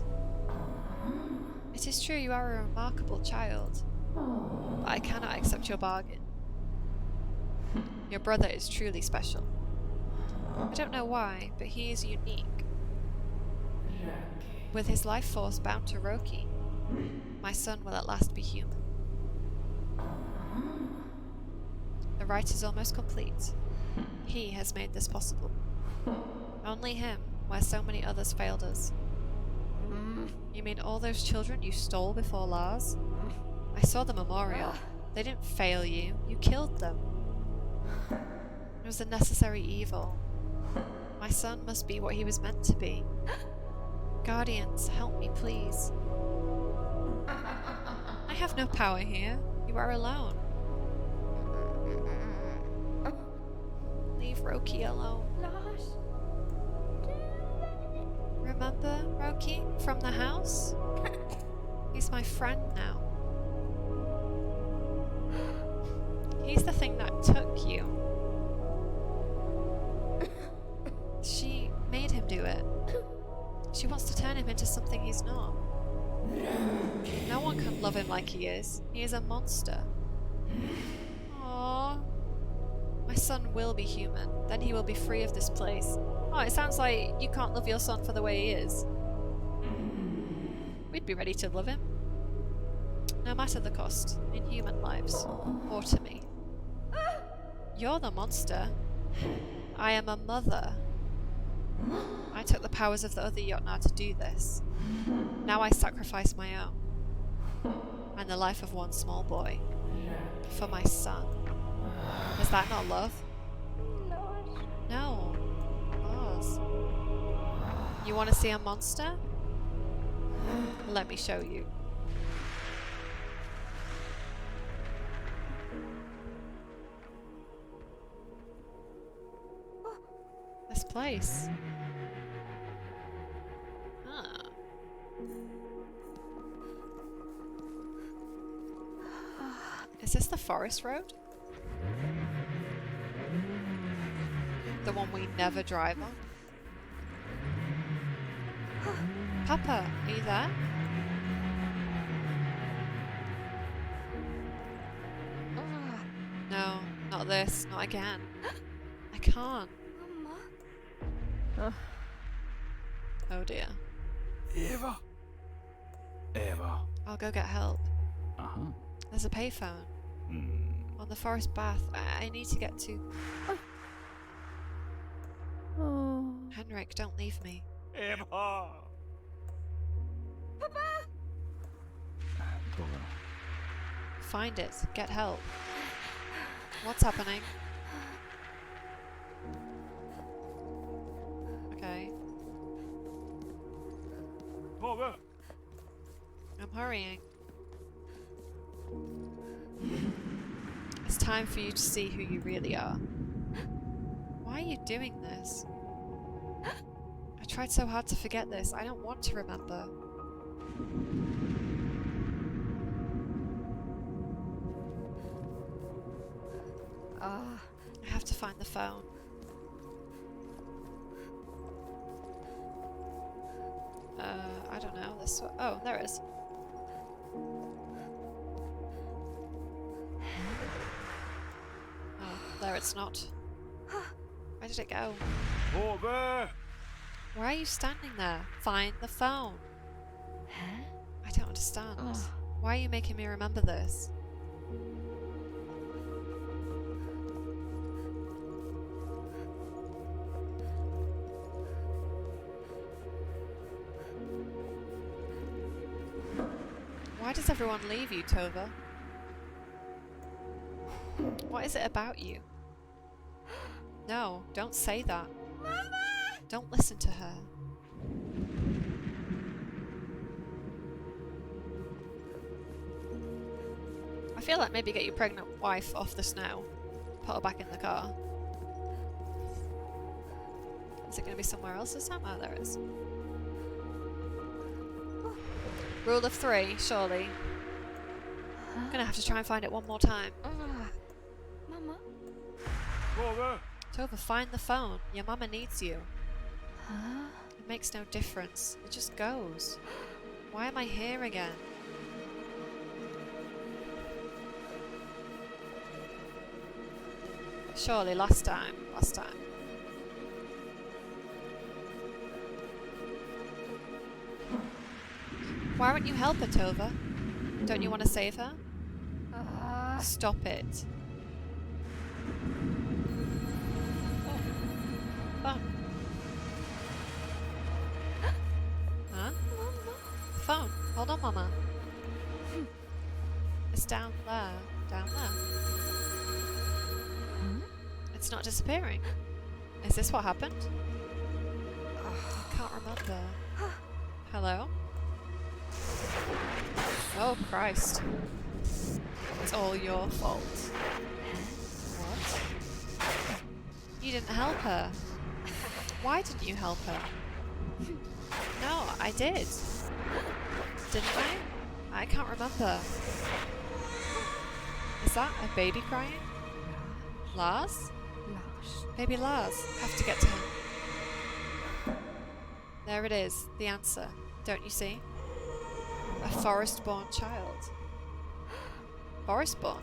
It is true you are a remarkable child, but I cannot accept your bargain. Your brother is truly special. I don't know why, but he is unique. With his life force bound to Röki, my son will at last be human. The rite is almost complete. He has made this possible. Only him, where so many others failed us. You mean all those children you stole before Lars? I saw the memorial. They didn't fail you. You killed them. It was a necessary evil. My son must be what he was meant to be. Guardians, help me, please. I have no power here. You are alone. Leave Röki alone. Lars. Remember Röki from the house? He's my friend now. He's the thing that took you. She made him do it. She wants to turn him into something he's not. No one can love him like he is. He is a monster. Aww. My son will be human. Then he will be free of this place. Oh, it sounds like you can't love your son for the way he is. We'd be ready to love him. No matter the cost, in human lives, or to me. You're the monster. I am a mother. I took the powers of the other Jotnar to do this. Now I sacrifice my own. And the life of one small boy. For my son. Is that not love? No. Lars. You want to see a monster? Let me show you. This place. Ah. Is this the forest road? The one we never drive on? Papa, are you there? No, not this, not again. I can't. Oh dear. Eva. Eva. I'll go get help. Uh-huh. There's a payphone on the forest path. I need to get to. Oh. Henrik, don't leave me. Eva. Papa. Tova. Find it. Get help. What's happening? Okay. Tova. I'm hurrying. It's time for you to see who you really are. Why are you doing this? I tried so hard to forget this. I don't want to remember. I have to find the phone. I don't know. This. Oh, there it is. Oh, there it's not. Where did it go? Tova. Why are you standing there? Find the phone. I don't understand. Why are you making me remember this? Why does everyone leave you, Tova? What is it about you? No, don't say that. Mama! Don't listen to her. I feel like maybe get your pregnant wife off the snow. Put her back in the car. Is it going to be somewhere else this time? Oh, there it is. Rule of 3, surely. I'm going to have to try and find it one more time. Mama? Tove! Tova, find the phone. Your mama needs you. Huh? It makes no difference. It just goes. Why am I here again? Surely, last time. Why won't you help her, Tova? Don't you want to save her? Stop it. Oh. Huh? The phone. Hold on, Mama. It's down there. Down there. It's not disappearing. Is this what happened? I can't remember. Hello? Oh, Christ. It's all your fault. What? You didn't help her. Why didn't you help her? No, I did. Didn't I? I can't remember. Is that a baby crying? Lars? Baby Lars. Have to get to him. There it is. The answer. Don't you see? A forest-born child. Forest-born?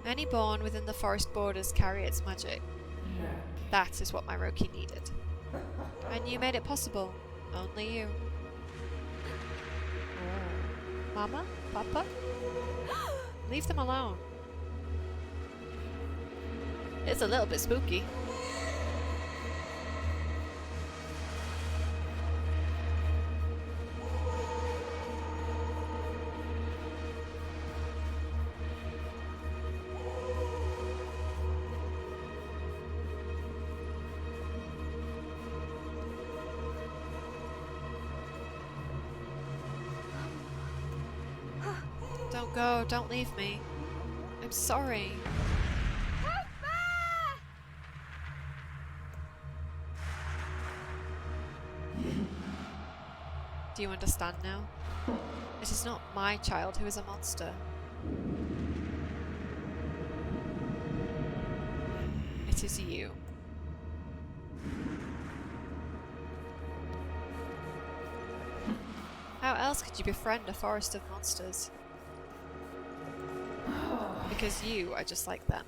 Any born within the forest borders carry its magic. That is what my Röki needed. And you made it possible. Only you. Oh. Mama? Papa? Leave them alone. It's a little bit spooky. Don't go, don't leave me. I'm sorry. Do you understand now? It is not my child who is a monster. It is you. How else could you befriend a forest of monsters? Because you are just like them.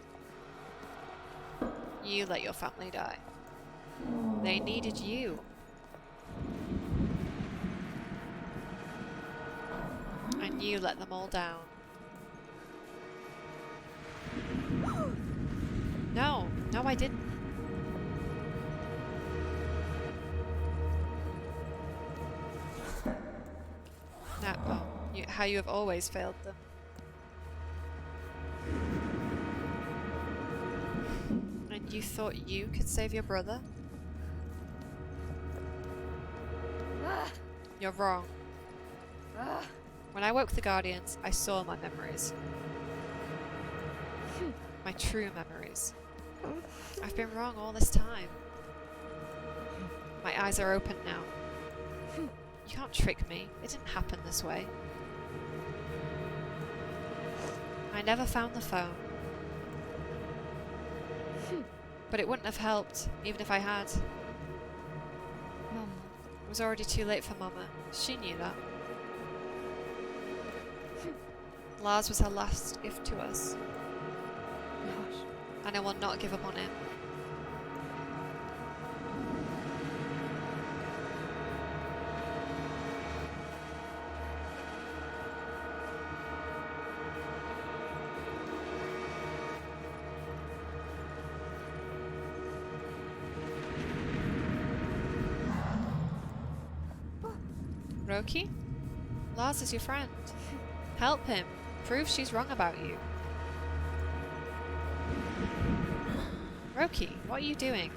You let your family die. They needed you. And you let them all down. No, no I didn't. Now, how you have always failed them. And you thought you could save your brother? You're wrong. When I woke the Guardians, I saw my memories. My true memories. I've been wrong all this time. My eyes are open now. You can't trick me. It didn't happen this way. I never found the phone. But it wouldn't have helped, even if I had. Mama. It was already too late for Mama. She knew that. Lars was her last gift to us. And I will not give up on him. Röki? Lars is your friend. Help him. Prove she's wrong about you. Röki, what are you doing?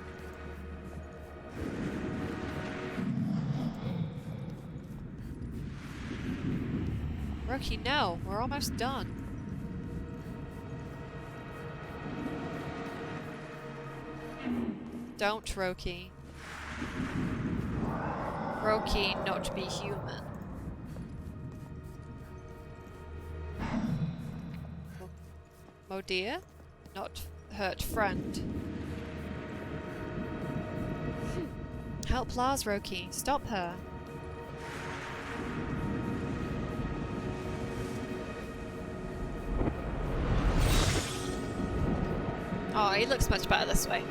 Röki, no. We're almost done. Don't, Röki. Röki, not be human. Modir, not hurt friend. Help Lars, Röki. Stop her. Oh, he looks much better this way.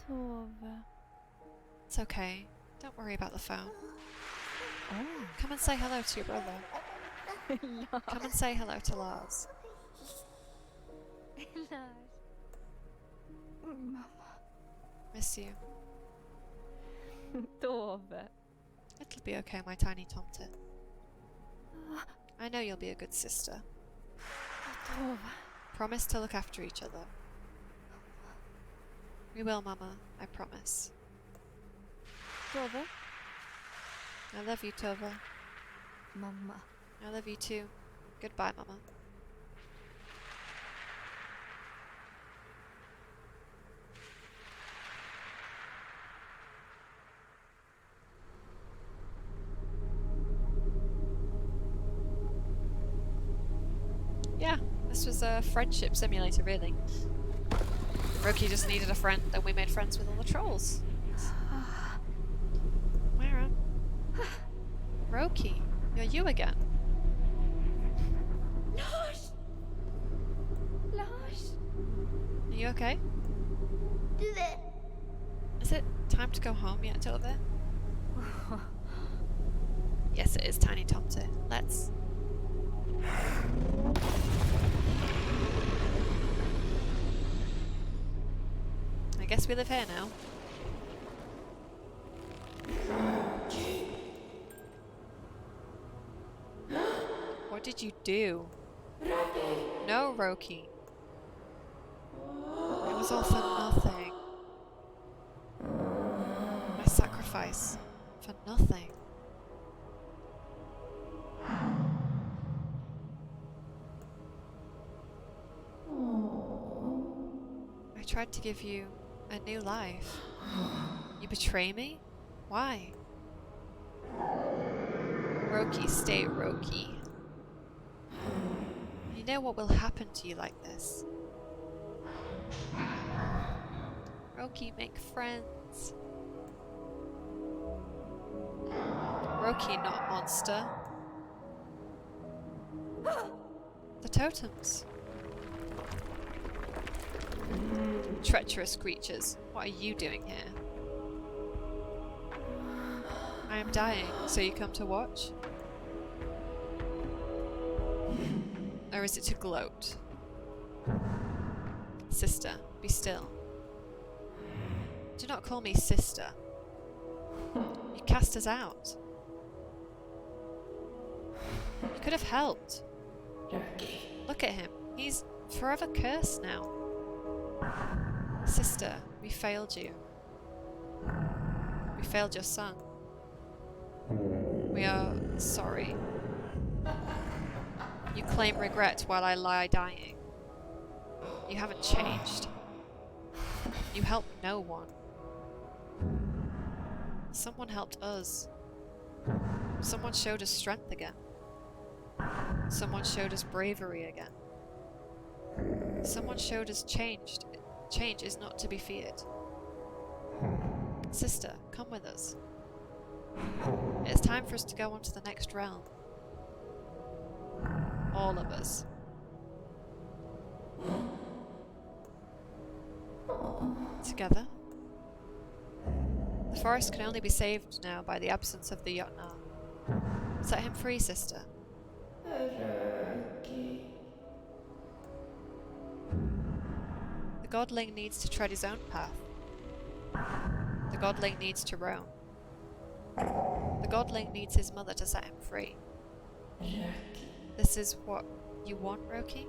Tove. It's okay. Don't worry about the phone. Oh. Come and say hello to your brother. Come and say hello to Lars. Mamma. Miss you. Tove. It'll be okay, my tiny tomtit. I know you'll be a good sister. Tove. Promise to look after each other. We will, Mama. I promise. Tove. I love you, Tova. Mamma. I love you too. Goodbye, Mama. Yeah, this was a friendship simulator, really. Röki just needed a friend, and we made friends with all the trolls. Myra. Röki, you're you again. Lars! Lars! Are you okay? Is it time to go home yet, Tove? Yes, it is, Tiny Tomtit. Let's. I guess we live here now. What did you do? No, Röki. It was all for nothing. My sacrifice for nothing. I tried to give you a new life. You betray me? Why? Röki, stay Röki. You know what will happen to you like this. Röki, make friends. Röki, not monster. The totems. Treacherous creatures, what are you doing here? I am dying, so you come to watch? Or is it to gloat? Sister, be still. Do not call me sister. You cast us out. You could have helped. Look at him. He's forever cursed now. Sister, we failed you. We failed your son. We are sorry. You claim regret while I lie dying. You haven't changed. You helped no one. Someone helped us. Someone showed us strength again. Someone showed us bravery again. Someone showed us changed. Change is not to be feared. Sister, come with us. It's time for us to go on to the next realm. All of us. Together. The forest can only be saved now by the absence of the Jotnar. Set him free, sister. The godling needs to tread his own path. The godling needs to roam. The godling needs his mother to set him free. This is what you want, Röki?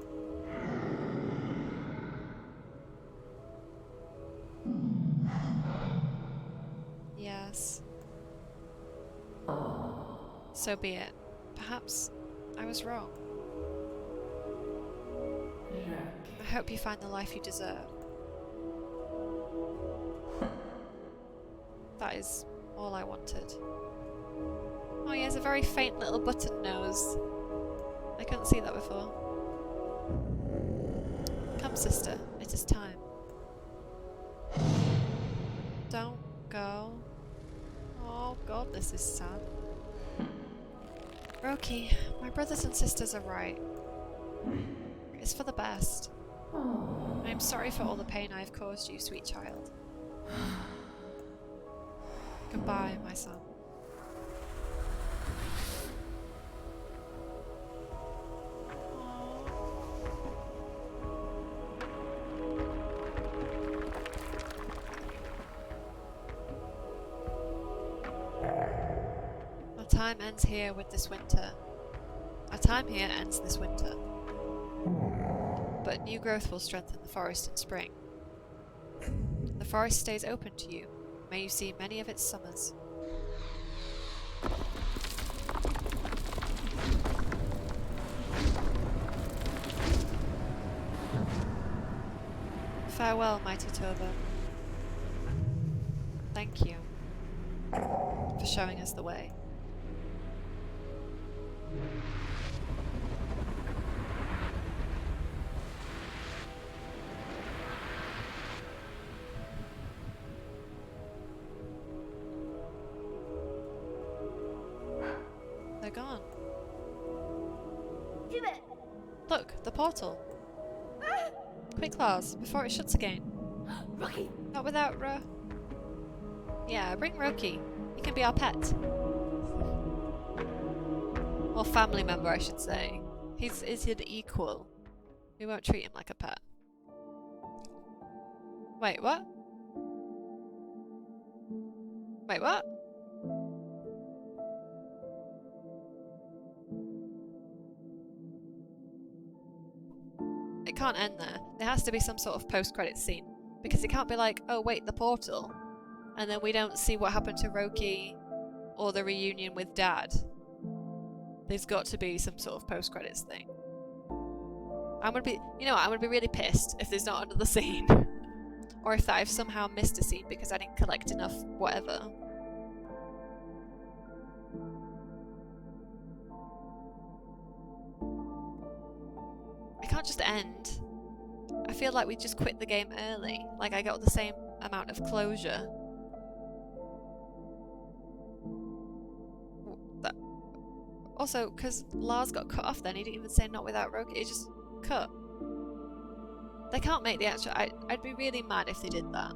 Yes. So be it. Perhaps I was wrong. I hope you find the life you deserve. That is all I wanted. Oh, he has a very faint little button nose. I couldn't see that before. Come, sister, it is time. Don't go. Oh god, this is sad. Röki, my brothers and sisters are right. It's for the best. I am sorry for all the pain I have caused you, sweet child. Goodbye, my son. Our time ends here with this winter. Our time here ends this winter. But new growth will strengthen the forest in spring. The forest stays open to you. May you see many of its summers. Farewell, mighty Tova. Thank you for showing us the way. They're gone. Look, the portal. Quick, Lars, before it shuts again. Röki! Not without Yeah, bring Röki. He can be our pet. Or family member, I should say. He's an equal. We won't treat him like a pet. Wait, what? Wait, what? It can't end there. There has to be some sort of post-credit scene. Because it can't be like, oh wait, the portal. And then we don't see what happened to Röki or the reunion with Dad. There's got to be some sort of post-credits thing. I'm gonna be, you know what, I'm gonna be really pissed if there's not another scene. Or if I've somehow missed a scene because I didn't collect enough whatever. It can't just end. I feel like we just quit the game early. Like I got the same amount of closure. That. Also, because Lars got cut off then, he didn't even say not without Röki, it just cut. They can't make the actual... I'd be really mad if they did that.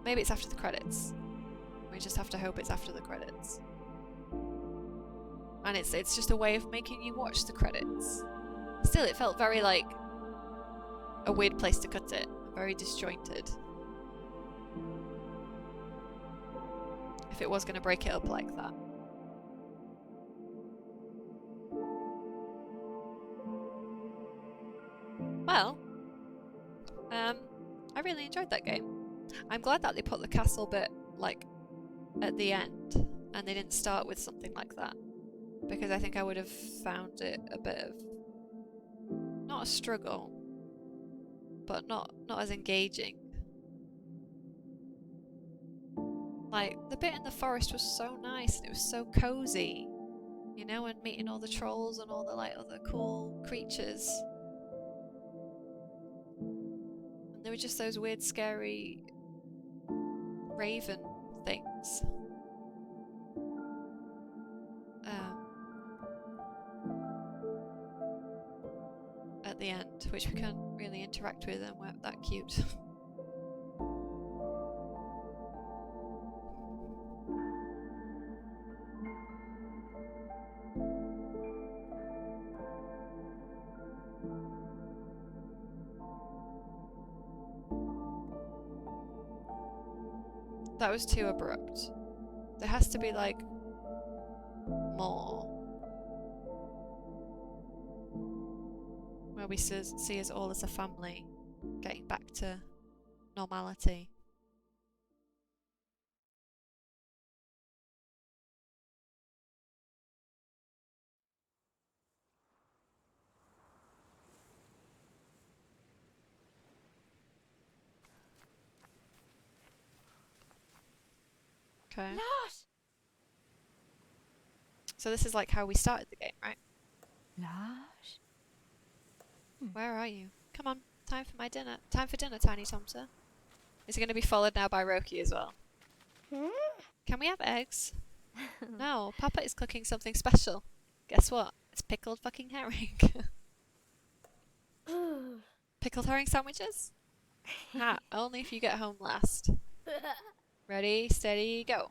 Maybe it's after the credits. We just have to hope it's after the credits. And it's just a way of making you watch the credits. Still, it felt very like a weird place to cut it. Very disjointed. If it was going to break it up like that. Well, I really enjoyed that game. I'm glad that they put the castle bit, like, at the end, and they didn't start with something like that. Because I think I would have found it a bit of... not a struggle, but not as engaging. Like, the bit in the forest was so nice, and it was so cozy. You know, and meeting all the trolls and all the, like, other cool creatures. And there were just those weird, scary raven things. At the end, which we can't really interact with and weren't that cute. That was too abrupt. There has to be like more. Where we see us all as a family getting back to normality. Okay. Lars! So this is like how we started the game, right? Lars? Where are you? Come on, time for my dinner. Time for dinner, Tiny Tomsa. Is it going to be followed now by Röki as well? Can we have eggs? No, Papa is cooking something special. Guess what? It's pickled fucking herring. Pickled herring sandwiches? Ha, only if you get home last. Ready, steady, go.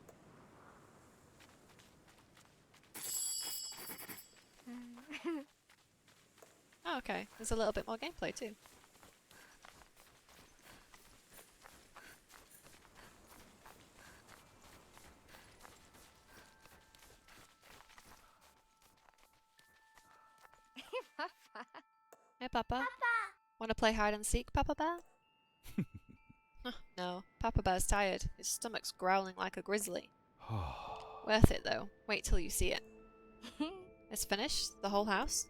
Oh, okay. There's a little bit more gameplay too. Hey, Papa. Wanna play hide and seek, Papa Bear? No, Papa Bear's tired. His stomach's growling like a grizzly. Worth it though. Wait till you see it. It's finished, the whole house.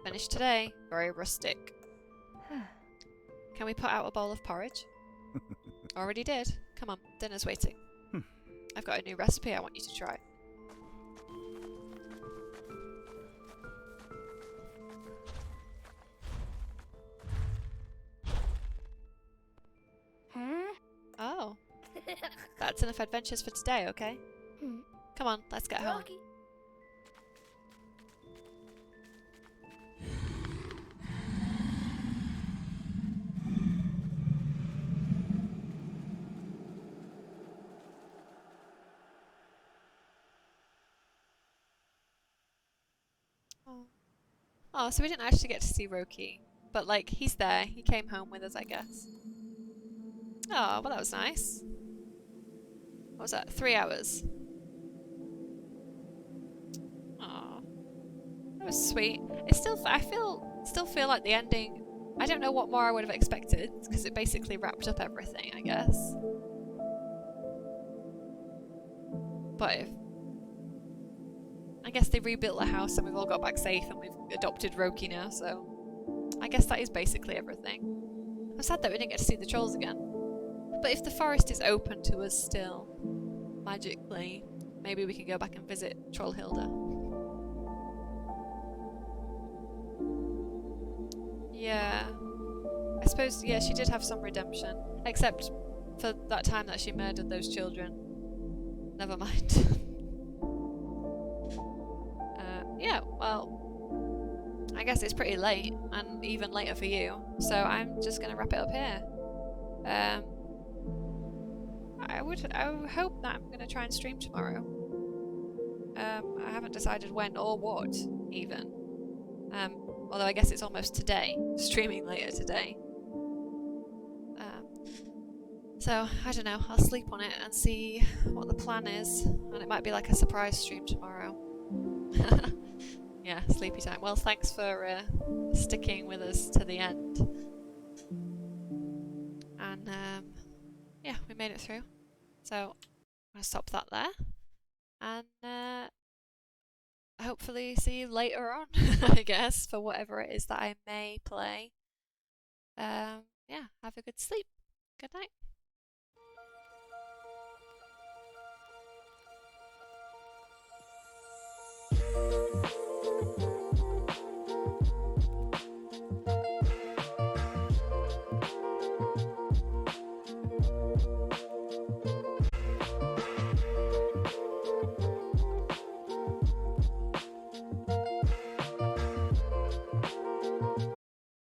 Finished today. Very rustic. Can we put out a bowl of porridge? Already did. Come on, dinner's waiting. I've got a new recipe I want you to try. Oh. That's enough adventures for today, okay? Come on, let's get home. Röki. Oh, so we didn't actually get to see Röki. But, like, he's there. He came home with us, I guess. Oh, well, that was nice. What was that? 3 hours. Oh, that was sweet. It's still, still feel like the ending. I don't know what more I would have expected because it basically wrapped up everything, I guess. But I guess they rebuilt the house and we've all got back safe and we've adopted Röki now, so I guess that is basically everything. I'm sad that we didn't get to see the trolls again. But if the forest is open to us still, magically, maybe we can go back and visit Trollhilda. Yeah. I suppose, yeah, she did have some redemption. Except for that time that she murdered those children. Never mind. Yeah, well, I guess it's pretty late, and even later for you, so I'm just gonna wrap it up here. I hope that I'm gonna try and stream tomorrow. I haven't decided when or what, even. Although I guess it's almost today, streaming later today. So, I don't know, I'll sleep on it and see what the plan is, and it might be like a surprise stream tomorrow. Yeah, sleepy time. Well, thanks for sticking with us to the end. And yeah, we made it through. So I'm gonna stop that there, and hopefully see you later on. I guess for whatever it is that I may play. Yeah, have a good sleep. Good night.